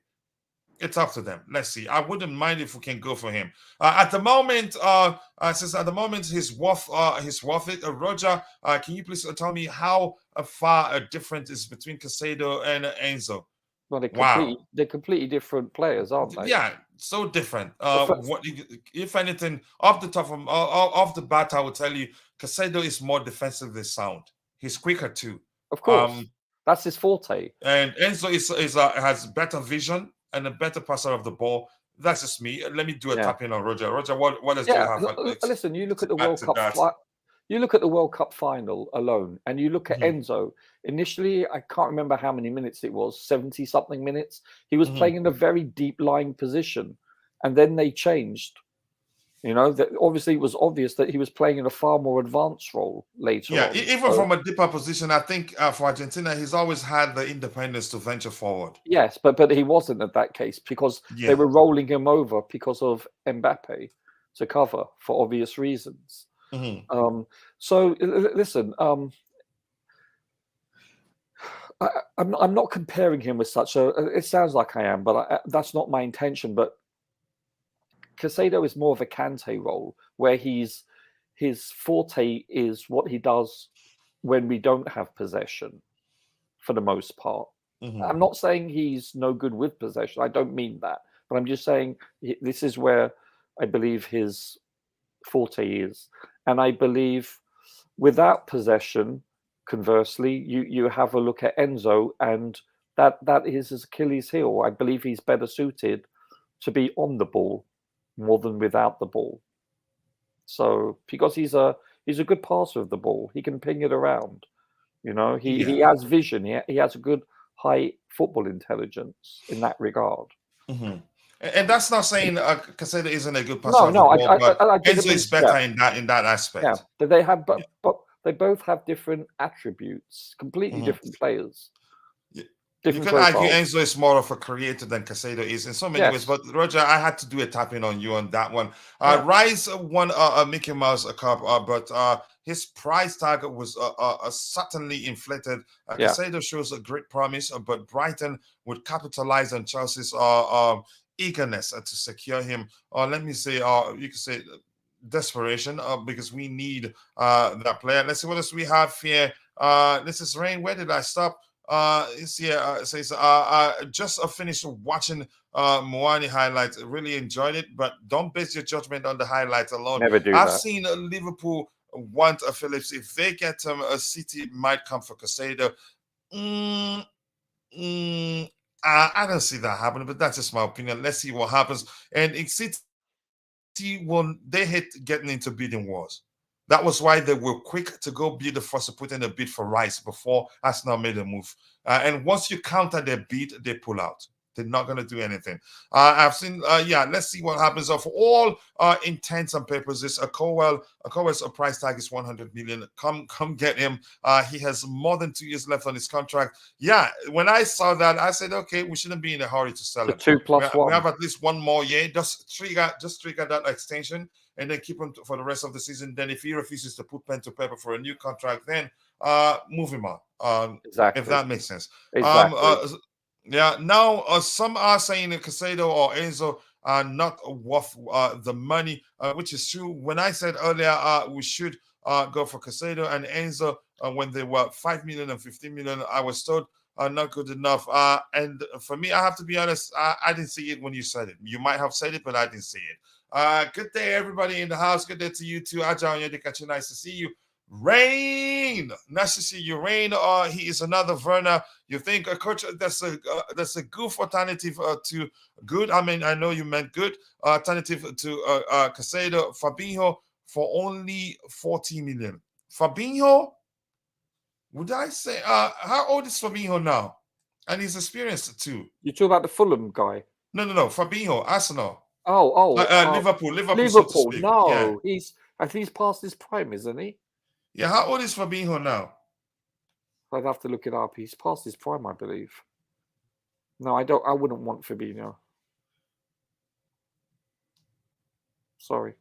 It's up to them. Let's see. I wouldn't mind if we can go for him. At the moment, since at the moment he's worth it. Roger, can you please tell me how far a difference is between Caicedo and Enzo? Well, they're completely different players, aren't they? Yeah, so different. What, if anything, off the bat, I will tell you, Caicedo is more defensively sound. He's quicker too. Of course, that's his forte. And Enzo has better vision and a better passer of the ball. That's just me. Let me do a tap in on Roger. Roger, what does you have? Listen, you look at the World Cup. You look at the World Cup final alone, and you look at Enzo. Initially, I can't remember how many minutes it was, 70-something minutes. He was playing in a very deep-lying position, and then they changed. You know, that obviously it was obvious that he was playing in a far more advanced role later on. Even from a deeper position, I think for Argentina, he's always had the independence to venture forward. Yes, but he wasn't at that case because they were rolling him over because of Mbappe to cover for obvious reasons. So listen, I'm not comparing him with such a. It sounds like I am, but that's not my intention. But Caicedo is more of a Kante role, where his forte is what he does when we don't have possession, for the most part. I'm not saying he's no good with possession. I don't mean that, but I'm just saying this is where I believe his forte is. And I believe without possession, conversely, you have a look at Enzo, and that is his Achilles heel. I believe he's better suited to be on the ball more than without the ball. So because he's a good passer of the ball, he can ping it around. You know, he has vision. He has a good high football intelligence in that regard. And that's not saying Caicedo isn't a good passer. No, I Enzo is better in that aspect. Yeah, they have, but they both have different attributes, completely different players. You can argue Enzo is more of a creator than Caicedo is in so many ways. But Roger, I had to do a tapping on you on that one. Rice won a Mickey Mouse Cup, but his price tag was certainly inflated. Caicedo shows a great promise, but Brighton would capitalize on Chelsea's eagerness to secure him, or let me say, you could say desperation, because we need that player. Let's see what else we have here. This is Rain. Where did I stop? It's here. It says just finished watching Muani highlights. Really enjoyed it, but don't base your judgment on the highlights alone. Never do I've that. seen Liverpool want a Phillips. If they get a City might come for Caicedo. I don't see that happening, but that's just my opinion. Let's see what happens. And in City, they hate getting into bidding wars. That was why they were quick to go be the first to put in a bid for Rice before Arsenal made a move. And once you counter their bid, they pull out. They're not going to do anything. I've seen, let's see what happens. For all intents and purposes, Koll's price tag is 100 million. Come get him. He has more than 2 years left on his contract. Yeah, when I saw that, I said, okay, we shouldn't be in a hurry to sell him. 2+1. We have at least one more year. Just trigger that extension and then keep him for the rest of the season. Then if he refuses to put pen to paper for a new contract, then move him on. Exactly. If that makes sense. Exactly. Now some are saying that Caicedo or Enzo are not worth the money, which is true. When I said earlier we should go for Caicedo and Enzo when they were 5 million and 15 million, I was told not good enough. And for me, I have to be honest, I didn't see it when you said it. You might have said it, but I didn't see it. Good day, everybody in the house. Good day to you too. Ajahn Yodikachi, nice to see you. Rain, nice to see you, Rain. He is another Werner. You think coach? That's a goof alternative to good. I mean, I know you meant good alternative to Caicedo, Fabinho for only 40 million. Fabinho, would I say? How old is Fabinho now? And he's experienced too. You talk about the Fulham guy? No. Fabinho, Arsenal. Liverpool. So to speak. No, yeah. I think he's past his prime, isn't he? Yeah, how old is Fabinho now? I'd have to look it up. He's past his prime, I believe. No, I don't. I wouldn't want Fabinho. Sorry.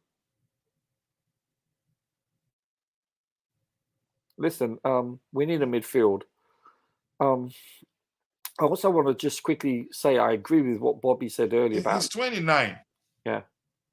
Listen, we need a midfield. I also want to just quickly say I agree with what Bobby said earlier about. He's 29. Yeah.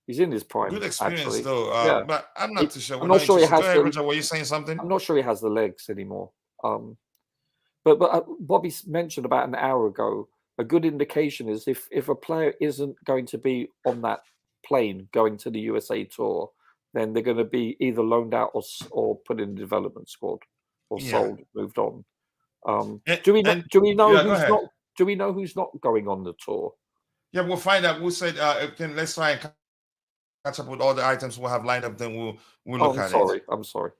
He's in his prime. Good experience, actually. though. Yeah. But I'm not too sure. I'm not sure he has. Were you saying something? I'm not sure he has the legs anymore. But Bobby mentioned about an hour ago. A good indication is if a player isn't going to be on that plane going to the USA tour, then they're going to be either loaned out or put in the development squad or sold, moved on. Do we know who's not going on the tour? Yeah, we'll find out. We'll say let's try and catch up with all the items we'll have lined up. Then we'll look at it. I'm sorry.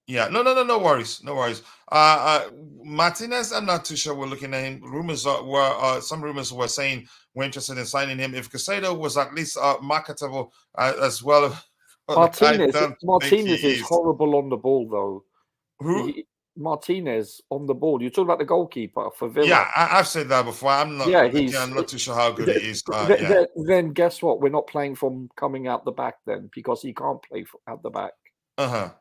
Yeah, no worries. Martinez, I'm not too sure we're looking at him. Some rumors were saying we're interested in signing him. If Caicedo was at least marketable as well. Martinez is horrible on the ball, though. Who? Martinez on the ball. You talk about the goalkeeper for Villa. Yeah, I've said that before. I'm not. Yeah, I'm not too sure how good he is. Then guess what? We're not playing from coming out the back then because he can't play out the back. Yeah.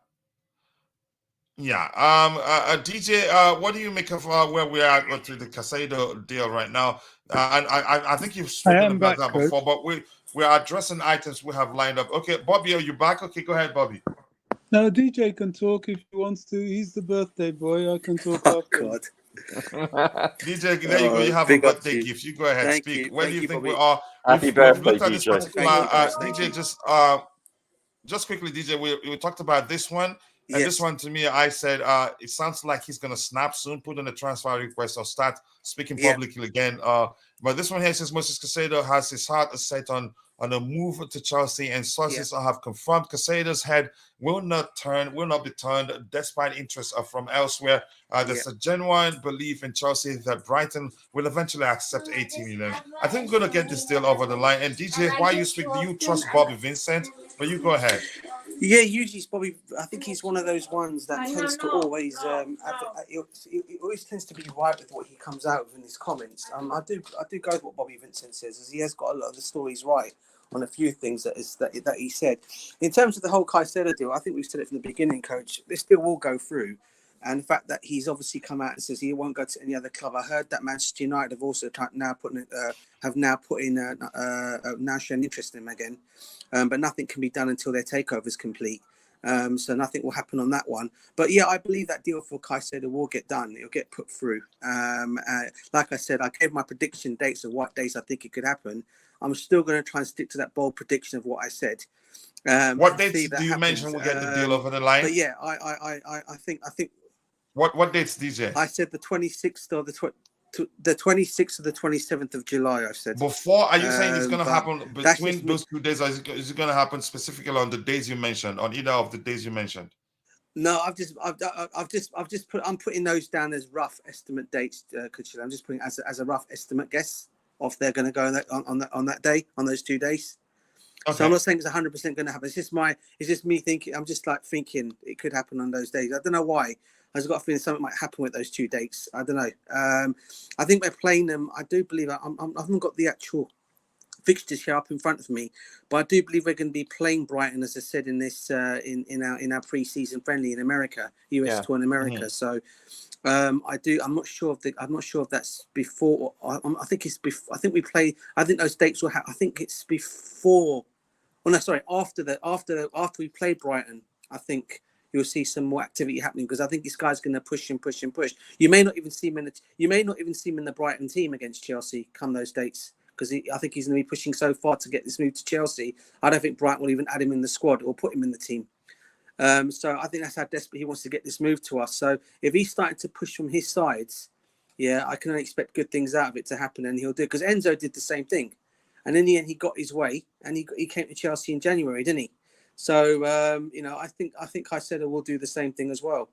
DJ, what do you make of where we are with the Caicedo deal right now? And I think you've spoken about that before, but we are addressing items we have lined up. Okay, Bobby, are you back? Okay, go ahead, Bobby. No, DJ can talk if he wants to. He's the birthday boy. I can talk after. God. DJ, there you go. You have a birthday gift. You go ahead, speak. Where do you think we are? Happy birthday, DJ. Just quickly, DJ, we talked about this one. And this one, to me, I said it sounds like he's going to snap soon, put in a transfer request or start speaking publicly again. But this one here says Moises Caicedo has his heart set on a move to Chelsea, and sources have confirmed Caicedo's head will not be turned despite interest from elsewhere. There's a genuine belief in Chelsea that Brighton will eventually accept 80 million. I think we're going to get this deal over the line. And DJ, while you speak, do you trust Bobby Vincent? But you go ahead. Yeah, usually it's Bobby. I think he's one of those ones that tends to always, it always tends to be right with what he comes out with in his comments. I do go with what Bobby Vincent says, as he has got a lot of the stories right on a few things that he said. In terms of the whole Caicedo deal, I think we've said it from the beginning, Coach. This deal will go through. And the fact that he's obviously come out and says he won't go to any other club. I heard that Manchester United have also now shown interest in him again, but nothing can be done until their takeover is complete. So nothing will happen on that one. But yeah, I believe that deal for Caicedo will get done. It'll get put through. Like I said, I gave my prediction dates of what days I think it could happen. I'm still going to try and stick to that bold prediction of what I said. What dates do you mention will get the deal over the line? But yeah, I think. What dates, DJ? I said the 26th or the The 26th or the 27th of July, I said. Before, are you saying it's going to but happen that's between just those 2 days? Or is it going to happen specifically on the days you mentioned, on either of the days you mentioned? No, I've just put. I'm putting those down as rough estimate dates, Kuchel. I'm just putting as a rough estimate guess of they're going to go on that day, on those 2 days. Okay. So I'm not saying it's 100% going to happen. It's just me thinking. I'm just like thinking it could happen on those days. I don't know why. I've got a feeling something might happen with those 2 dates. I don't know. I think we're playing them. I do believe I haven't got the actual fixtures here up in front of me, but I do believe we're going to be playing Brighton, as I said in this in our pre-season friendly in America, US tour in America. Mm-hmm. So I'm not sure if that's before. I think it's before. I think we play. I think those dates will. I think it's before. Oh no, sorry. After we play Brighton, I think you'll see some more activity happening because I think this guy's going to push and push and push. You may not even see him in the Brighton team against Chelsea come those dates because I think he's going to be pushing so far to get this move to Chelsea. I don't think Brighton will even add him in the squad or put him in the team. So I think that's how desperate he wants to get this move to us. So if he's starting to push from his sides, yeah, I can only expect good things out of it to happen, and he'll do it because Enzo did the same thing, and in the end he got his way, and he came to Chelsea in January, didn't he? So I think Caicedo will do the same thing as well.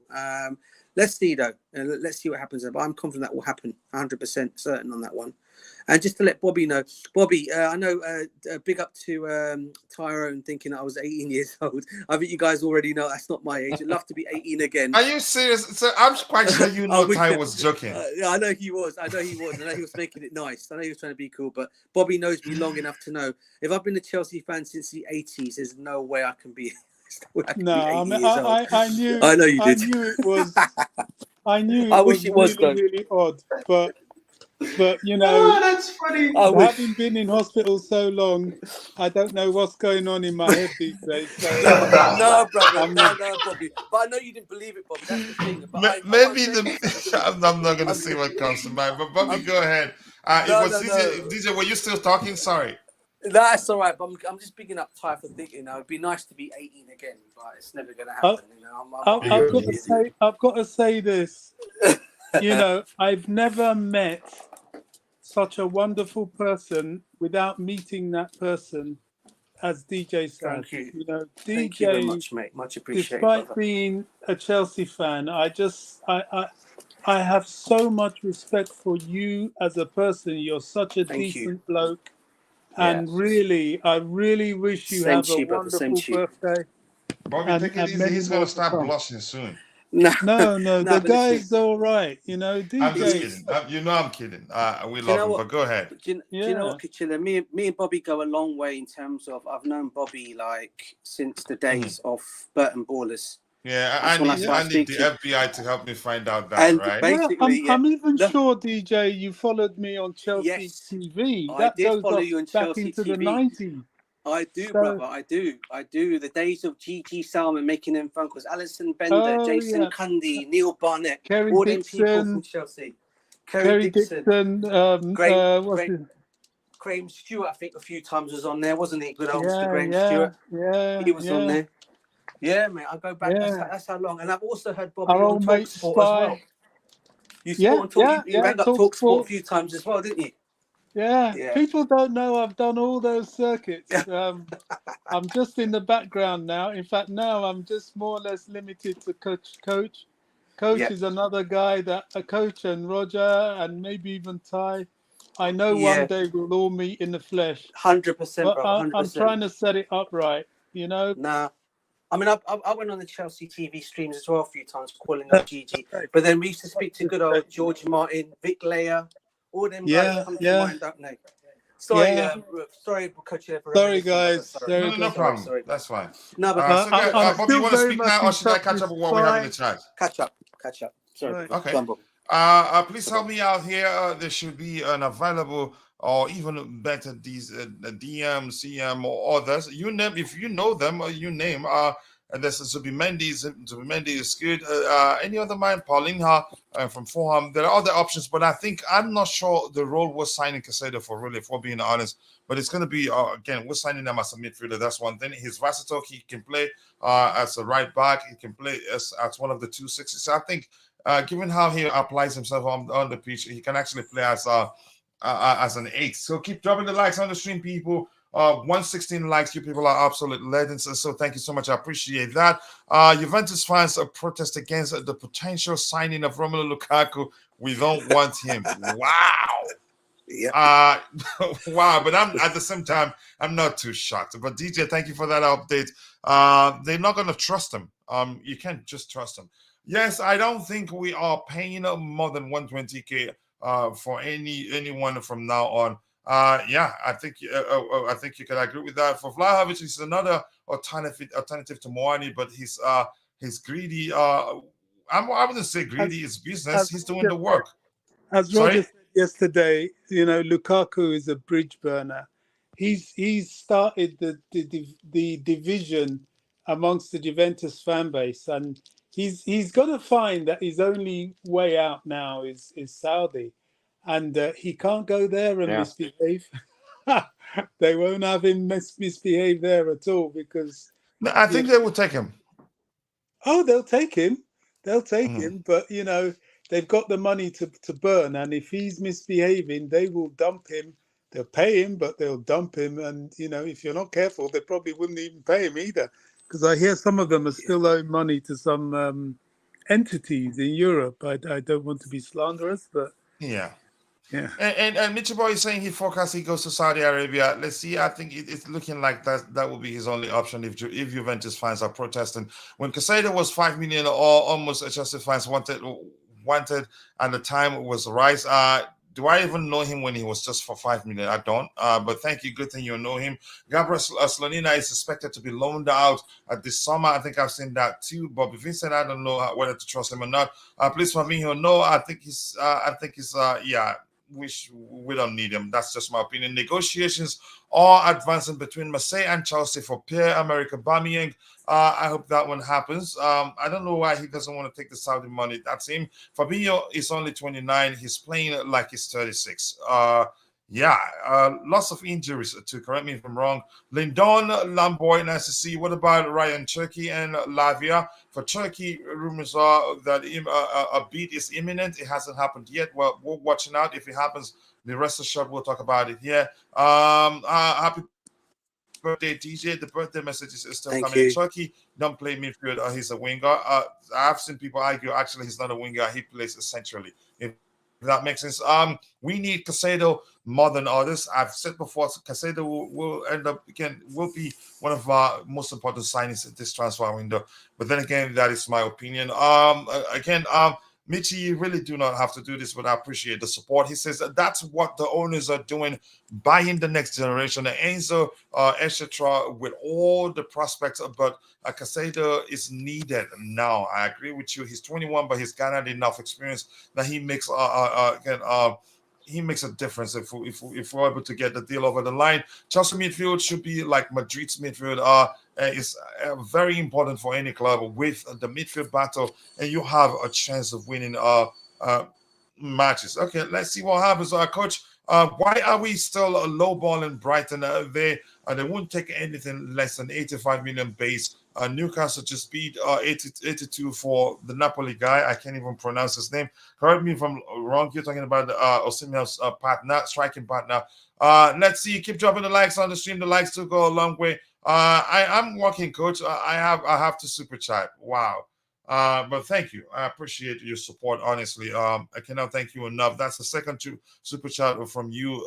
Let's see though, let's see what happens there. But I'm confident that will happen, 100% certain on that one. And just to let Bobby know, Bobby, I know, big up to Tyrone thinking I was 18 years old. I think you guys already know that's not my age. I'd love to be 18 again. Are you serious? So I'm quite sure you know Ty was joking. I know he was. I know he was making it nice. I know he was trying to be cool. But Bobby knows me long enough to know if I've been a Chelsea fan since the 80s, there's no way I can be. I knew. I know you did. I knew it was. I knew. I wish it was really, really odd, but you know, that's funny. Having been in hospital so long, I don't know what's going on in my head these days. So, no, brother, no, Bobby. But I know you didn't believe it, Bobby. That's the thing. But I'm not going to see what comes to mind. But Bobby, go ahead. DJ, were you still talking? Sorry. That's all right, but I'm just picking up Ty for thinking. It'd be nice to be 18 again, but it's never going to happen. I've got to say this. You know, I've never met such a wonderful person without meeting that person as DJ Sam. Thank you. You know, Thank you very much, mate. Much appreciated. Despite brother. being a Chelsea fan, I have so much respect for you as a person. You're such a decent bloke. And really, I really wish you have a wonderful birthday. Bobby, take it easy. He's going to start blushing soon. No, the guy's all right. You know, DJ. I'm just kidding. You know I'm kidding. We love him, but go ahead. Do you know what, Kitchiller? Me and Bobby go a long way in terms of I've known Bobby like since the days of Burton Ballers. Yeah, I need the FBI to help me find out that, and right? Basically, I'm even sure, DJ, you followed me on Chelsea TV. That goes follow you on Chelsea back into TV. The 90s. I do, brother. I do. The days of G.G. Salmon making them phone calls. Alison Bender, Jason Cundy, Neil Barnett, all them people from Chelsea. Kerry Dixon. Graham Stewart, I think a few times was on there, wasn't he? Good old Mr. Graham Stewart. Yeah, he was on there. Yeah, mate, I go back. Yeah. That's how long. And I've also heard Bobby our on TalkSport as well. You rang up TalkSport a few times as well, didn't you? Yeah. People don't know I've done all those circuits. I'm just in the background now. In fact, now I'm just more or less limited to Coach. Coach is another guy that a Coach and Roger and maybe even Ty. I know one day we'll all meet in the flesh. 100%, bro. 100%. I'm trying to set it up right, you know? Nah. I mean, I went on the Chelsea TV streams as well a few times, calling up Gigi. But then we used to speak to good old George Martin, Vic Leia, all them guys come to mind, don't they? Sorry, Coach. Sorry, guys. No problem. Sorry. That's fine. No, but Bobby, you want to speak now, or should I catch up with what we have in the chat? Catch up. Sorry. Okay. Please help me out here. There should be an available or even better these DM, CM, or others. You name, if you know them, or you name. And this is Zubimendi. Zubimendi is good. Any other man? Paulinha from Fulham. There are other options, but I'm not sure the role we're signing Caicedo for, really, if we're being honest. But it's going to be, again, we're signing him as a midfielder. That's one thing. He's versatile. He can play as a right back. He can play as one of the 2 6s. I think given how he applies himself on the pitch, he can actually play as an 8. So keep dropping the likes on the stream, people. 116 likes. You people are absolute legends. So thank you so much. I appreciate that. Juventus fans protest against the potential signing of Romelu Lukaku. We don't want him. Wow. Yeah. Wow. But I'm at the same time, I'm not too shocked. But DJ, thank you for that update. They're not going to trust him. You can't just trust him. Yes, I don't think we are paying more than 120k for anyone from now on. Yeah, I think you can agree with that. For Vlahovic, he's another alternative to Muani, but he's greedy. I wouldn't say greedy. It's business. He's doing the work. As Roger said yesterday, Lukaku is a bridge burner. He's started the division amongst the Juventus fan base, and he's going to find that his only way out now is Saudi, and he can't go there and misbehave. They won't have him misbehave there at all, because no, I think they will take him. Oh, they'll take him. They'll take him, but they've got the money to burn, and if he's misbehaving, they will dump him. They'll pay him, but they'll dump him, and if you're not careful, they probably wouldn't even pay him either, because I hear some of them are still owing money to some entities in Europe. I don't want to be slanderous, but yeah. And Mitchell Boy is saying he forecasts he goes to Saudi Arabia. Let's see. I think it's looking like that will be his only option if Juventus fans are protesting. When Caicedo was 5 million, or almost adjusted fans wanted, and the time was rise. Do I even know him when he was just for 5 million? I don't. But thank you. Good thing you know him. Gabriel Slonina is expected to be loaned out this summer. I think I've seen that too. Bobby Vincent, I don't know whether to trust him or not. Please, Fabinho, no. I think he's. Yeah. We don't need him. That's just my opinion. Negotiations are advancing between Marseille and Chelsea for Pierre-Emerick Aubameyang. I hope that one happens. I don't know why he doesn't want to take the Saudi money. That's him. Fabinho is only 29. He's playing like he's 36. Lots of injuries too. Correct me if I'm wrong. Lindon, Lamboy, nice to see. What about Ryan Cherki and Lavia? For Cherki, rumors are that a beat is imminent. It hasn't happened yet. Well, we're watching out. If it happens, the rest of the shot, we'll talk about it here. Happy birthday, DJ. The birthday message is still coming. Cherki don't play midfield. He's a winger. I've seen people argue, actually, he's not a winger. He plays essentially. If that makes sense. We need Caicedo more than others. I've said before, Caicedo will be one of our most important signings at this transfer window. But then again, that is my opinion. Michi, you really do not have to do this, but I appreciate the support. He says that's what the owners are doing, buying the next generation. Enzo, etc., with all the prospects, but Caicedo is needed now. I agree with you. He's 21, but he's gathered enough experience that he makes he makes a difference if we're able to get the deal over the line. Chelsea midfield should be like Madrid's midfield. Is very important for any club with the midfield battle, and you have a chance of winning matches. Okay, let's see what happens. Coach, why are we still lowballing Brighton? They won't take anything less than 85 million base. Newcastle just beat 82 for the Napoli guy. I can't even pronounce his name. Correct me if I'm wrong. You're talking about Osimhen's partner, striking partner. Let's see. Keep dropping the likes on the stream. The likes do go a long way. I'm working, Coach. I have to super chat. Wow. But thank you. I appreciate your support, honestly. I cannot thank you enough. That's the second super chat from you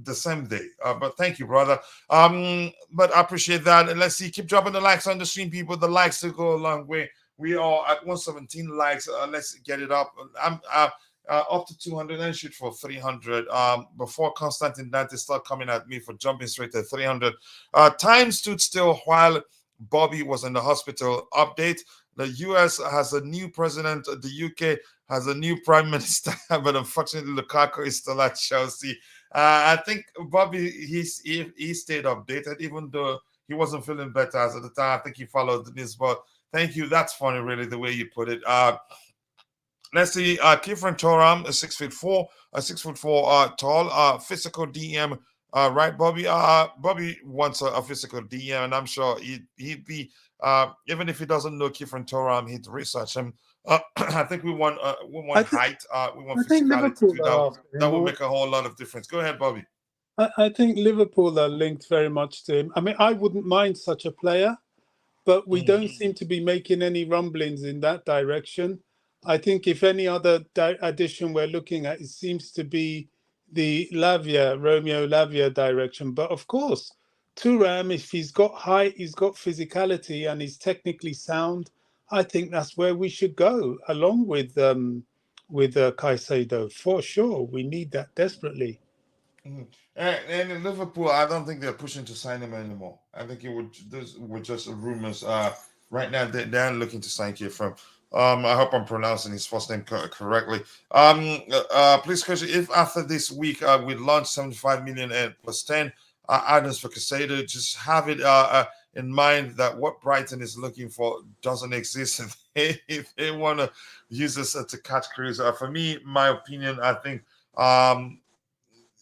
the same day. But thank you, brother. But I appreciate that. And let's see, keep dropping the likes on the stream, people. The likes to go a long way. We are at 117 likes. Let's get it up. I'm up to 200 and shoot for 300. Before Constantine Dante start coming at me for jumping straight to 300. Time stood still while Bobby was in the hospital. Update: the US has a new president. The UK has a new prime minister. But unfortunately, Lukaku is still at Chelsea. I think Bobby, he stayed updated, even though he wasn't feeling better as at the time. I think he followed this, but thank you. That's funny, really, the way you put it. Let's see. Kiefer Toram, 6'4", 6'4" tall, physical DM. Right, Bobby? Bobby wants a physical DM, and I'm sure he'd be Even if he doesn't know Kiefer Thuram, he'd research him. I think we want I think, height, we want I think physicality Liverpool too. are after That him. will make a whole lot of difference. Go ahead, Bobby. I think Liverpool are linked very much to him. I mean, I wouldn't mind such a player, but we don't seem to be making any rumblings in that direction. I think if any other addition we're looking at, it seems to be the Romeo Lavia direction. But of course, Thuram, if he's got height, he's got physicality, and he's technically sound, I think that's where we should go, along with Caicedo, for sure. We need that desperately. And in Liverpool, I don't think they're pushing to sign him anymore. I think those were just rumors. Right now, they're looking to sign Kiefer. I hope I'm pronouncing his first name correctly. Please, question, if after this week we launch 75 million and plus 10 items for Caicedo, just have it in mind that what Brighton is looking for doesn't exist. If they want to use this to catch crews, for me, my opinion, I think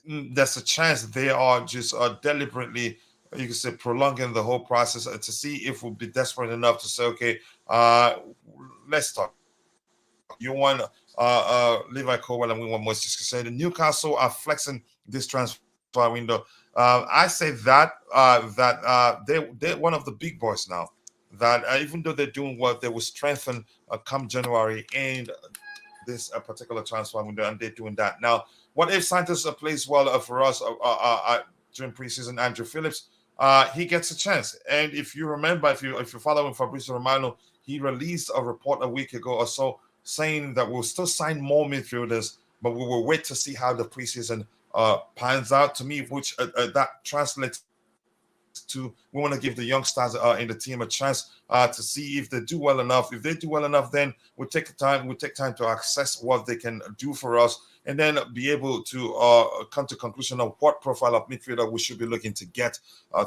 there's a chance they are just deliberately, you can say, prolonging the whole process to see if we'll be desperate enough to say, okay, let's talk. You want Levi Colwell and we want Moises Caicedo. Newcastle are flexing this transfer window. I say that they're one of the big boys now. That even though they're doing well, they will strengthen come January and this particular transfer window, and they're doing that now. What if Santos plays well for us during preseason? Andrew Phillips, he gets a chance. And if you remember, if you're following Fabrizio Romano, he released a report a week ago or so saying that we'll still sign more midfielders, but we will wait to see how the preseason pans out. To me, which that translates to, we want to give the young stars in the team a chance to see if they do well enough. If they do well enough, then we'll take time to assess what they can do for us, and then be able to come to conclusion of what profile of midfielder we should be looking to get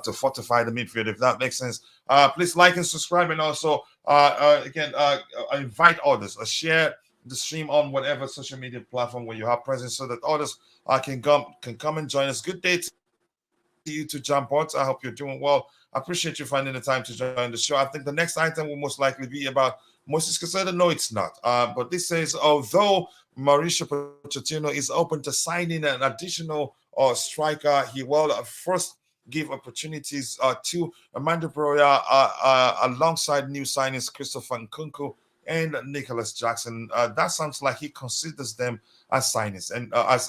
to fortify the midfield, if that makes sense. Please like and subscribe, and also again invite others, share the stream on whatever social media platform where you have presence, so that others can come and join us. Good day to you to jump on. I hope you're doing well. I appreciate you finding the time to join the show. I think the next item will most likely be about Moises Caicedo. No, it's not. But this says, although Mauricio Pochettino is open to signing an additional striker, he will first give opportunities to Ampadu alongside new signings Christopher Nkunku and Nicholas Jackson. That sounds like he considers them as signings and as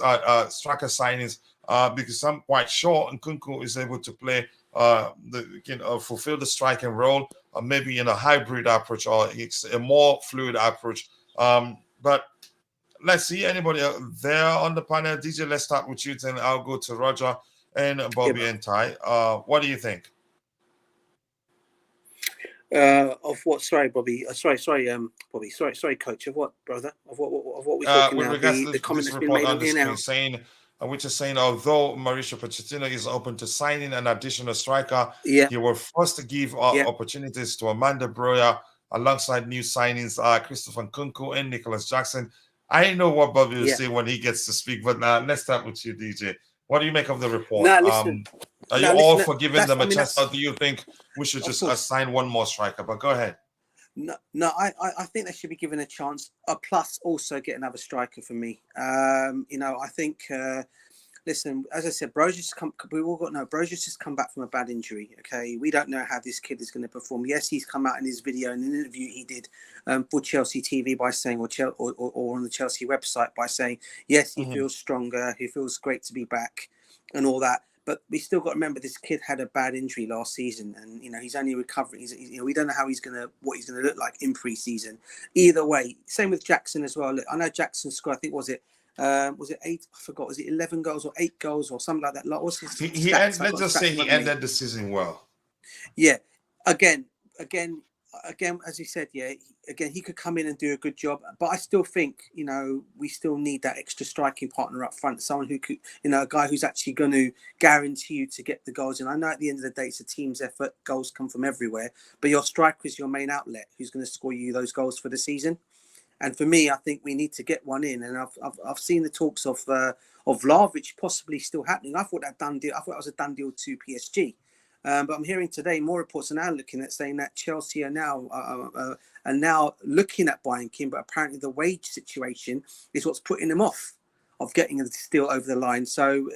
striker signings. Because I'm quite sure Nkunku is able to play, fulfill the striking role, maybe in a hybrid approach or it's a more fluid approach. But let's see, anybody there on the panel? DJ, let's start with you, then I'll go to Roger and Bobby and Ty. What do you think? Of what? Sorry, Bobby. Bobby. Sorry, Coach. Of what, brother? Of what we're talking with now? Regards to the comment this that's been report made on the in screen out. saying, which is saying, although Mauricio Pochettino is open to signing an additional striker, Yeah. he will first give opportunities to Amanda Broya alongside new signings, Christopher Nkunku and Nicholas Jackson. I know what Bobby will say when he gets to speak, but let's start with you, DJ. What do you make of the report? Are you all for giving them a chance, or do you think we should just assign one more striker? But go ahead. No, I think they should be given a chance. Plus, also get another striker for me. I think. Listen, as I said, Bro's just come back from a bad injury. Okay, we don't know how this kid is going to perform. Yes, he's come out in his video in an interview he did for Chelsea TV by saying, or on the Chelsea website by saying, yes, he feels stronger. He feels great to be back, and all that. But we still got to remember this kid had a bad injury last season, and he's only recovering. We don't know what he's gonna look like in pre-season. Either way, same with Jackson as well. Look, I know Jackson scored. I think was it 8? I forgot. Was it 11 goals or 8 goals or something like that? Like, what's his let's just say he ended the season well. Yeah. Again, as you said, he could come in and do a good job, but I still think, we still need that extra striking partner up front, someone who could, a guy who's actually going to guarantee you to get the goals. And I know at the end of the day, it's a team's effort. Goals come from everywhere, but your striker is your main outlet, who's going to score you those goals for the season. And for me, I think we need to get one in. And I've seen the talks of Vlahovic possibly still happening. I thought that was a done deal to PSG. But I'm hearing today more reports are now looking at saying that Chelsea are now looking at buying him, but apparently the wage situation is what's putting them off of getting the deal over the line. So,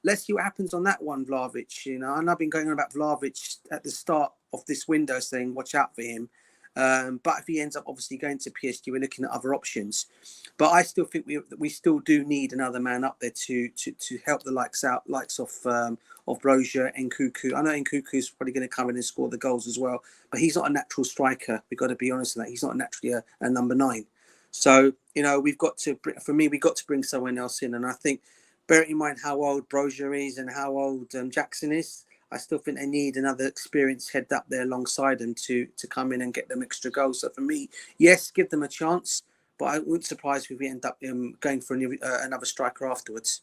let's see what happens on that one, Vlahovic. And I've been going on about Vlahovic at the start of this window saying, watch out for him. But if he ends up obviously going to PSG, we're looking at other options. But I still think we still do need another man up there to help the likes of Brozier and Nkunku. I know Nkunku's probably going to come in and score the goals as well, but he's not a natural striker. We've got to be honest with that. He's not naturally a number 9. So, we've got to bring someone else in. And I think, bearing in mind how old Brozier is and how old Jackson is, I still think they need another experienced head up there alongside them to come in and get them extra goals. So for me, yes, give them a chance, but I wouldn't surprise if we end up going for another striker afterwards.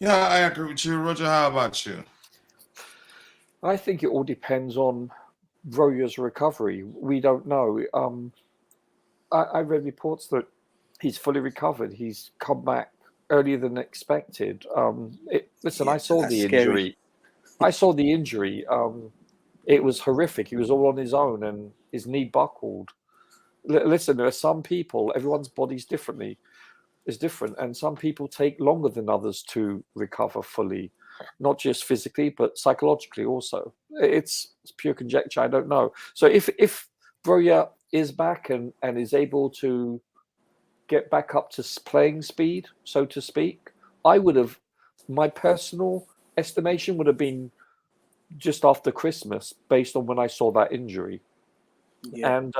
Yeah, I agree with you, Roger. How about you? I think it all depends on Brozier's recovery. We don't know. I read reports that he's fully recovered. He's come back earlier than expected. I saw the injury. I saw the injury. It was horrific. He was all on his own and his knee buckled. Listen, there are some people, everyone's body's is different. And some people take longer than others to recover fully, not just physically, but psychologically also. It's pure conjecture. I don't know. So if Brozier is back and is able to get back up to playing speed, so to speak, my personal estimation would have been just after Christmas, based on when I saw that injury. Yeah. And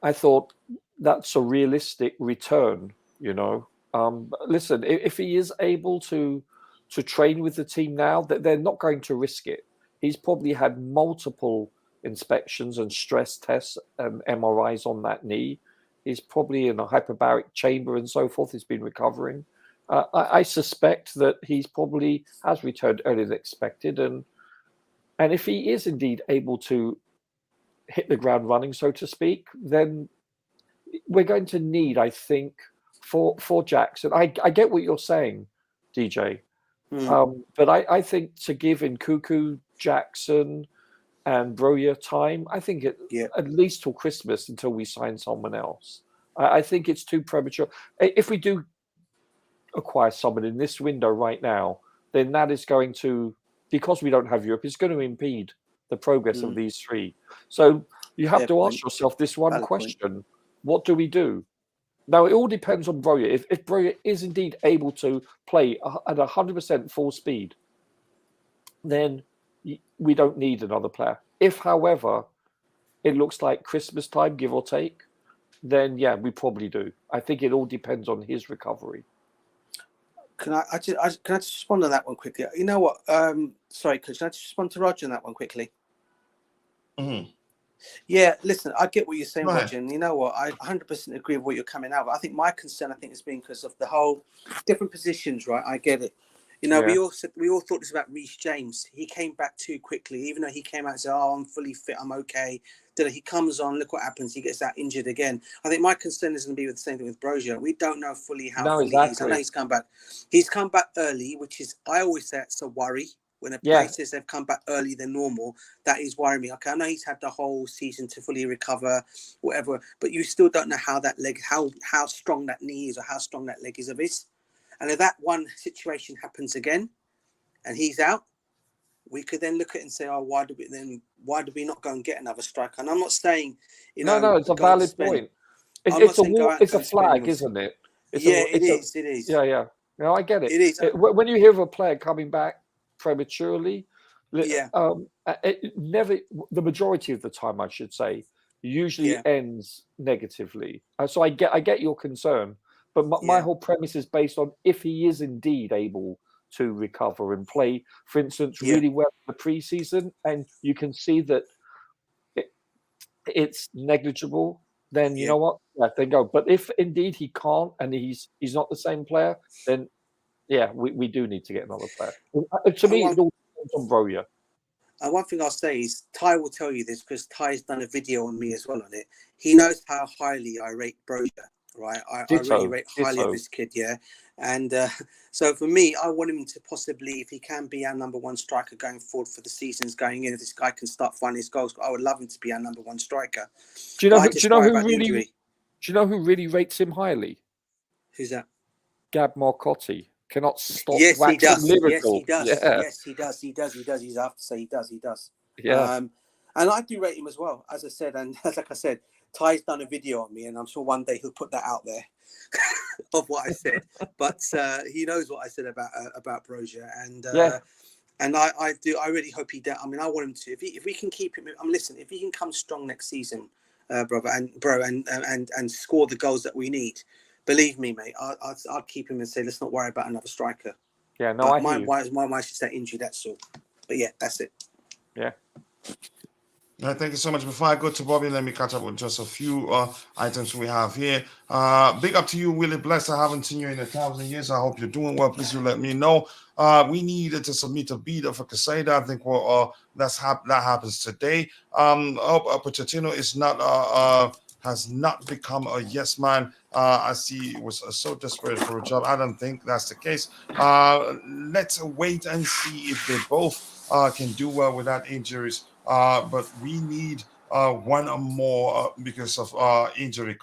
I thought that's a realistic return, Listen, if he is able to train with the team now, that they're not going to risk it. He's probably had multiple inspections and stress tests and MRIs on that knee. He's probably in a hyperbaric chamber and so forth. He's been recovering. I suspect that he's probably has returned earlier than expected. And if he is indeed able to hit the ground running, so to speak, then we're going to need, I think, for Jackson. I get what you're saying, DJ. But I think to give Nkunku, Jackson, and Brozier time, I think at least till Christmas until we sign someone else. I think it's too premature. If we do acquire someone in this window right now, then that is going to, because we don't have Europe, it's going to impede the progress of these three. So you have to ask yourself this one question. What do we do? Now, it all depends on Brozier. If Brozier is indeed able to play at 100% full speed, then we don't need another player. If, however, it looks like Christmas time, give or take, then yeah, we probably do. I think it all depends on his recovery. Can I just respond to that one quickly? You know what? Sorry, could I just respond to Roger on that one quickly? Mm-hmm. Yeah, listen, I get what you're saying, Roger, and you know what? I 100% agree with what you're coming out with. I think my concern, has been because of the whole different positions, right? I get it. We all thought this about Reece James. He came back too quickly, even though he came out and said, "Oh, I'm fully fit, I'm okay." Then he comes on, look what happens. He gets that injured again. I think my concern is going to be with the same thing with Brozier. We don't know fully how fully he is. I know he's come back. He's come back early, which is, I always say it's a worry. When a player says they've come back early than normal, that is worrying me. Okay, I know he's had the whole season to fully recover, whatever, but you still don't know how that leg, how strong that knee is or how strong that leg is of his. And if that one situation happens again and he's out, we could then look at it and say, oh, why do we not go and get another striker? And I'm not saying, No, it's a valid point. It's a flag, isn't it? It is. Yeah. No, I get it. It is. When you hear of a player coming back prematurely, it never, the majority of the time, I should say, usually ends negatively. So I get your concern, but my whole premise is based on if he is indeed able to recover and play, for instance, really well in the preseason, and you can see that it's negligible, then you know what? Then go. But if indeed he can't and he's not the same player, then we do need to get another player. To me, it all depends on Brozier. And one thing I'll say is, Ty will tell you this because Ty's done a video on me as well on it. He knows how highly I rate Brozier. right? I really Ditto, rate highly of ditto. this kid, yeah. And so for me, I want him to possibly, if he can be our number one striker going forward for the seasons going in, if this guy can start finding his goals, I would love him to be our number one striker. Do you know? But I Do just you know worry who about the really? injury. Do you know who really rates him highly? Who's that? Gab Marcotti cannot stop Yes, he waxing does. Yes, lyrical. he does. Yeah, Yes, he does. He does. He does. He's, I have to say, he does. He does. yeah. And I do rate him as well, as I said. And like I said, Ty's done a video on me, and I'm sure one day he'll put that out there of what I said. But he knows what I said about Brozier, and Yeah. and I really hope he does. I mean, I want him to. If we can keep him, listen. If he can come strong next season, brother, and score the goals that we need, believe me, mate, I'd keep him and say, let's not worry about another striker. Yeah, no, But I hear you. why is just that injury? That's all. But yeah, that's it. Yeah. Thank you so much. Before I go to Bobby, let me catch up with just a few items we have here. Big up to you, Willie Bless. I haven't seen you in 1,000 years. I hope you're doing well. Please do let me know. We needed to submit a bid for Caicedo. I think that happens today. Pochettino is not has not become a yes man. I see he was so desperate for a job. I don't think that's the case. Let's wait and see if they both can do well without injuries. But we need one or more because of injury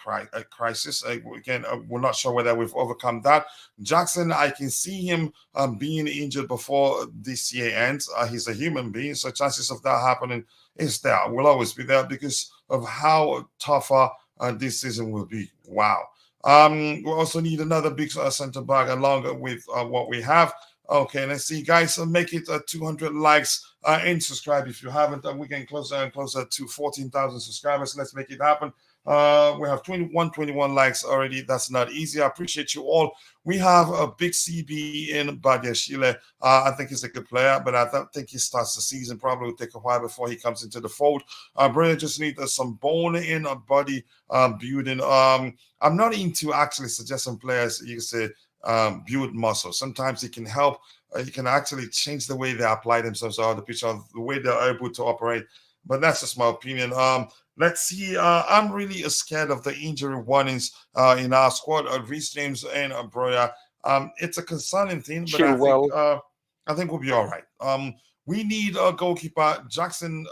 crisis. Again, we're not sure whether we've overcome that. Jackson, I can see him being injured before this year ends. He's a human being, so chances of that happening is there. Will always be there because of how tougher this season will be. Wow. We also need another big center back along with what we have. Okay, let's see, guys. Make it 200 likes and subscribe if you haven't. We're getting closer and closer to 14,000 subscribers. Let's make it happen. We have 21 likes already. That's not easy. I appreciate you all. We have a big CB in Badiashile. I think he's a good player, but I don't think he starts the season. Probably will take a while before he comes into the fold. Brother just needs some bone in a body building. I'm not into actually suggesting players you can say build muscle. Sometimes it can help. You can actually change the way they apply themselves on the pitch, or the way they're able to operate. But that's just my opinion. Let's see. I'm really scared of the injury warnings in our squad. Reece James and Broya. It's a concerning thing, but I think we'll be all right. We need a goalkeeper. Jackson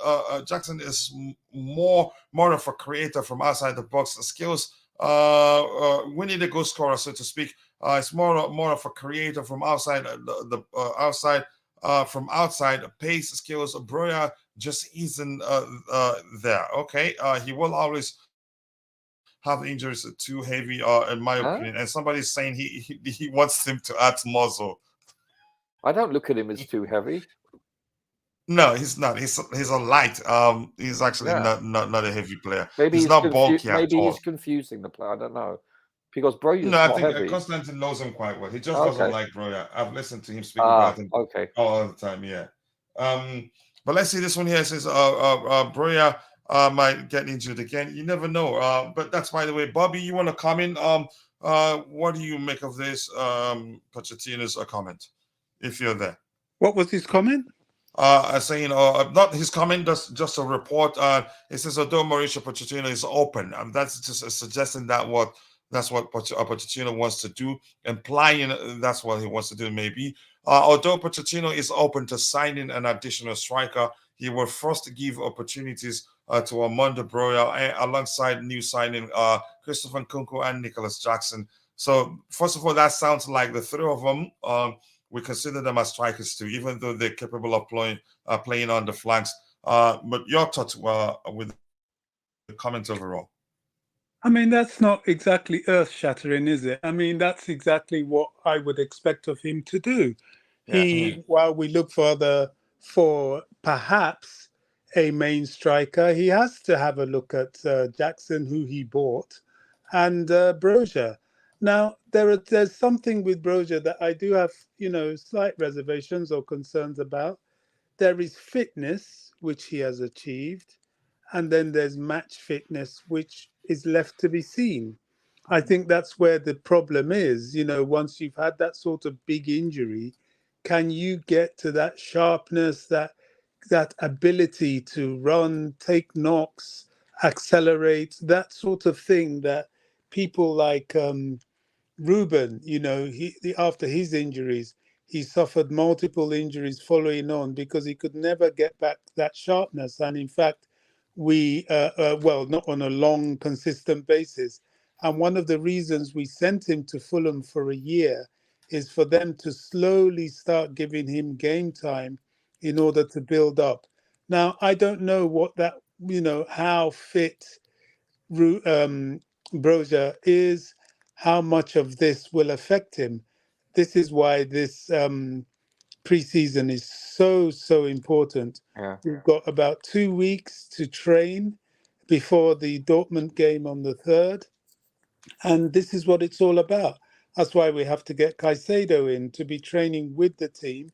is more of a creator from outside the box. The skills. We need a goal scorer, so to speak. It's more of a creator from outside from outside. Pace, skills. Broya just isn't there. Okay, he will always have injuries too heavy, in my opinion. And somebody's saying he wants him to add muscle. I don't look at him as too heavy. No, he's not. He's a light. He's actually not a heavy player. Maybe he's not bulky at all. Maybe he's confusing the player. I don't know. Because Broya's no, I not think heavy. Constantine knows him quite well. He just doesn't like Broya. I've listened to him speak about him all the time. Yeah. But let's see this one here. It says Broya might get injured again. You never know. But that's, by the way, Bobby, you want to comment? What do you make of this Pochettino's comment? If you're there. What was his comment? Saying, not his comment, just a report. It says, although Mauricio Pochettino is open, that's just suggesting that's what Pochettino wants to do, implying that's what he wants to do, maybe. Although Pochettino is open to signing an additional striker, he will first give opportunities to Armando Broya alongside new signing Christopher Nkunku and Nicholas Jackson. So, first of all, that sounds like the three of them. We consider them as strikers too, even though they're capable of playing on the flanks. But your thoughts with the comments overall? I mean, that's not exactly earth-shattering, is it? I mean, that's exactly what I would expect of him to do. While we look for perhaps a main striker, he has to have a look at Jackson, who he bought, and Brozier. Now, there's something with Brozier that I do have, slight reservations or concerns about. There is fitness, which he has achieved, and then there's match fitness, which is left to be seen. I think that's where the problem is. Once you've had that sort of big injury, can you get to that sharpness, that ability to run, take knocks, accelerate, that sort of thing that people like Ruben, after his injuries, he suffered multiple injuries following on because he could never get back that sharpness. And in fact, well, not on a long, consistent basis. And one of the reasons we sent him to Fulham for a year is for them to slowly start giving him game time in order to build up. Now, I don't know what that, how fit Broja is, how much of this will affect him. This is why this preseason is so important. Yeah. We've got about 2 weeks to train before the Dortmund game on the 3rd. And this is what it's all about. That's why we have to get Caicedo in to be training with the team.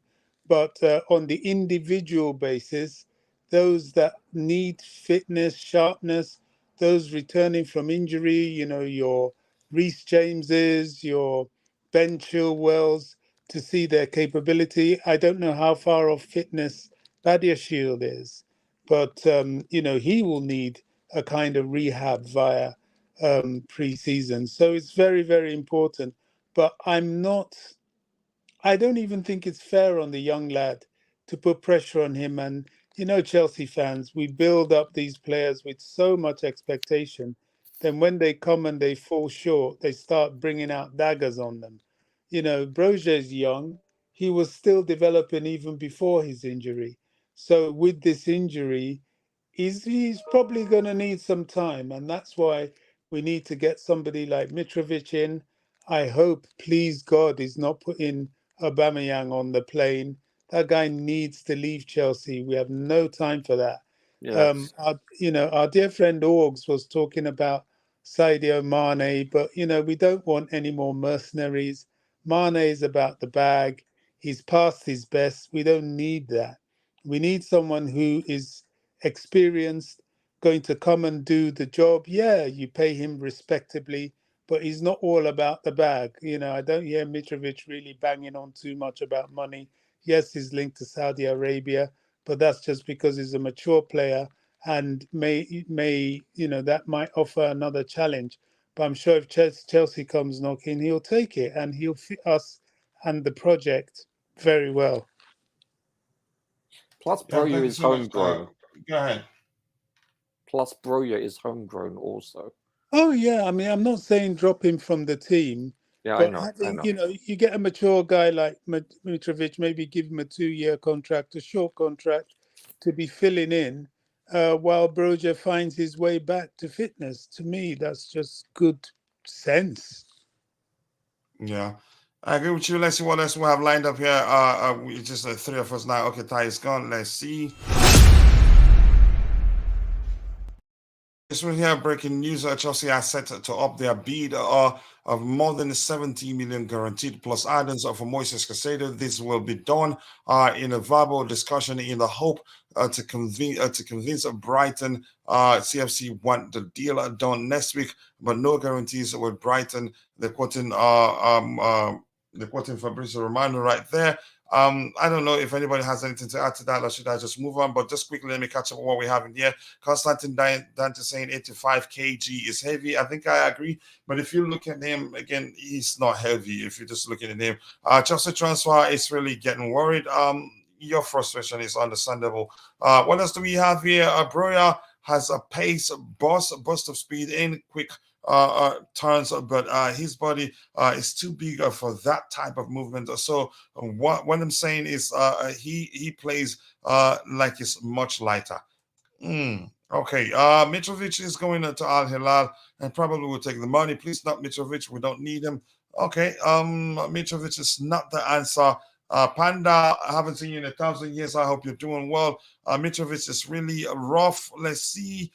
But on the individual basis, those that need fitness, sharpness, those returning from injury, your Reece Jameses, your Ben Chilwells, to see their capability. I don't know how far off fitness Badiashile is, but, he will need a kind of rehab via pre-season. So it's very, very important. But I don't even think it's fair on the young lad to put pressure on him. And, Chelsea fans, we build up these players with so much expectation. Then when they come and they fall short, they start bringing out daggers on them. Broja is young. He was still developing even before his injury. So with this injury, he's probably going to need some time. And that's why we need to get somebody like Mitrovic in. I hope, please God, he's not putting Aubameyang on the plane. That guy needs to leave Chelsea. We have no time for that. Yes. Our dear friend Orgs was talking about Sadio Mane, but we don't want any more mercenaries. Mane is about the bag. He's past his best. We don't need that. We need someone who is experienced, going to come and do the job. Yeah, you pay him respectably, but he's not all about the bag. I don't hear Mitrovic really banging on too much about money. Yes, he's linked to Saudi Arabia, but that's just because he's a mature player and may that might offer another challenge. But I'm sure if Chelsea comes knocking, he'll take it and he'll fit us and the project very well. Plus, Yeah, thank Broja you is so much. homegrown. Go ahead. Plus, Broja is homegrown also. Oh yeah, I mean, I'm not saying drop him from the team, Yeah, but I having, know. you get a mature guy like Mitrovic, maybe give him a 2-year contract, a short contract, to be filling in, while Broja finds his way back to fitness. To me, that's just good sense. Yeah. I agree with you. Let's see what else we have lined up here. We just 3 of us now. Okay, Ty is gone. Let's see. This one here, breaking news. Chelsea are set to up their bid of more than 70 million guaranteed plus add-ons for Moises Caicedo. This will be done in a verbal discussion in the hope to convince Brighton. CFC want the deal done next week, but no guarantees with Brighton. They're quoting Fabrizio Romano right there. I don't know if anybody has anything to add to that, or should I just move on? But just quickly, let me catch up on what we have in here. Constantine Dante saying 85 kg is heavy. I think I agree. But if you look at him, again, he's not heavy if you're just looking at him. Chelsea transfer is really getting worried. Your frustration is understandable. What else do we have here? Broja has a pace, burst of speed in quick turns, but his body is too big for that type of movement. So what I'm saying is he plays like he's much lighter. Okay, Mitrovic is going to Al Hilal and probably will take the money. Please, not Mitrovic. We don't need him. Okay, Mitrovic is not the answer. Panda, I haven't seen you in 1,000 years. I hope you're doing well. Mitrovic is really rough. Let's see.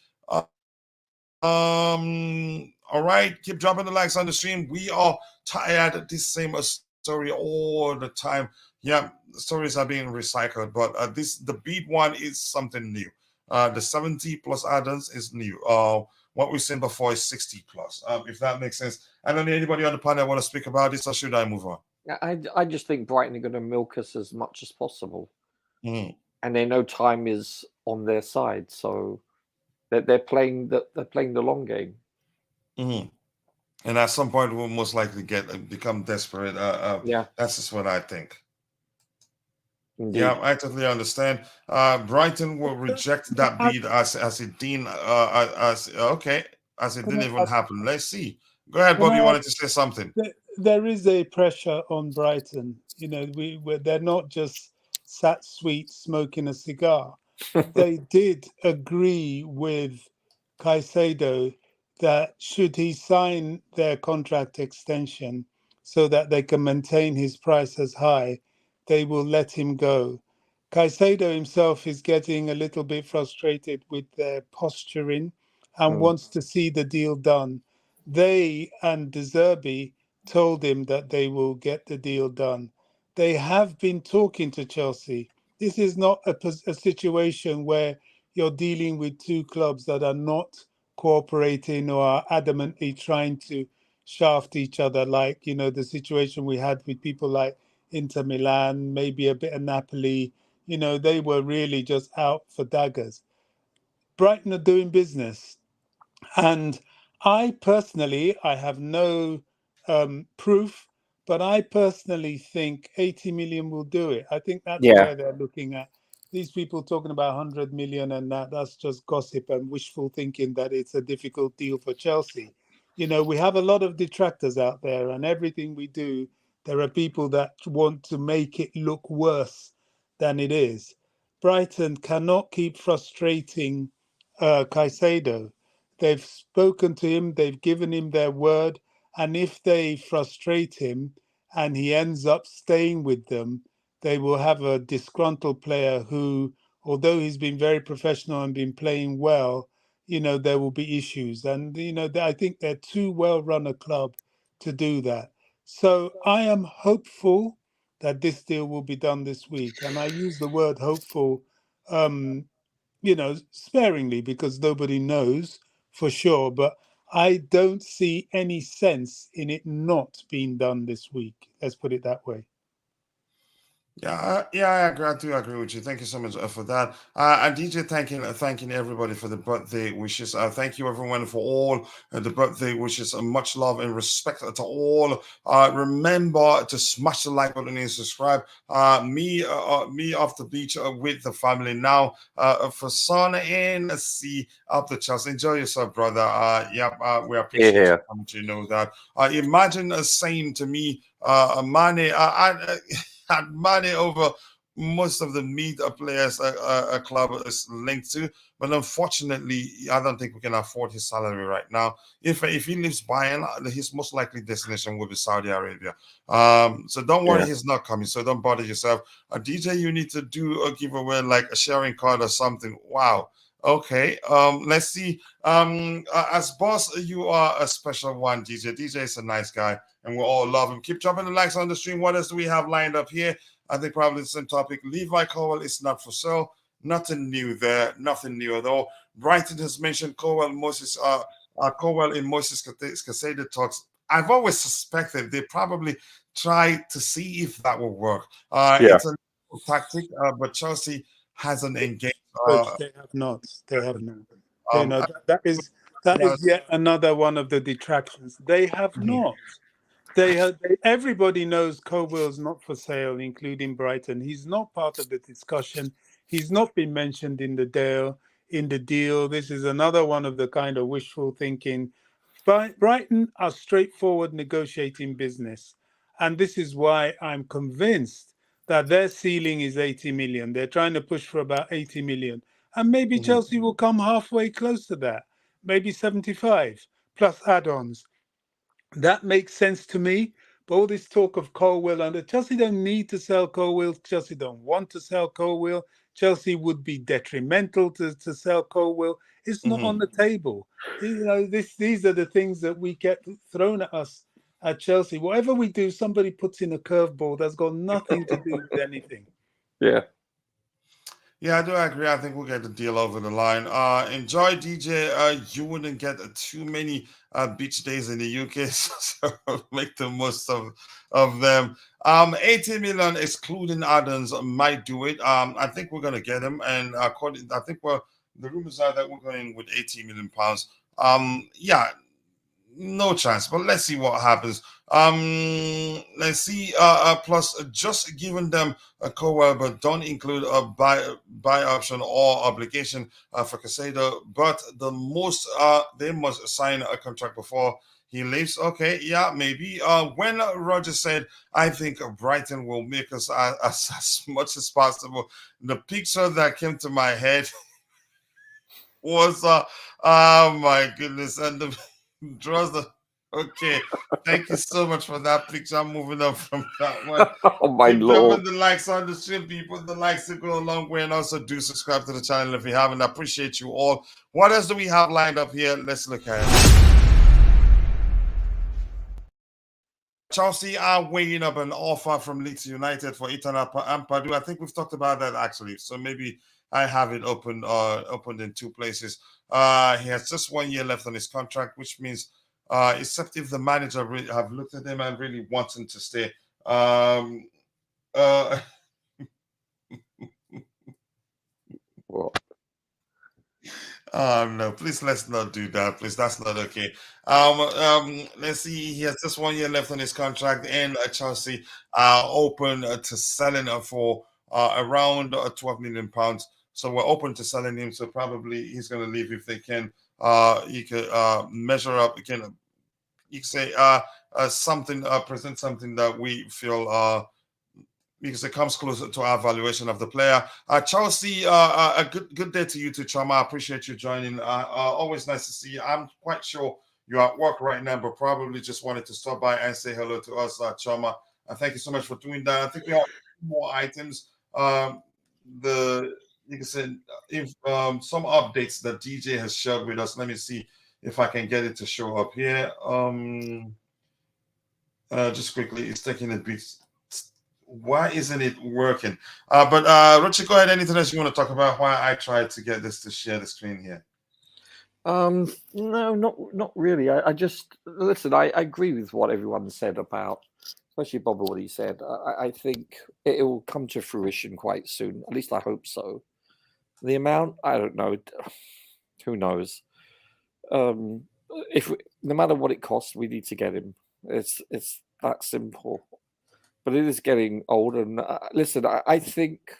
All right, keep dropping the likes on the stream. We are tired of this same story all the time. Yeah, stories are being recycled, but the beat one is something new. The 70 plus add-ons is new. What we've seen before is 60 plus. If that makes sense. I don't know anybody on the panel want to speak about this, or should I move on? Yeah, I just think Brighton are going to milk us as much as possible, Mm. and they know time is on their side, so they're playing the long game. Mm-hmm. And at some point, we'll most likely become desperate. Yeah, That's just what I think. indeed. Yeah, I totally understand. Brighton will reject that I, bid as it didn't as it can didn't I even ask, happen. Let's see. Go ahead, can Bob. You I wanted ask, to say something. there is a pressure on Brighton. You know, they're not just sat sweet smoking a cigar. They did agree with Caicedo that should he sign their contract extension so that they can maintain his price as high, they will let him go. Caicedo himself is getting a little bit frustrated with their posturing and Mm, wants to see the deal done. They and De Zerbi told him that they will get the deal done. They have been talking to Chelsea. This is not a situation where you're dealing with two clubs that are not cooperating or are adamantly trying to shaft each other, like, you know, the situation we had with people like Inter Milan, maybe a bit of Napoli. You know, they were really just out for daggers. Brighton are doing business. And I personally, I have no proof, but I personally think 80 million will do it. I think that's yeah, where they're looking at. These people talking about 100 million and that's just gossip and wishful thinking that it's a difficult deal for Chelsea. You know, we have a lot of detractors out there, and everything we do, there are people that want to make it look worse than it is. Brighton cannot keep frustrating Caicedo. They've spoken to him, they've given him their word, and if they frustrate him and he ends up staying with them, they will have a disgruntled player who, although he's been very professional and been playing well, you know, there will be issues. And, you know, I think they're too well run a club to do that. So I am hopeful that this deal will be done this week. And I use the word hopeful um, you know, sparingly because nobody knows for sure. But I don't see any sense in it not being done this week. Let's put it that way. Yeah, I do agree with you. Thank you so much for that. And DJ, thanking everybody for the birthday wishes. Thank you everyone for all the birthday wishes. Much love and respect to all. Remember to smash the like button and subscribe. Me off the beach with the family now. For Son and C up the Chelsea. Enjoy yourself, brother. We appreciate you yeah. coming to know that. Imagine saying to me, Mane, had money over most of the meat players a club is linked to. But unfortunately, I don't think we can afford his salary right now. If he leaves Bayern, his most likely destination will be Saudi Arabia. So don't worry, Yeah. he's not coming. So don't bother yourself. DJ, you need to do a giveaway like a sharing card or something. Wow. Okay. Let's see. As boss, you are a special one, DJ. DJ is a nice guy, and we all love him. Keep dropping the likes on the stream. What else do we have lined up here? I think probably the same topic. Levi Cowell is not for sale. Nothing new there. Nothing new at all. Brighton has mentioned Cowell in Moises Caicedo talks. I've always suspected they probably try to see if that will work. Yeah. It's a tactic, but Chelsea hasn't engaged. Coach, they have not. They have not. You Um, know, that is yet another one of the detractions. They have not. Everybody knows Cowell's not for sale, including Brighton. He's not part of the discussion. He's not been mentioned in the deal. This is another one of the kind of wishful thinking. Brighton are straightforward negotiating business, and this is why I'm convinced that their ceiling is 80 million. They're trying to push for about 80 million, and maybe mhm. Chelsea will come halfway close to that, maybe 75 plus add-ons. That makes sense to me. But all this talk of Colwill, and Chelsea don't need to sell Colwill. Chelsea don't want to sell Colwill. Chelsea would be detrimental to sell Colwill. It's not on the table. You know, these are the things that we get thrown at us at Chelsea. Whatever we do, somebody puts in a curveball that's got nothing to do with anything. Yeah. Yeah, I do agree. I think we'll get the deal over the line. Enjoy, DJ. You wouldn't get too many beach days in the UK, so make the most of them. 80 million excluding add-ons might do it. I think we're gonna get him, and the rumors are that we're going with 80 million pounds. Yeah, no chance. But let's see what happens. Let's see. Plus, just giving them a Koll, but don't include a buy option or obligation for Caicedo. But the most, they must sign a contract before he leaves. Okay, yeah, maybe. When Roger said, I think Brighton will make us as much as possible, the picture that came to my head was, oh my goodness, and the draws the. Okay, thank you so much for that picture. I'm moving on from that one. Oh my Keep lord! dropping the likes on the stream, people. The likes to go a long way, and also do subscribe to the channel if you haven't. I appreciate you all. What else do we have lined up here? Let's look at it. Chelsea are weighing up an offer from Leeds United for Ethan Ampadu. I think we've talked about that actually, so maybe I have it opened in two places. He has just 1 year left on his contract, which means except if the manager really have looked at him and really wants him to stay. What? No, please let's not do that. Please, that's not okay. Let's see. He has just 1 year left on his contract, and Chelsea are open to selling for around £12 million. So we're open to selling him. So probably he's going to leave if they can. You could measure up. You can say something, present something that we feel because it comes closer to our valuation of the player. Chelsea, a good day to you too, Chama. I appreciate you joining. Always nice to see you. I'm quite sure you're at work right now, but probably just wanted to stop by and say hello to us, Chama. Thank you so much for doing that. I think we have more items. You can say if some updates that DJ has shared with us. Let me see if I can get it to show up here. Just quickly, it's taking a bit. Why isn't it working? But Richard, go ahead. Anything else you want to talk about? Why I tried to get this to share the screen here? No, not really. I just listen. I agree with what everyone said about, especially Bob, what he said. I think it will come to fruition quite soon. At least I hope so. The amount, I don't know. Who knows? No matter what it costs, we need to get him. It's that simple. But it is getting old, and listen, I think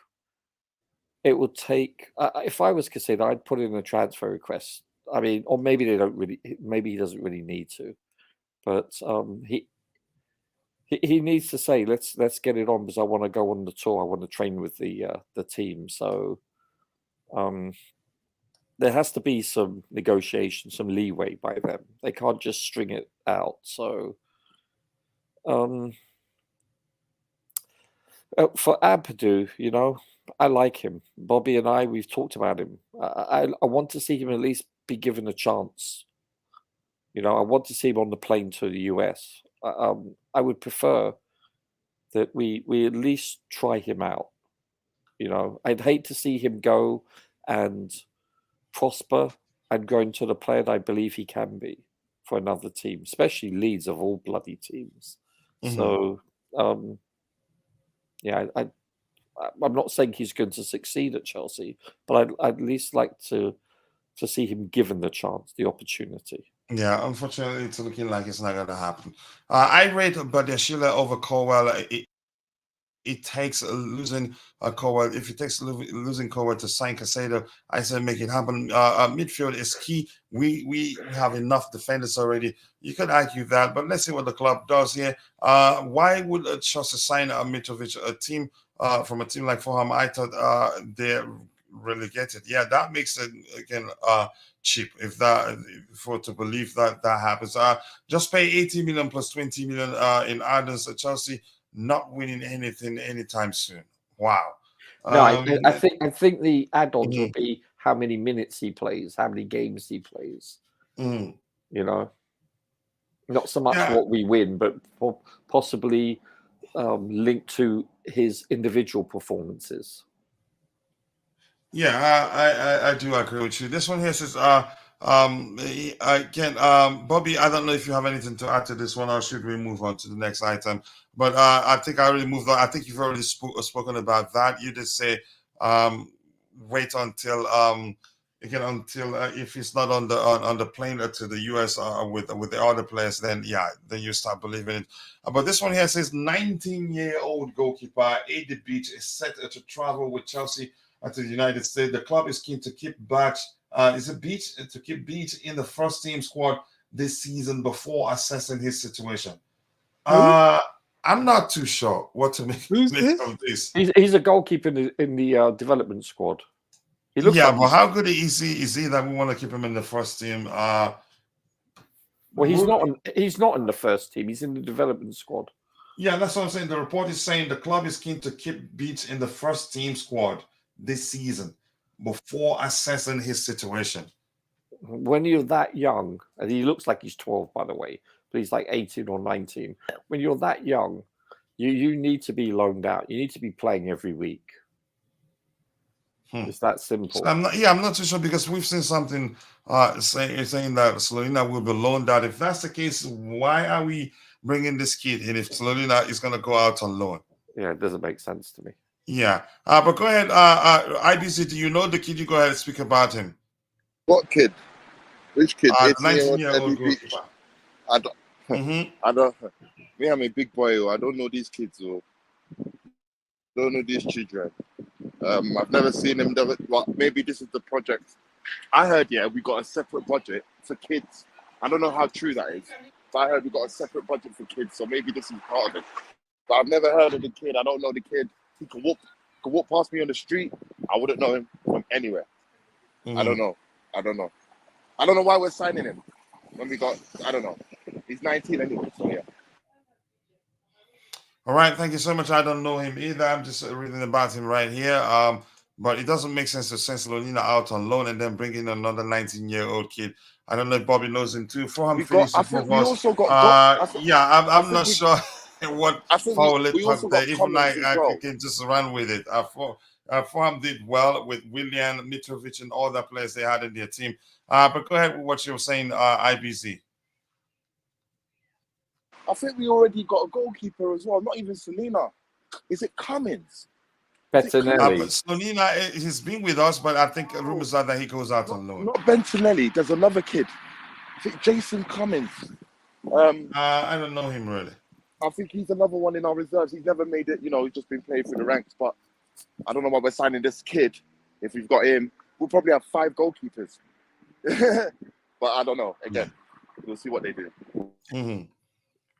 it would take. If I was Caicedo, I'd put in a transfer request. I mean, or maybe they don't really. Maybe he doesn't really need to, but he needs to say, let's get it on because I want to go on the tour. I want to train with the team. So, there has to be some negotiation, some leeway by them. They can't just string it out. So, for Ampadu, I like him. Bobby and we've talked about him. I want to see him at least be given a chance. I want to see him on the plane to the US. I would prefer that we at least try him out. I'd hate to see him go and prosper and go into the player that I believe he can be for another team, especially Leeds of all bloody teams. Mm-hmm. So, yeah, I'm not saying he's going to succeed at Chelsea, but I'd at least like to see him given the chance, the opportunity. Yeah, unfortunately, it's looking like it's not going to happen. I rate Badiashile over Koll. It takes losing Koll. If it takes losing Koll to sign Caicedo, I say make it happen. Midfield is key. We have enough defenders already. You could argue that, but let's see what the club does here. Why would Chelsea sign Mitrovic, a team from a team like Fulham? I thought they're relegated. Yeah, that makes it again cheap if to believe that happens. Just pay 80 million plus 20 million in add-ons at Chelsea. Not winning anything anytime soon. Wow. No, I think the add-ons will be how many minutes he plays, how many games he plays. Not so much what we win, but possibly linked to his individual performances. Yeah, I do agree with you. This one here says, again, Bobby, I don't know if you have anything to add to this one, or should we move on to the next item? But I think I already moved on. I think you've already spoken about that. You did say wait until again until if he's not on the plane to the US with the other players, then you start believing it. But this one here says 19-year-old goalkeeper Eddie Beach is set to travel with Chelsea to the United States. The club is keen to keep Beach in the first team squad this season before assessing his situation. I'm not too sure what to make of this. He's a goalkeeper in the development squad. He looks like but how good is he that we want to keep him in the first team? Well, he's not in the first team. He's in the development squad. Yeah, that's what I'm saying. The report is saying the club is keen to keep Beach in the first team squad this season before assessing his situation. When you're that young, and he looks like he's 12, by the way, but he's like 18 or 19. When you're that young, you need to be loaned out. You need to be playing every week. It's that simple. So I'm not too sure because we've seen something saying that Slovenia will be loaned out. If that's the case, why are we bringing this kid in if Slovenia is going to go out on loan? Yeah, it doesn't make sense to me. Yeah, but go ahead, IBC. Do you know the kid? You go ahead and speak about him. What kid? Which kid? 19-year-old goalkeeper. I don't. Me, I'm a big boy. I don't know these kids. Don't know these children. I've never seen them. Well, maybe this is the project. I heard, we got a separate budget for kids. I don't know how true that is, but I heard we got a separate budget for kids, so maybe this is part of it. But I've never heard of the kid. I don't know the kid. He could walk past me on the street. I wouldn't know him from anywhere. I don't know. I don't know why we're signing him when we got. I don't know. He's 19 anyway, so yeah. All right, thank you so much. I don't know him either. I'm just reading about him right here. But it doesn't make sense to send Slovenia out on loan and then bring in another 19-year-old kid. I don't know if Bobby knows him too. For him, I think we also got. I'm not sure what foul it was there. Even I can just run with it. Fulham did well with Willian, Mitrovic, and all the players they had in their team. But go ahead with what you were saying, IBC. I think we already got a goalkeeper as well. Not even Selena. Is it Cummins? Bettinelli. Selena, he's been with us, but I think rumors are that he goes out on loan. Not Bettinelli. There's another kid. I think Jason Cummins. I don't know him really. I think he's another one in our reserves. He's never made it. He's just been playing through the ranks. But I don't know why we're signing this kid. If we've got him, we'll probably have 5 goalkeepers. But I don't know. Again, we'll see what they do. Mm-hmm.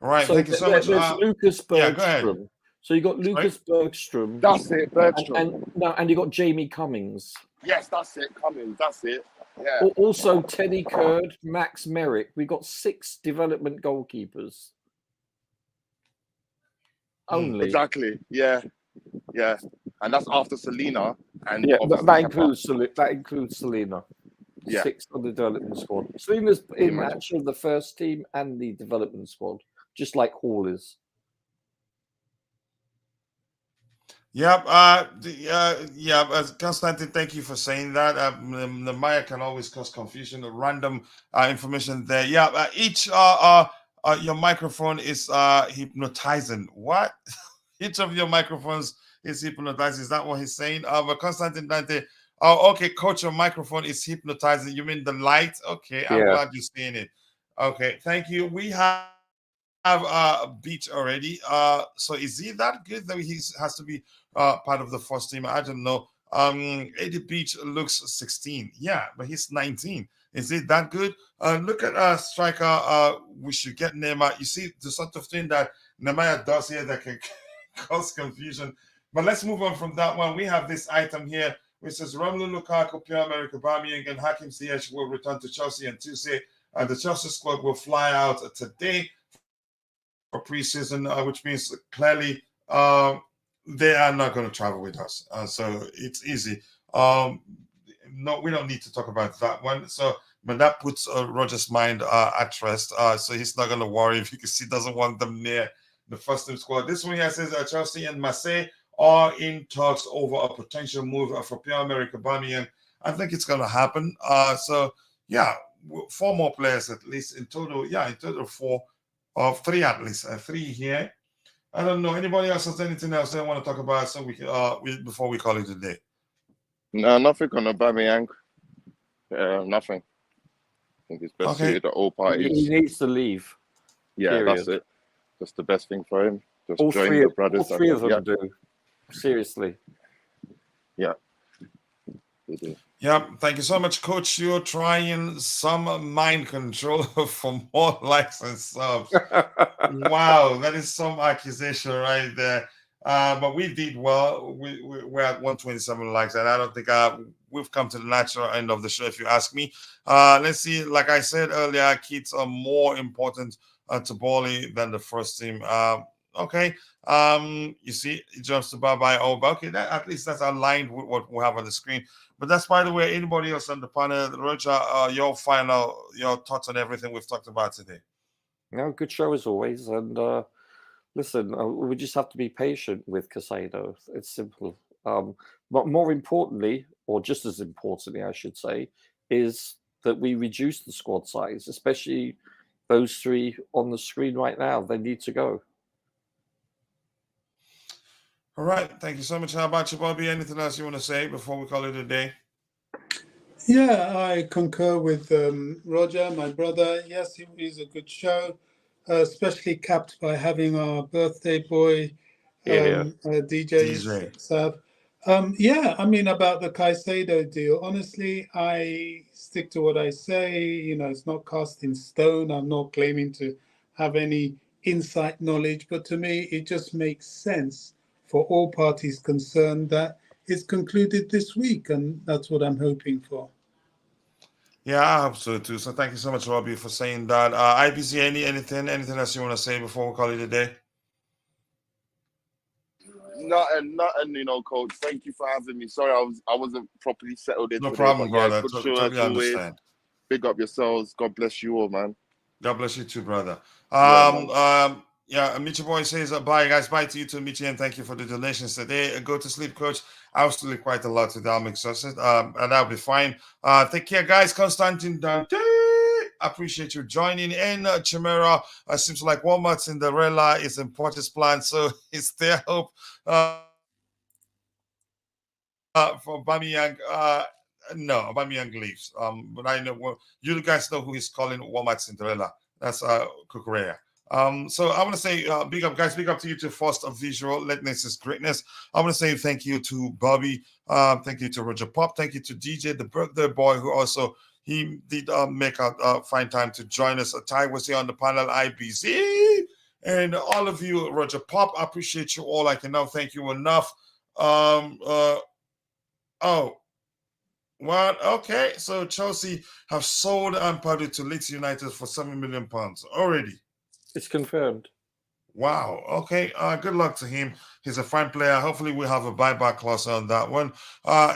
All right, thank you so much. There's Lucas Bergstrom. Yeah, go ahead. So you got Lucas Bergstrom. That's it, Bergstrom. And you got Jamie Cummings. Yes, that's it, Cummings. That's it. Yeah. Also, Teddy Kurd, Max Merrick. We got 6 development goalkeepers. Only. Exactly. Yeah. And that's after Selena. And that includes Selena. Yeah. 6 on the development squad. Selena's in actually the first team and the development squad, just like Hall is. Constantine, thank you for saying that. The Maya can always cause confusion, random information there. Each your microphone is hypnotizing. What? Each of your microphones is hypnotizing. Is that what he's saying? But Constantine Dante, okay, coach, your microphone is hypnotizing. You mean the light? Okay, I'm glad you're saying it. Okay, thank you. We have a Beach already. So is he that good that he has to be part of the first team? I don't know. Eddie Beach looks 16. Yeah, but he's 19. Is it that good? Look at striker. We should get Neymar. You see the sort of thing that Neymar does here that can cause confusion. But let's move on from that one. We have this item here, which says Romelu Lukaku, Pierre-Emerick Aubameyang, and Hakim Ziyech will return to Chelsea on Tuesday. The Chelsea squad will fly out today for preseason, which means clearly they are not going to travel with us. So it's easy. No, we don't need to talk about that one. So, but that puts Roger's mind at rest. So he's not going to worry because he doesn't want them near the first team squad. This one here says Chelsea and Marseille are in talks over a potential move for Pierre-Emerick Aubameyang. I think it's going to happen. 4 more players at least in total. Yeah, in total 4 or 3 at least. 3 here. I don't know. Anybody else has anything else they want to talk about? So we can before we call it a day. No, nothing on Aubameyang. Nothing. I think it's best Okay. suited at all He parties. needs to leave. Yeah, that's period. it. That's the best thing for him. Just All join three, the all brothers. three of them Yeah, do. Seriously. they do. Yeah, thank you so much, Coach. You're trying some mind control for more likes and subs. Wow, that is some accusation right there. But we did well. We're at 127 likes, and I don't think we've come to the natural end of the show, if you ask me. Let's see. Like I said earlier, kids are more important to Bali than the first team. Okay. You see, it jumps to bye-bye. Oh, but okay, at least that's aligned with what we have on the screen. But that's, by the way, anybody else on the panel, Roger, your thoughts on everything we've talked about today. No, good show as always. And listen, we just have to be patient with Caicedo. It's simple. But more importantly, or just as importantly, I should say, is that we reduce the squad size, especially those three on the screen right now. They need to go. All right. Thank you so much. How about you, Bobby? Anything else you want to say before we call it a day? Yeah, I concur with Roger, my brother. Yes, it is a good show, especially capped by having our birthday boy, DJ Sav. Yeah, I mean, about the Caicedo deal, honestly, I stick to what I say. You know, it's not cast in stone. I'm not claiming to have any insight knowledge, but to me, it just makes sense for all parties concerned that it's concluded this week, and that's what I'm hoping for. Yeah, I hope so too. So thank you so much, Robbie, for saying that. IPC, anything else you want to say before we call it a day? Nothing, you know, Coach. Thank you for having me. Sorry, I wasn't properly settled in No today, problem, but yeah, brother. good show Totally as always. understand. Big up yourselves. God bless you all, man. God bless you too, brother. Yeah, Michi Boy says, bye, guys. Bye to you too, Michi, and thank you for the donations today. Go to sleep, Coach. I was sleeping quite a lot today. I'm exhausted, and that'll be fine. Take care, guys. Constantine Dante, appreciate you joining in. Chimera, seems like Walmart Cinderella is in Portis plan, so it's their hope for Bamiyang. No, Bamiyang leaves. But I know you guys know who he's calling Walmart Cinderella. That's Kukurea. So I want to say big up, guys. Big up to you to Foster Visual. Lateness is greatness. I want to say thank you to Bobby. Thank you to Roger Pop. Thank you to DJ, the birthday boy, who also he did make a fine time to join us. Ty was here on the panel, IBC, and all of you, Roger Pop. I appreciate you all. I cannot thank you enough. Oh. What? Okay, so Chelsea have sold Ampadu to Leeds United for £7 million already. It's confirmed. Wow. Okay. Good luck to him. He's a fine player. Hopefully, we have a buyback clause on that one.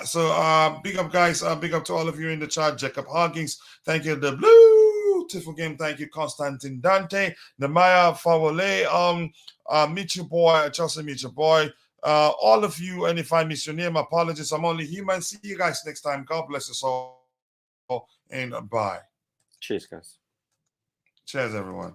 So big up, guys. Big up to all of you in the chat. Jacob Hoggins. Thank you. The Beautiful Game. Thank you, Constantine Dante. Nemaya Fawole. Michi Boy. Chelsea Michi Boy. All of you, and if I miss your name, apologies. I'm only human. See you guys next time. God bless us all, and bye. Cheers, guys. Cheers, everyone.